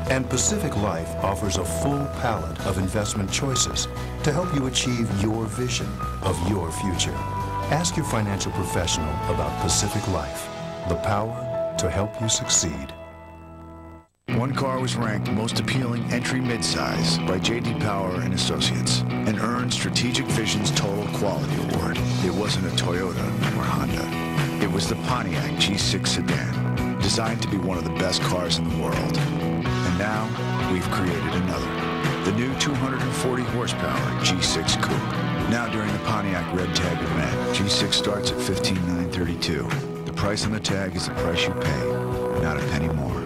Speaker 3: And Pacific Life offers a full palette of investment choices to help you achieve your vision of your future. Ask your financial professional about Pacific Life, the power to help you succeed.
Speaker 20: One car was ranked most appealing entry midsize by J.D. Power and Associates and earned Strategic Vision's Total Quality Award. It wasn't a Toyota or Honda. It was the Pontiac G6 sedan, designed to be one of the best cars in the world. And now, we've created another. The new 240 horsepower G6 Coupe. Now during the Pontiac Red Tag event, G6 starts at $15,932. The price on the tag is the price you pay, not a penny more.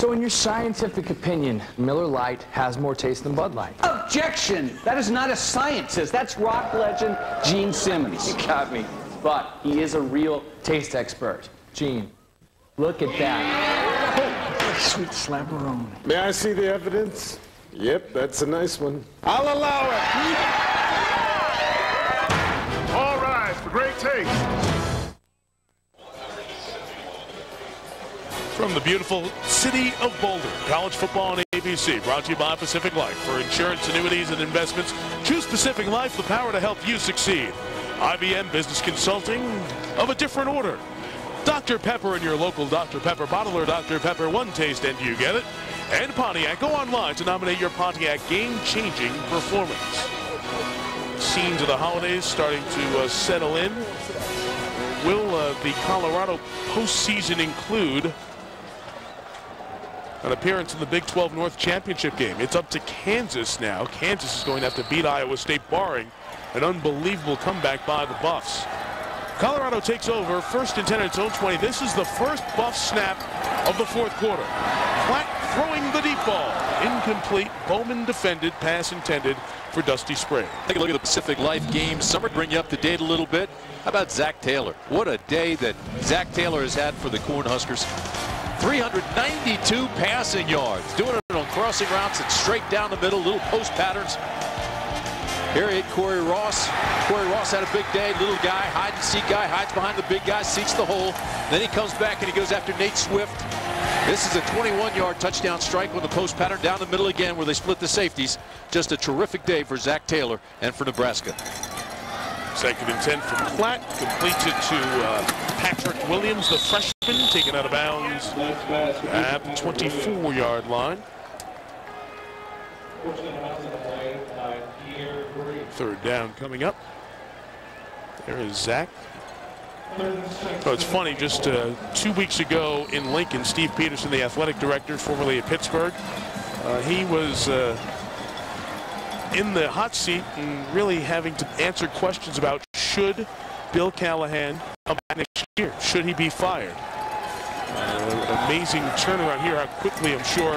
Speaker 2: So in your scientific opinion, Miller Lite has more taste than Bud Light?
Speaker 10: Objection! That is not a scientist. That's rock legend Gene Simmons.
Speaker 2: You got me. But he is a real taste expert. Gene, look at that. Oh, sweet slabberone.
Speaker 22: May I see the evidence? Yep, that's a nice one. I'll allow it.
Speaker 7: All rise for great taste.
Speaker 13: From the beautiful city of Boulder, college football on ABC, brought to you by Pacific Life. For insurance, annuities, and investments, choose Pacific Life, the power to help you succeed. IBM Business Consulting of a different order. Dr. Pepper and your local Dr. Pepper bottler, Dr. Pepper, one taste and you get it. And Pontiac, go online to nominate your Pontiac game-changing performance. Scenes of the holidays starting to settle in. Will the Colorado postseason include an appearance in the Big 12 North Championship game? It's up to Kansas now. Kansas is going to have to beat Iowa State, barring an unbelievable comeback by the Buffs. Colorado takes over, first and 10 at its own 20. This is the first Buff snap of the fourth quarter. Platt throwing the deep ball. Incomplete. Bowman defended. Pass intended for Dusty Sprague.
Speaker 15: Take a look at the Pacific Life game. Summer, bring you up to date a little bit. How about Zach Taylor? What a day that Zach Taylor has had for the Cornhuskers. 392 passing yards. Doing it on crossing routes and straight down the middle, little post patterns. Here hit Corey Ross. Corey Ross had a big day. Little guy, hide and seek guy, hides behind the big guy, seeks the hole. Then he comes back and he goes after Nate Swift. This is a 21-yard touchdown strike with the post pattern down the middle again where they split the safeties. Just a terrific day for Zach Taylor and for Nebraska.
Speaker 13: Second and 10 from Platt. Completes it to Patrick Williams, the freshman, taken out of bounds at the 24-yard line. Third down coming up. There is Zach. Oh, it's funny, just 2 weeks ago in Lincoln, Steve Peterson, the athletic director, formerly at Pittsburgh, he was in the hot seat and really having to answer questions about should Bill Callahan come back next year? Should he be fired? Amazing turnaround here, how quickly, I'm sure,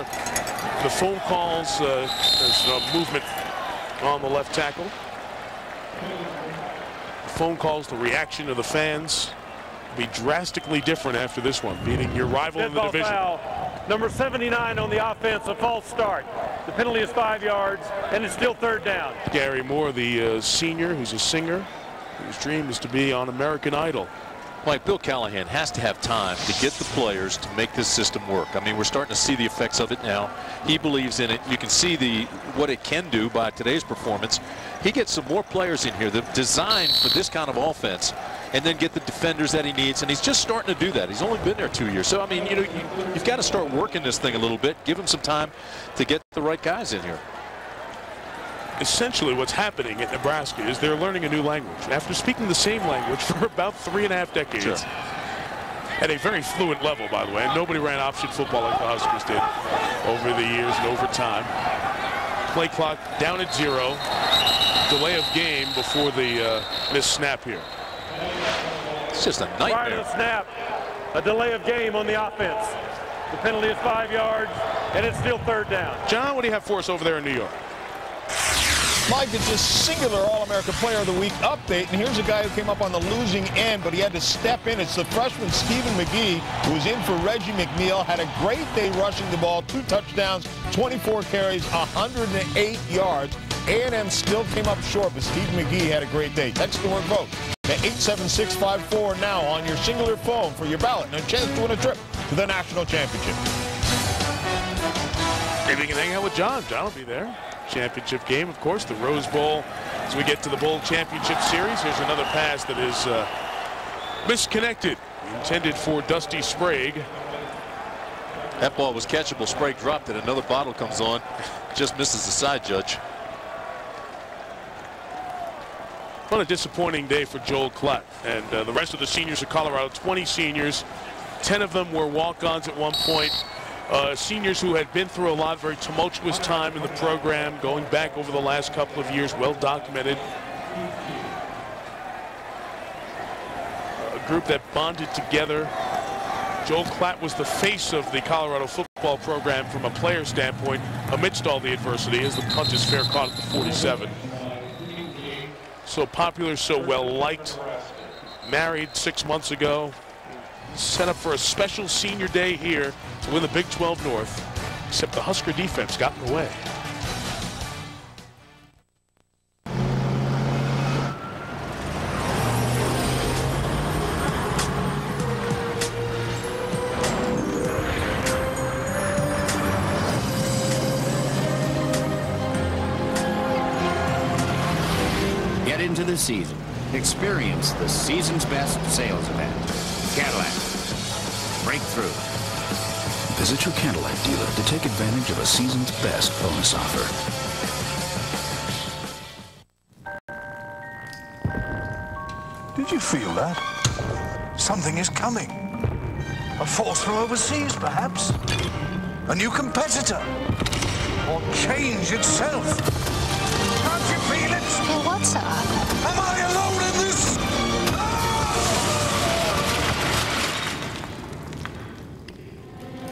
Speaker 13: the phone calls, there's movement on the left tackle. Phone calls, the reaction of the fans will be drastically different after this one, beating your rival in the division.
Speaker 1: Foul. Number 79 on the offense, a false start. The penalty is 5 yards, and it's still third down.
Speaker 13: Gary Moore, the senior, who's a singer, whose dream is to be on American Idol.
Speaker 15: Like Bill Callahan has to have time to get the players to make this system work. I mean, we're starting to see the effects of it now. He believes in it. You can see what it can do by today's performance. He gets some more players in here that are designed for this kind of offense, and then get the defenders that he needs. And he's just starting to do that. He's only been there 2 years. So, I mean, you've got to start working this thing a little bit. Give him some time to get the right guys in here.
Speaker 13: Essentially what's happening at Nebraska is they're learning a new language. After speaking the same language for about 3.5 decades, sure, at a very fluent level, by the way, and nobody ran option football like the Huskers did over the years and over time. Play clock down at 0. Delay of game before the missed snap here.
Speaker 15: It's just a nightmare.
Speaker 1: Prior to the snap, a delay of game on the offense. The penalty is 5 yards, and it's still third down.
Speaker 13: John, what do you have for us over there in New York?
Speaker 7: Mike, it's just singular All-America Player of the Week update, and here's a guy who came up on the losing end, but he had to step in. It's the freshman Stephen McGee, who was in for Reggie McNeil, had a great day rushing the ball, 2 touchdowns, 24 carries, 108 yards. A&M still came up short, but Stephen McGee had a great day. Text the word vote to 87654 now on your singular phone for your ballot and a chance to win a trip to the national championship.
Speaker 13: Maybe you can hang out with John. John will be there. Championship game, of course, the Rose Bowl. As we get to the Bowl Championship Series, here's another pass that is misconnected, intended for Dusty Sprague.
Speaker 15: That ball was catchable. Sprague dropped it. Another bottle comes on. Just misses the side judge.
Speaker 13: What a disappointing day for Joel Klatt and the rest of the seniors of Colorado. 20 seniors, 10 of them were walk-ons at one point. Seniors who had been through a lot, very tumultuous time in the program, going back over the last couple of years, well documented. A group that bonded together. Joel Klatt was the face of the Colorado football football program from a player standpoint amidst all the adversity as the punt is fair caught at the 47. So popular, so well liked, married 6 months ago, set up for a special senior day here to win the Big 12 North, except the Husker defense got in the way.
Speaker 4: Get into the season. Experience the season's best sales event. Cadillac. Breakthrough.
Speaker 20: Visit your Cadillac dealer to take advantage of a season's best bonus offer.
Speaker 16: Did you feel that? Something is coming. A force from overseas, perhaps? A new competitor? Or change itself? Can't you feel it?
Speaker 19: Well, what's up?
Speaker 16: Am I alone in this?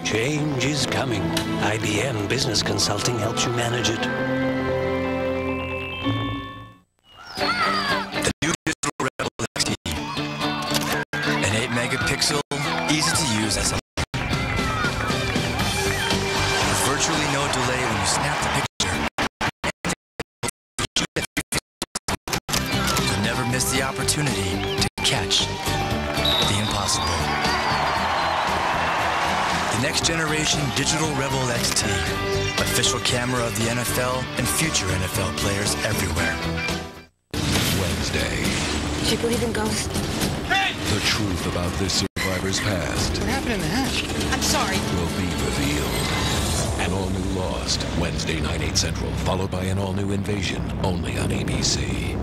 Speaker 12: Change is coming. IBM Business Consulting helps you manage it.
Speaker 23: The new Digital Rebel XT. An 8-megapixel, easy to use SLR. With virtually no delay when you snap the picture. You'll never miss the opportunity to catch the impossible. The next generation Digital Rebel XT. Official camera of the NFL and future NFL players everywhere.
Speaker 9: Wednesday.
Speaker 19: Do you believe in ghosts?
Speaker 9: The truth about this survivor's past
Speaker 19: What happened in the hatch? I'm sorry.
Speaker 9: will be revealed. An all-new Lost, Wednesday night, 8 Central, followed by an all-new Invasion, only on ABC.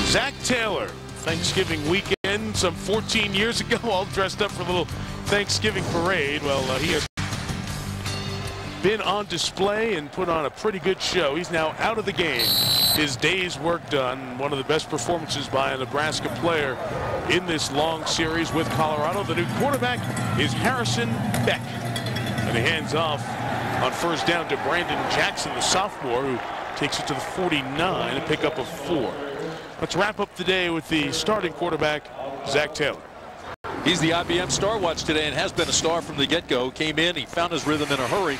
Speaker 13: Zach Taylor, Thanksgiving weekend, some 14 years ago, all dressed up for a little Thanksgiving parade. Well, he has been on display and put on a pretty good show. He's now out of the game. His day's work done. One of the best performances by a Nebraska player in this long series with Colorado. The new quarterback is Harrison Beck. And he hands off on first down to Brandon Jackson, the sophomore, who takes it to the 49 and pick up a 4. Let's wrap up the day with the starting quarterback, Zach Taylor.
Speaker 15: He's the IBM Star Watch today and has been a star from the get-go. Came in, he found his rhythm in a hurry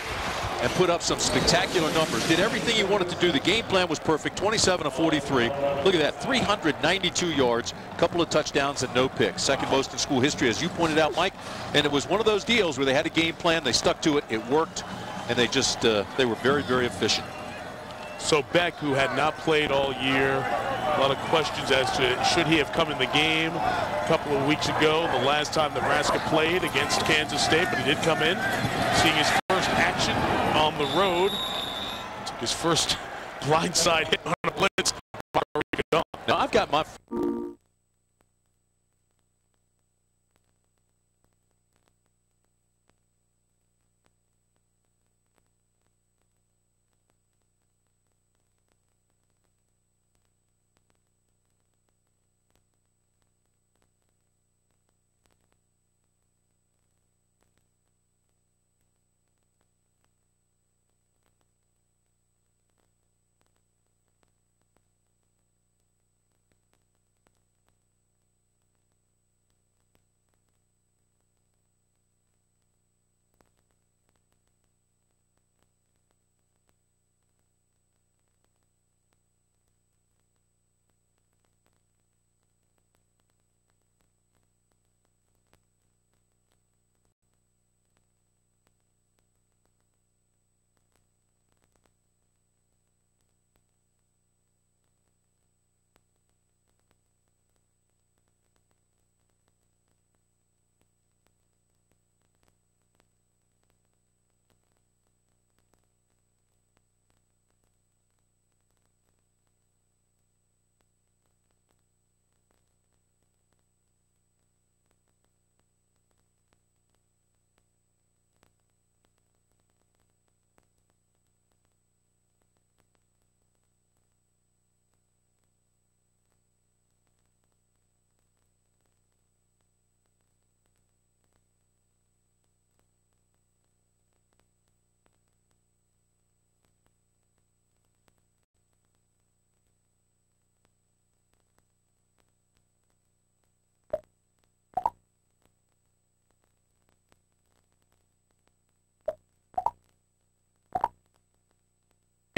Speaker 15: and put up some spectacular numbers. Did everything he wanted to do. The game plan was perfect. 27 of 43. Look at that, 392 yards, a couple of touchdowns and no picks. Second most in school history, as you pointed out, Mike. And it was one of those deals where they had a game plan, they stuck to it, it worked, and they just they were very, very efficient.
Speaker 13: So Beck, who had not played all year, a lot of questions as to should he have come in the game a couple of weeks ago, the last time Nebraska played against Kansas State, but he did come in, seeing his first action on the road. Took his first blindside hit on a blitz.
Speaker 15: Now I've got my...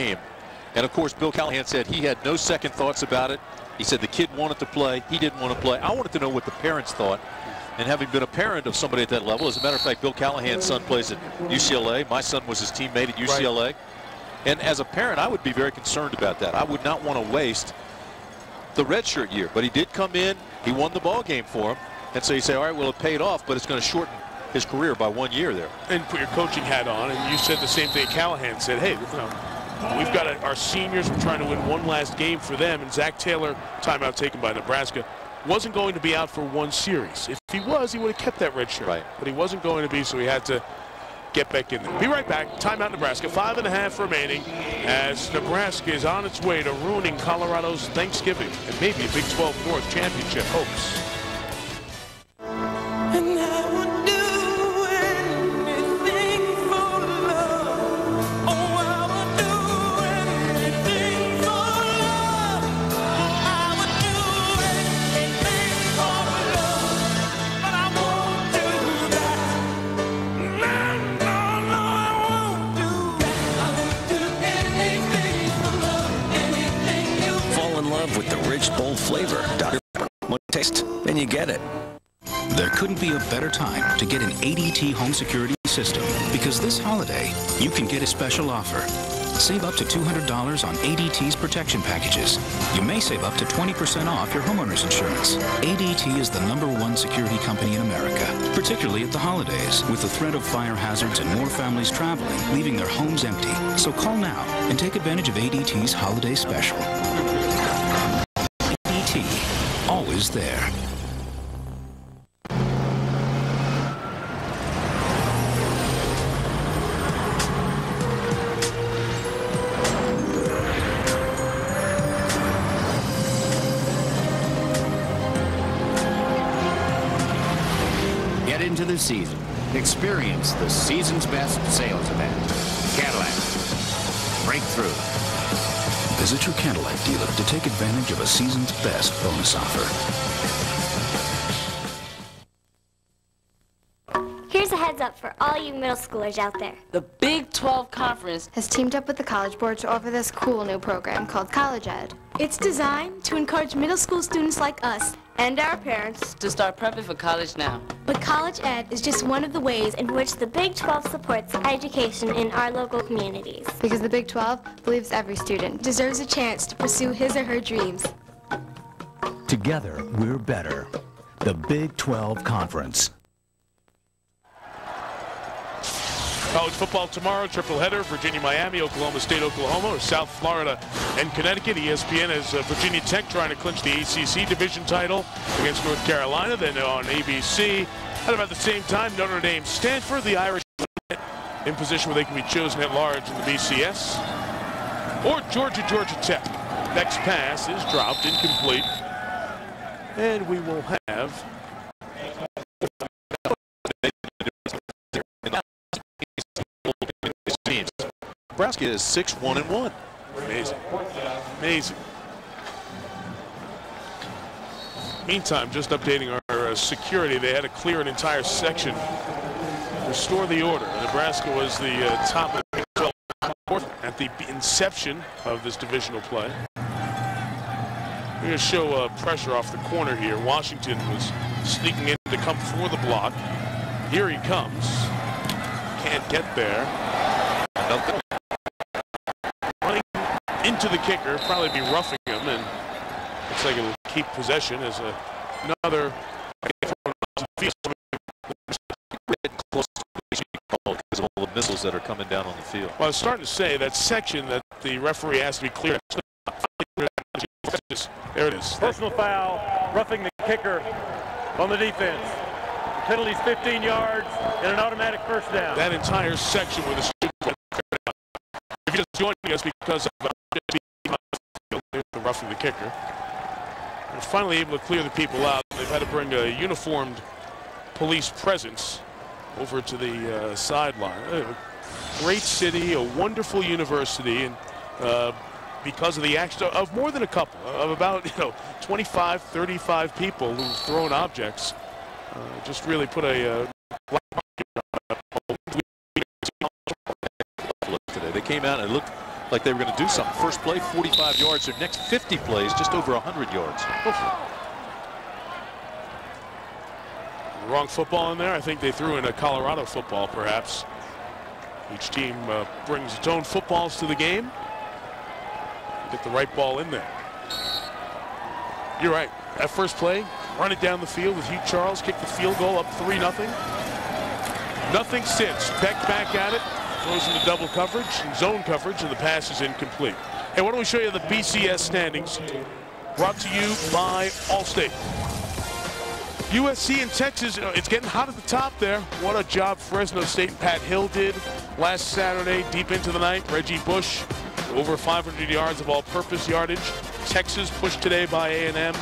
Speaker 15: game. And of course, Bill Callahan said he had no second thoughts about it. He said the kid wanted to play. He didn't want to play. I wanted to know what the parents thought. And having been a parent of somebody at that level, as a matter of fact, Bill Callahan's son plays at UCLA. My son was his teammate at UCLA. Right. And as a parent, I would be very concerned about that. I would not want to waste the redshirt year. But he did come in. He won the ball game for him. And so you say, all right, well, it paid off, but it's going to shorten his career by 1 year there.
Speaker 13: And put your coaching hat on, and you said the same thing. Callahan said, hey, we've got our seniors. We're trying to win one last game for them. And Zach Taylor, timeout taken by Nebraska, wasn't going to be out for one series. If he was, he would have kept that red shirt. Right. But he wasn't going to be, so he had to get back in there. Be right back. Timeout Nebraska. 5.5 remaining as Nebraska is on its way to ruining Colorado's Thanksgiving and maybe a Big 12 North championship hopes.
Speaker 17: And I would do anything for love. Oh, I would do anything for love. I would do anything for love. But I won't do that. No, I won't do that. I would do anything for love. Anything you
Speaker 12: Fall in love with the rich, bold flavor. Dr. One taste, and you get it.
Speaker 11: There couldn't be a better time to get an ADT home security system, because this holiday, you can get a special offer. Save up to $200 on ADT's protection packages. You may save up to 20% off your homeowner's insurance. ADT is the #1 security company in America, particularly at the holidays, with the threat of fire hazards and more families traveling, leaving their homes empty. So call now and take advantage of ADT's holiday special. ADT, always there.
Speaker 4: Into the season. Experience the season's best sales event. Cadillac. Breakthrough.
Speaker 11: Visit your Cadillac dealer to take advantage of a season's best bonus offer.
Speaker 6: Here's a heads up for all you middle schoolers out there.
Speaker 8: The Big 12 Conference has teamed up with the College Board to offer this cool new program called College Ed.
Speaker 21: It's designed to encourage middle school students like us and our parents
Speaker 8: to start prepping for college now.
Speaker 6: But College Ed is just one of the ways in which the Big 12 supports education in our local communities.
Speaker 8: Because the Big 12 believes every student
Speaker 21: deserves a chance to pursue his or her dreams.
Speaker 24: Together, we're better. The Big 12 Conference.
Speaker 13: College football tomorrow, triple header, Virginia, Miami, Oklahoma State, Oklahoma, or South Florida and Connecticut. ESPN has Virginia Tech trying to clinch the ACC division title against North Carolina. Then on ABC, at about the same time, Notre Dame, Stanford, the Irish in position where they can be chosen at large in the BCS. Or Georgia, Georgia Tech. Next pass is dropped, incomplete. And we will have
Speaker 15: Nebraska is 6-1-1.
Speaker 13: Amazing. Amazing. Meantime, just updating our security, they had to clear an entire section, restore the order. Nebraska was the top of the 12 at the inception of this divisional play. We're going to show pressure off the corner here. Washington was sneaking in to come for the block. Here he comes. Can't get there. Running into the kicker, probably be roughing him, and looks like it'll keep possession as another
Speaker 15: close because of all the missiles that are coming down on the field.
Speaker 13: Well, I was starting to say that section that the referee has to be clear. There it is.
Speaker 1: Personal foul, roughing the kicker on the defense. The penalty's 15 yards and an automatic first down.
Speaker 13: That entire section with the student. If you're just joining us because of the roughing the kicker, they're finally able to clear the people out. They've had to bring a uniformed police presence over to the sideline. Great city, a wonderful university, and because of the action of more than a couple, of about 25, 35 people who've thrown objects, just really put a
Speaker 15: today. They came out and it looked like they were going to do something. First play, 45 yards. Their next 50 plays, just over 100 yards.
Speaker 13: Wrong football in there. I think they threw in a Colorado football, perhaps. Each team brings its own footballs to the game. Get the right ball in there. You're right. That first play, run it down the field with Hugh Charles, kick the field goal up 3-0. Nothing since. Beck back at it, throws into double coverage and zone coverage, and the pass is incomplete. Hey, why don't we show you the BCS standings? Brought to you by Allstate. USC and Texas, it's getting hot at the top there. What a job Fresno State and Pat Hill did last Saturday, deep into the night. Reggie Bush, over 500 yards of all-purpose yardage. Texas pushed today by A&M.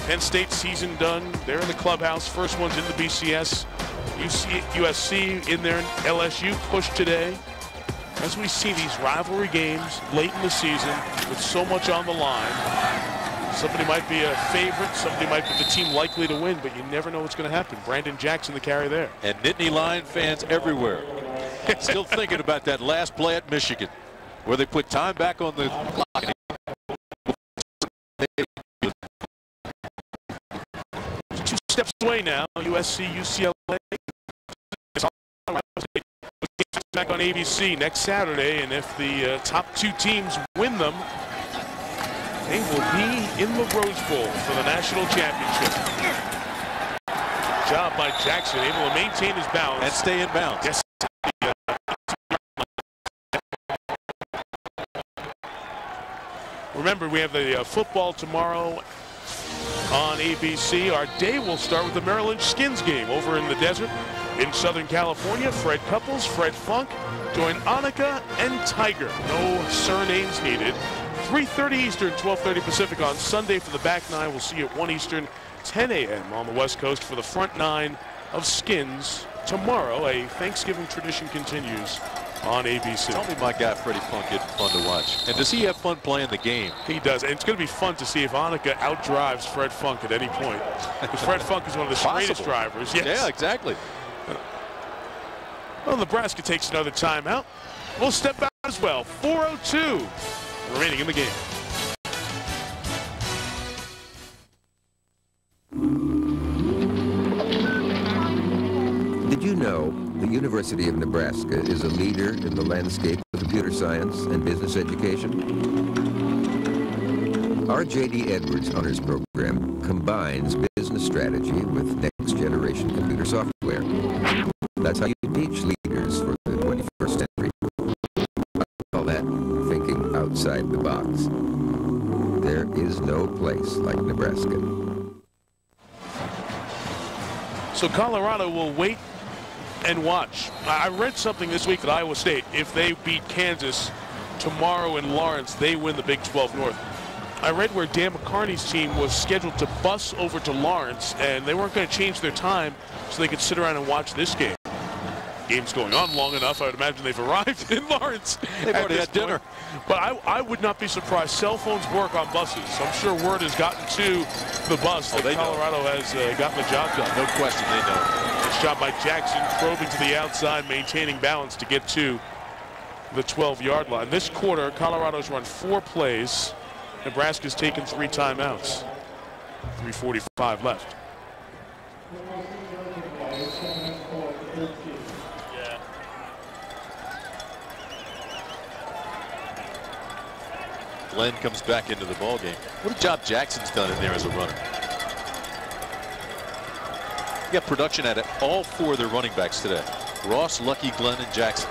Speaker 13: Penn State season done. They're in the clubhouse. First one's in the BCS. USC in there. LSU pushed today. As we see these rivalry games late in the season with so much on the line, somebody might be a favorite, somebody might be the team likely to win, but you never know what's going to happen. Brandon Jackson, the carry there.
Speaker 15: And Nittany Lion fans everywhere. Still thinking about that last play at Michigan, where they put time back on the clock.
Speaker 13: 2 steps away now. USC, UCLA. Back on ABC next Saturday, and if the top 2 teams win them, they will be in the Rose Bowl for the national championship. Job by Jackson, able to maintain his balance
Speaker 15: and stay in bounds.
Speaker 13: Yes. Remember, we have the football tomorrow on ABC. Our day will start with the Maryland Skins game over in the desert in Southern California. Fred Couples, Fred Funk join Annika and Tiger. No surnames needed. 3:30 Eastern, 12:30 Pacific on Sunday for the back nine. We'll see you at 1 Eastern, 10 a.m. on the West Coast for the front nine of Skins. Tomorrow, a Thanksgiving tradition continues on ABC.
Speaker 15: Tell me my guy Freddie Funk getting fun to watch. And does he have fun playing the game?
Speaker 13: He does. And it's going to be fun to see if Annika outdrives Fred Funk at any point. Because Fred Funk is one of the straightest drivers. Yes.
Speaker 15: Yeah, exactly.
Speaker 13: Well, Nebraska takes another timeout. We'll step out as well. 4:02 remaining in the game.
Speaker 3: Did you know the University of Nebraska is a leader in the landscape of computer science and business education? Our J.D. Edwards Honors Program combines business strategy with next-generation computer software. That's how you teach leaders for the 21st century. I call that thinking outside the box. There is no place like Nebraska.
Speaker 13: So Colorado will wait and watch. I read something this week that Iowa State, if they beat Kansas tomorrow in Lawrence, they win the Big 12 North. I read where Dan McCarney's team was scheduled to bus over to Lawrence, and they weren't going to change their time so they could sit around and watch this game. Game's going on long enough. I would imagine they've arrived in Lawrence.
Speaker 15: They've already had dinner.
Speaker 13: But I would not be surprised. Cell phones work on buses. So I'm sure word has gotten to the bus that Colorado has gotten the job done.
Speaker 15: No question, they know.
Speaker 13: Nice job by Jackson, probing to the outside, maintaining balance to get to the 12-yard line. This quarter, Colorado's run 4 plays. Nebraska's taken 3 timeouts. 3:45 left.
Speaker 15: Glenn comes back into the ballgame. What a job Jackson's done in there as a runner. You got production at it, all 4 of their running backs today. Ross, Lucky, Glenn, and Jackson.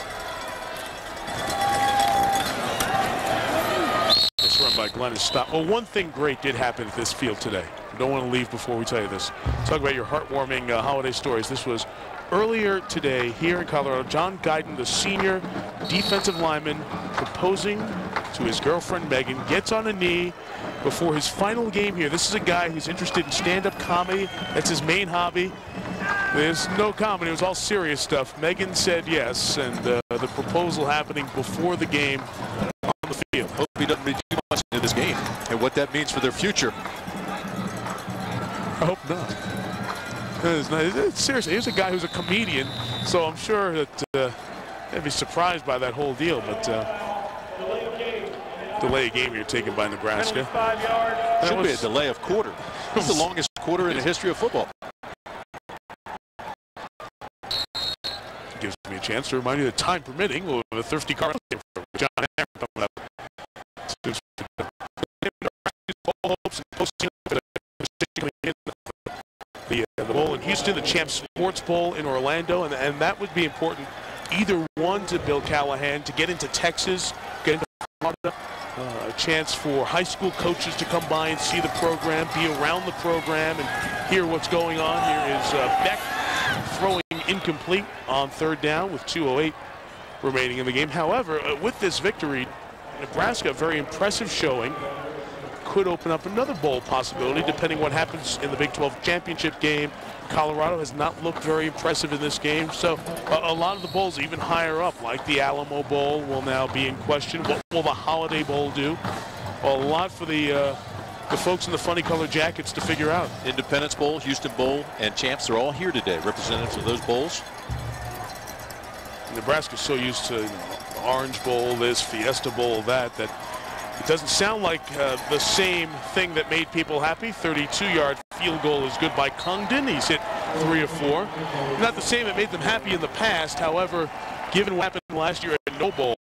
Speaker 13: This run by Glenn is stopped. Well, one thing great did happen at this field today. I don't want to leave before we tell you this. Talk about your heartwarming holiday stories. This was earlier today here in Colorado. John Guyton, the senior defensive lineman, proposing to his girlfriend Megan, gets on a knee before his final game here. This is a guy who's interested in stand-up comedy. That's his main hobby. There's no comedy. It was all serious stuff. Megan said yes, and the proposal happening before the game on the field.
Speaker 15: Hope he doesn't read too much into this game and what that means for their future.
Speaker 13: I hope not. Seriously, here's a guy who's a comedian, so I'm sure that they'd be surprised by that whole deal. But delay of game here taken by Nebraska.
Speaker 1: 5 yards.
Speaker 15: Should be a delay of quarter. It's the longest quarter in the history of football.
Speaker 13: Gives me a chance to remind you that time permitting, we'll have a thirsty car from John Hammer coming up. The bowl in Houston, the Champs Sports Bowl in Orlando, and that would be important. Either one to Bill Callahan to get into Texas, get into Florida, a chance for high school coaches to come by and see the program, be around the program, and hear what's going on. Here is Beck throwing incomplete on 3rd down with 2:08 remaining in the game. However, with this victory, Nebraska, a very impressive showing, could open up another bowl possibility depending what happens in the Big 12 championship game. Colorado has not looked very impressive in this game, so a lot of the bowls even higher up, like the Alamo Bowl, will now be in question. What will the Holiday Bowl do? A lot for the folks in the funny color jackets to figure out.
Speaker 15: Independence Bowl, Houston Bowl, and Champs are all here today, representatives of those bowls.
Speaker 13: Nebraska's so used to Orange Bowl, this, Fiesta Bowl, that it doesn't sound like the same thing that made people happy. 32-yard field goal is good by Congdon. He's hit 3 of 4. Not the same that made them happy in the past. However, given what happened last year at No Bowl,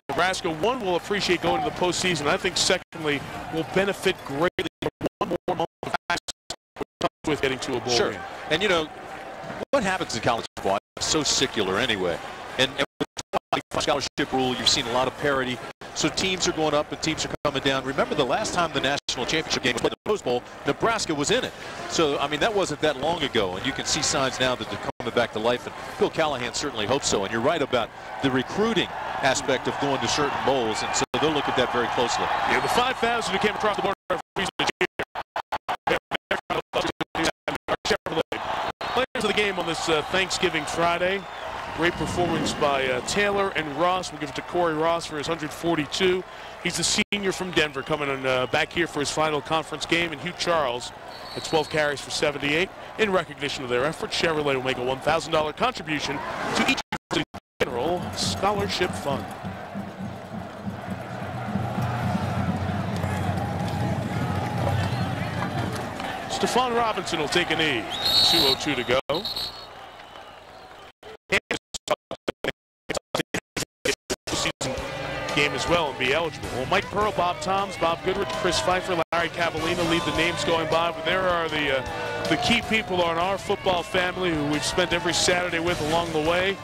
Speaker 13: Nebraska, one, will appreciate going to the postseason. I think, secondly, will benefit greatly from one more month of practice with getting to a bowl game.
Speaker 15: And, you know, what happens in college football is so secular anyway. And with the scholarship rule, you've seen a lot of parity. So teams are going up and teams are coming down. Remember the last time the national championship game was played in the Post Bowl, Nebraska was in it. So, I mean, that wasn't that long ago. And you can see signs now that they're coming back to life. And Bill Callahan certainly hopes so. And you're right about the recruiting aspect of going to certain bowls. And so they'll look at that very closely.
Speaker 13: Yeah, the 5,000 who came across the border referees this year. Players of the game on this Thanksgiving Friday. Great performance by Taylor and Ross. We'll give it to Corey Ross for his 142. He's the senior from Denver coming on back here for his final conference game. And Hugh Charles at 12 carries for 78. In recognition of their effort, Chevrolet will make a $1,000 contribution to each general scholarship fund. Stephon Robinson will take a knee. 2:02 to go. Game as well and be eligible. Well, Mike Pearl, Bob Toms, Bob Goodrich, Chris Pfeiffer, Larry Cavallina lead the names going by, but there are the key people on our football family who we've spent every Saturday with along the way.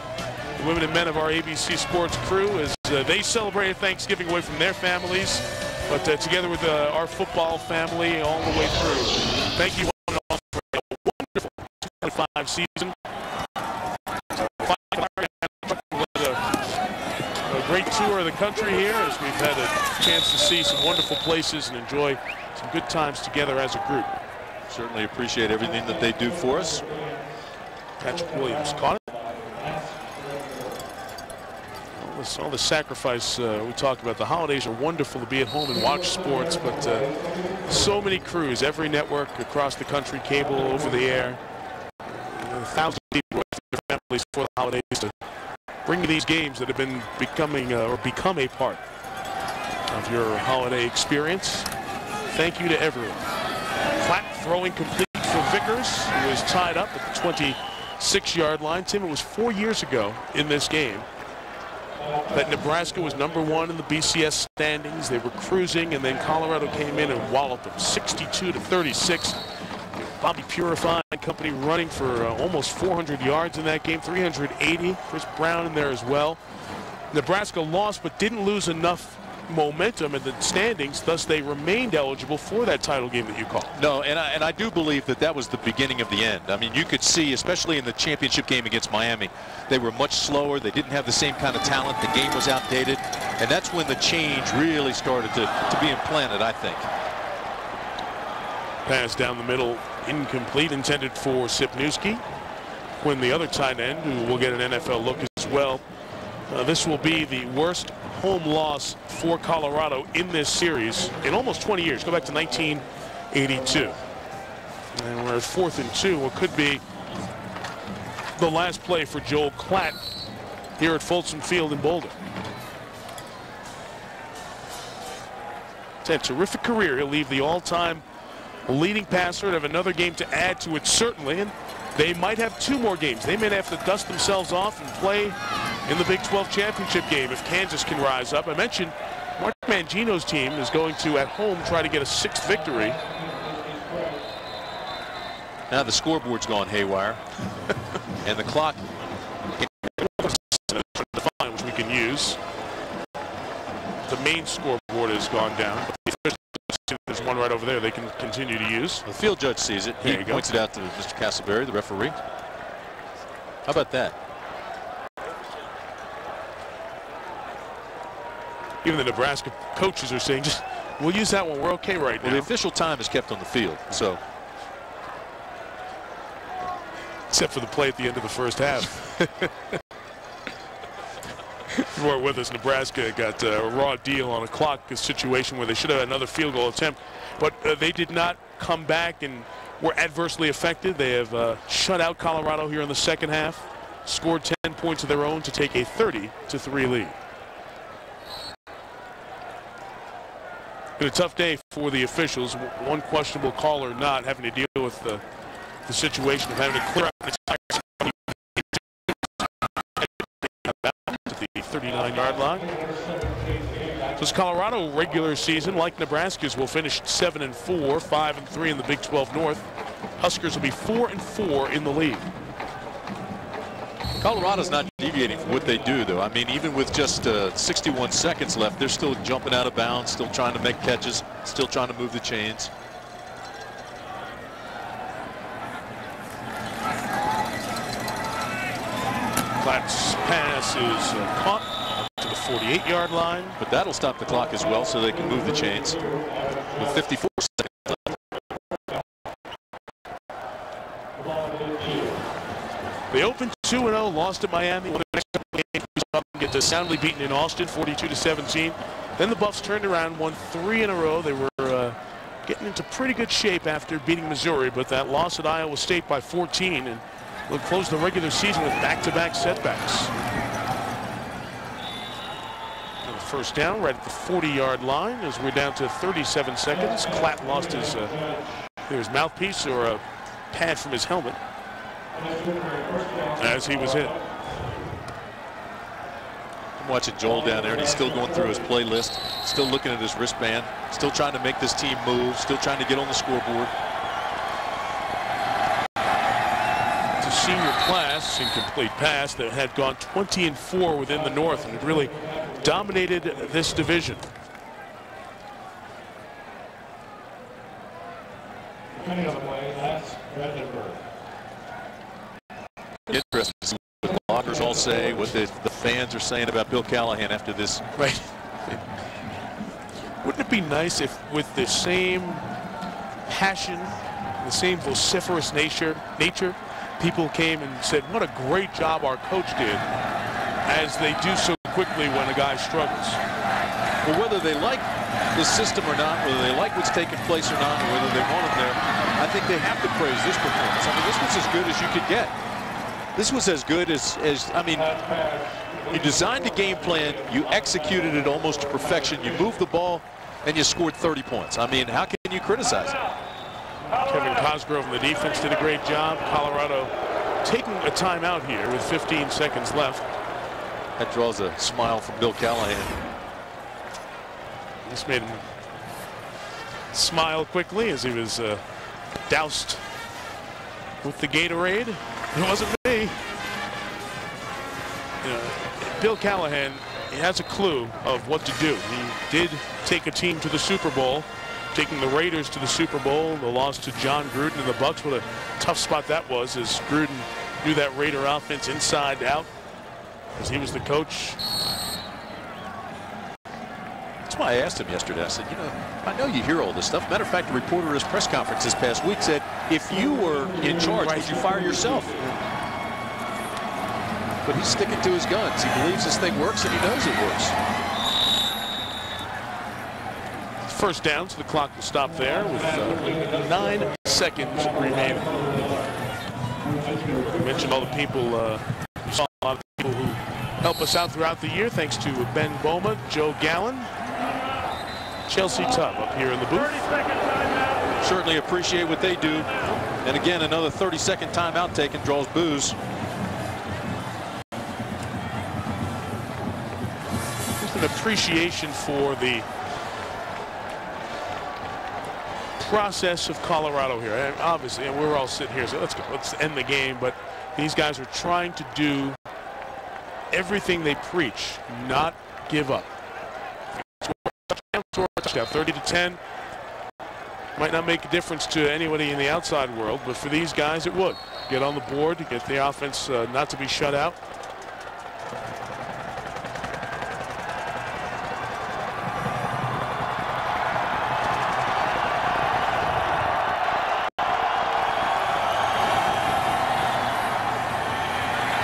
Speaker 13: The women and men of our ABC Sports crew as they celebrated Thanksgiving away from their families, but together with our football family all the way through. Thank you all for a wonderful 25 season. Great tour of the country here as we've had a chance to see some wonderful places and enjoy some good times together as a group.
Speaker 15: Certainly appreciate everything that they do for us.
Speaker 13: Patrick Williams caught it. All the sacrifice we talked about. The holidays are wonderful to be at home and watch sports, but so many crews, every network across the country, cable, over the air, thousands of people with their families for the holidays to bring these games that have been becoming or become a part of your holiday experience. Thank you to everyone. Flat throwing complete for Vickers, who was tied up at the 26-yard line. Tim, it was 4 years ago in this game that Nebraska was #1 in the BCS standings. They were cruising, and then Colorado came in and walloped them 62-36. Bobby Purify and company running for almost 400 yards in that game, 380. Chris Brown in there as well. Nebraska lost but didn't lose enough momentum in the standings, thus they remained eligible for that title game that you called.
Speaker 15: No, and I do believe that that was the beginning of the end. I mean, you could see, especially in the championship game against Miami, they were much slower. They didn't have the same kind of talent. The game was outdated, and that's when the change really started to be implanted, I think.
Speaker 13: Pass down the middle, incomplete, intended for Sipniewski. Quinn, the other tight end, who will get an NFL look as well. This will be the worst home loss for Colorado in this series in almost 20 years. Go back to 1982. And we're at 4th and 2. What could be the last play for Joel Klatt here at Folsom Field in Boulder. He's had a terrific career. He'll leave the all-time leading passer and have another game to add to it, certainly. And they might have 2 more games. They may have to dust themselves off and play in the Big 12 championship game if Kansas can rise up. I mentioned Mark Mangino's team is going to, at home, try to get a 6th victory.
Speaker 15: Now the scoreboard's gone haywire. And the clock,
Speaker 13: which we can use. The main scoreboard has gone down. There's one right over there they can continue to use.
Speaker 15: The field judge sees it. He points it out to Mr. Castleberry, the referee. How about that?
Speaker 13: Even the Nebraska coaches are saying, just we'll use that one. We're okay right now.
Speaker 15: The official time is kept on the field, so.
Speaker 13: Except for the play at the end of the first half. If you weren't with us, Nebraska got a raw deal on a clock situation where they should have had another field goal attempt, but they did not come back and were adversely affected. They have shut out Colorado here in the second half, scored 10 points of their own to take a 30-3 lead. Been a tough day for the officials. One questionable call or not, having to deal with the situation of having to clear out an entire to the 39-yard line. So this Colorado regular season, like Nebraska's, will finish 7-4, 5-3 in the Big 12 North. Huskers will be 4-4 in the league.
Speaker 15: Colorado's not deviating from what they do, though. I mean, even with just 61 seconds left, they're still jumping out of bounds, still trying to make catches, still trying to move the chains.
Speaker 13: Platt's pass is caught to the 48-yard line.
Speaker 15: But that'll stop the clock as well, so they can move the chains with 54 seconds left.
Speaker 13: They opened 2-0, lost at Miami. Won the next couple games, get soundly beaten in Austin, 42-17. Then the Buffs turned around, won 3 in a row. They were getting into pretty good shape after beating Missouri, but that loss at Iowa State by 14 and will close the regular season with back-to-back setbacks. And the first down right at the 40-yard line as we're down to 37 seconds. Klatt lost his mouthpiece or a pad from his helmet as he was hit.
Speaker 15: I'm watching Joel down there, and he's still going through his playlist, still looking at his wristband, still trying to make this team move, still trying to get on the scoreboard.
Speaker 13: It's a senior class, incomplete pass, that had gone 20-4 within the North and had really dominated this division.
Speaker 15: Interesting to see what the bloggers all say, what the fans are saying about Bill Callahan after this.
Speaker 13: Right. Wouldn't it be nice if, with the same passion, the same vociferous nature, people came and said, what a great job our coach did, as they do so quickly when a guy struggles.
Speaker 15: Well, whether they like the system or not, whether they like what's taking place or not, or whether they want him there, I think they have to praise this performance. I mean, this was as good as you could get. This was as good as I mean, you designed a game plan, you executed it almost to perfection, you moved the ball, and you scored 30 points. I mean, how can you criticize it?
Speaker 13: Kevin Cosgrove and the defense did a great job. Colorado taking a timeout here with 15 seconds left.
Speaker 15: That draws a smile from Bill Callahan.
Speaker 13: This made him smile quickly as he was doused with the Gatorade. It wasn't me. You know, Bill Callahan, he has a clue of what to do. He did take a team to the Super Bowl, taking the Raiders to the Super Bowl. The loss to John Gruden and the Bucs. What a tough spot that was, as Gruden knew that Raider offense inside out, as he was the coach.
Speaker 15: That's why I asked him yesterday. I said, you know, I know you hear all this stuff. Matter of fact, a reporter at his press conference this past week said, if you were in charge, would you fire yourself? But he's sticking to his guns. He believes this thing works, and he knows it works.
Speaker 13: First down, so the clock will stop there with 9 seconds remaining. We mentioned all the people, we saw a lot of people who help us out throughout the year, thanks to Ben Boma, Joe Gallen, Chelsea Tubb up here in the booth.
Speaker 15: Certainly appreciate what they do. And again, another 30-second timeout taken draws boos.
Speaker 13: Just an appreciation for the process of Colorado here. And obviously, and we're all sitting here, so let's go, let's end the game. But these guys are trying to do everything they preach, not give up. Touchdown, 30-10. Might not make a difference to anybody in the outside world, but for these guys it would. Get on the board, get the offense not to be shut out.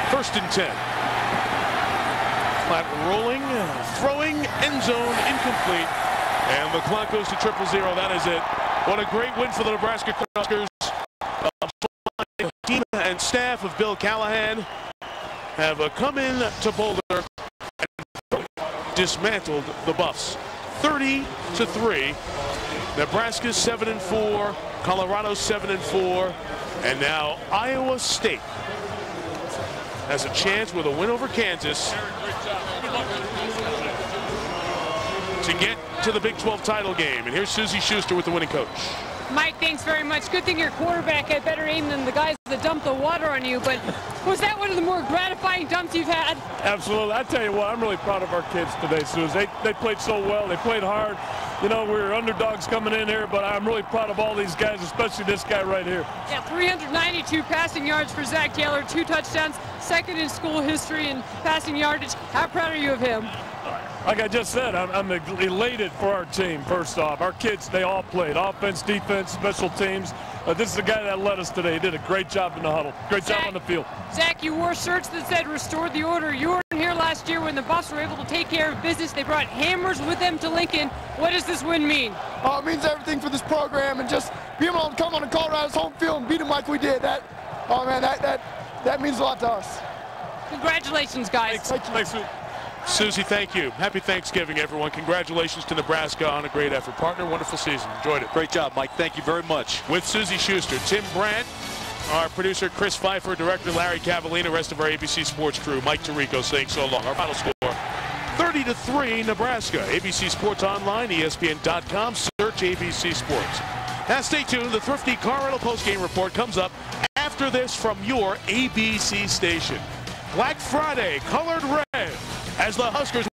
Speaker 13: First and 10. Flat rolling, throwing, end zone, incomplete. And the clock goes to 0-0. That is it. What a great win for the Nebraska Cornhuskers. The team and staff of Bill Callahan have come in to Boulder and dismantled the Buffs. 30-3. Nebraska 7-4. Colorado 7-4. And now Iowa State has a chance with a win over Kansas to get to the Big 12 title game. And here's Susie Schuster with the winning coach.
Speaker 5: Mike, thanks very much. Good thing your quarterback had better aim than the guys that dumped the water on you, but was that one of the more gratifying dumps you've had?
Speaker 1: Absolutely. I tell you what, I'm really proud of our kids today, Susie. They played so well. They played hard. You know, we're underdogs coming in here, but I'm really proud of all these guys, especially this guy right here.
Speaker 5: Yeah, 392 passing yards for Zach Taylor, 2 touchdowns, second in school history in passing yardage. How proud are you of him?
Speaker 1: Like I just said, I'm elated for our team, first off. Our kids, they all played. Offense, defense, special teams. This is the guy that led us today. He did a great job in the huddle. Great job on the field.
Speaker 5: Zach, you wore shirts that said "Restored the Order." You weren't here last year when the Buffs were able to take care of business. They brought hammers with them to Lincoln. What does this win mean?
Speaker 10: Oh, it means everything for this program, and just being able to come on to Colorado's home field and beat them like we did. That means a lot to us.
Speaker 5: Congratulations, guys.
Speaker 1: Thanks.
Speaker 13: Susie, thank you. Happy Thanksgiving, everyone. Congratulations to Nebraska on a great effort. Partner, wonderful season. Enjoyed it.
Speaker 15: Great job, Mike. Thank you very much.
Speaker 13: With Susie Schuster, Tim Brandt, our producer Chris Pfeiffer, director Larry Cavallina, rest of our ABC Sports crew, Mike Tirico saying so long. Our final score, 30-3 Nebraska. ABC Sports Online, ESPN.com, search ABC Sports. Now stay tuned. The Thrifty Car Rental postgame report comes up after this from your ABC station. Black Friday, colored red, as the Huskers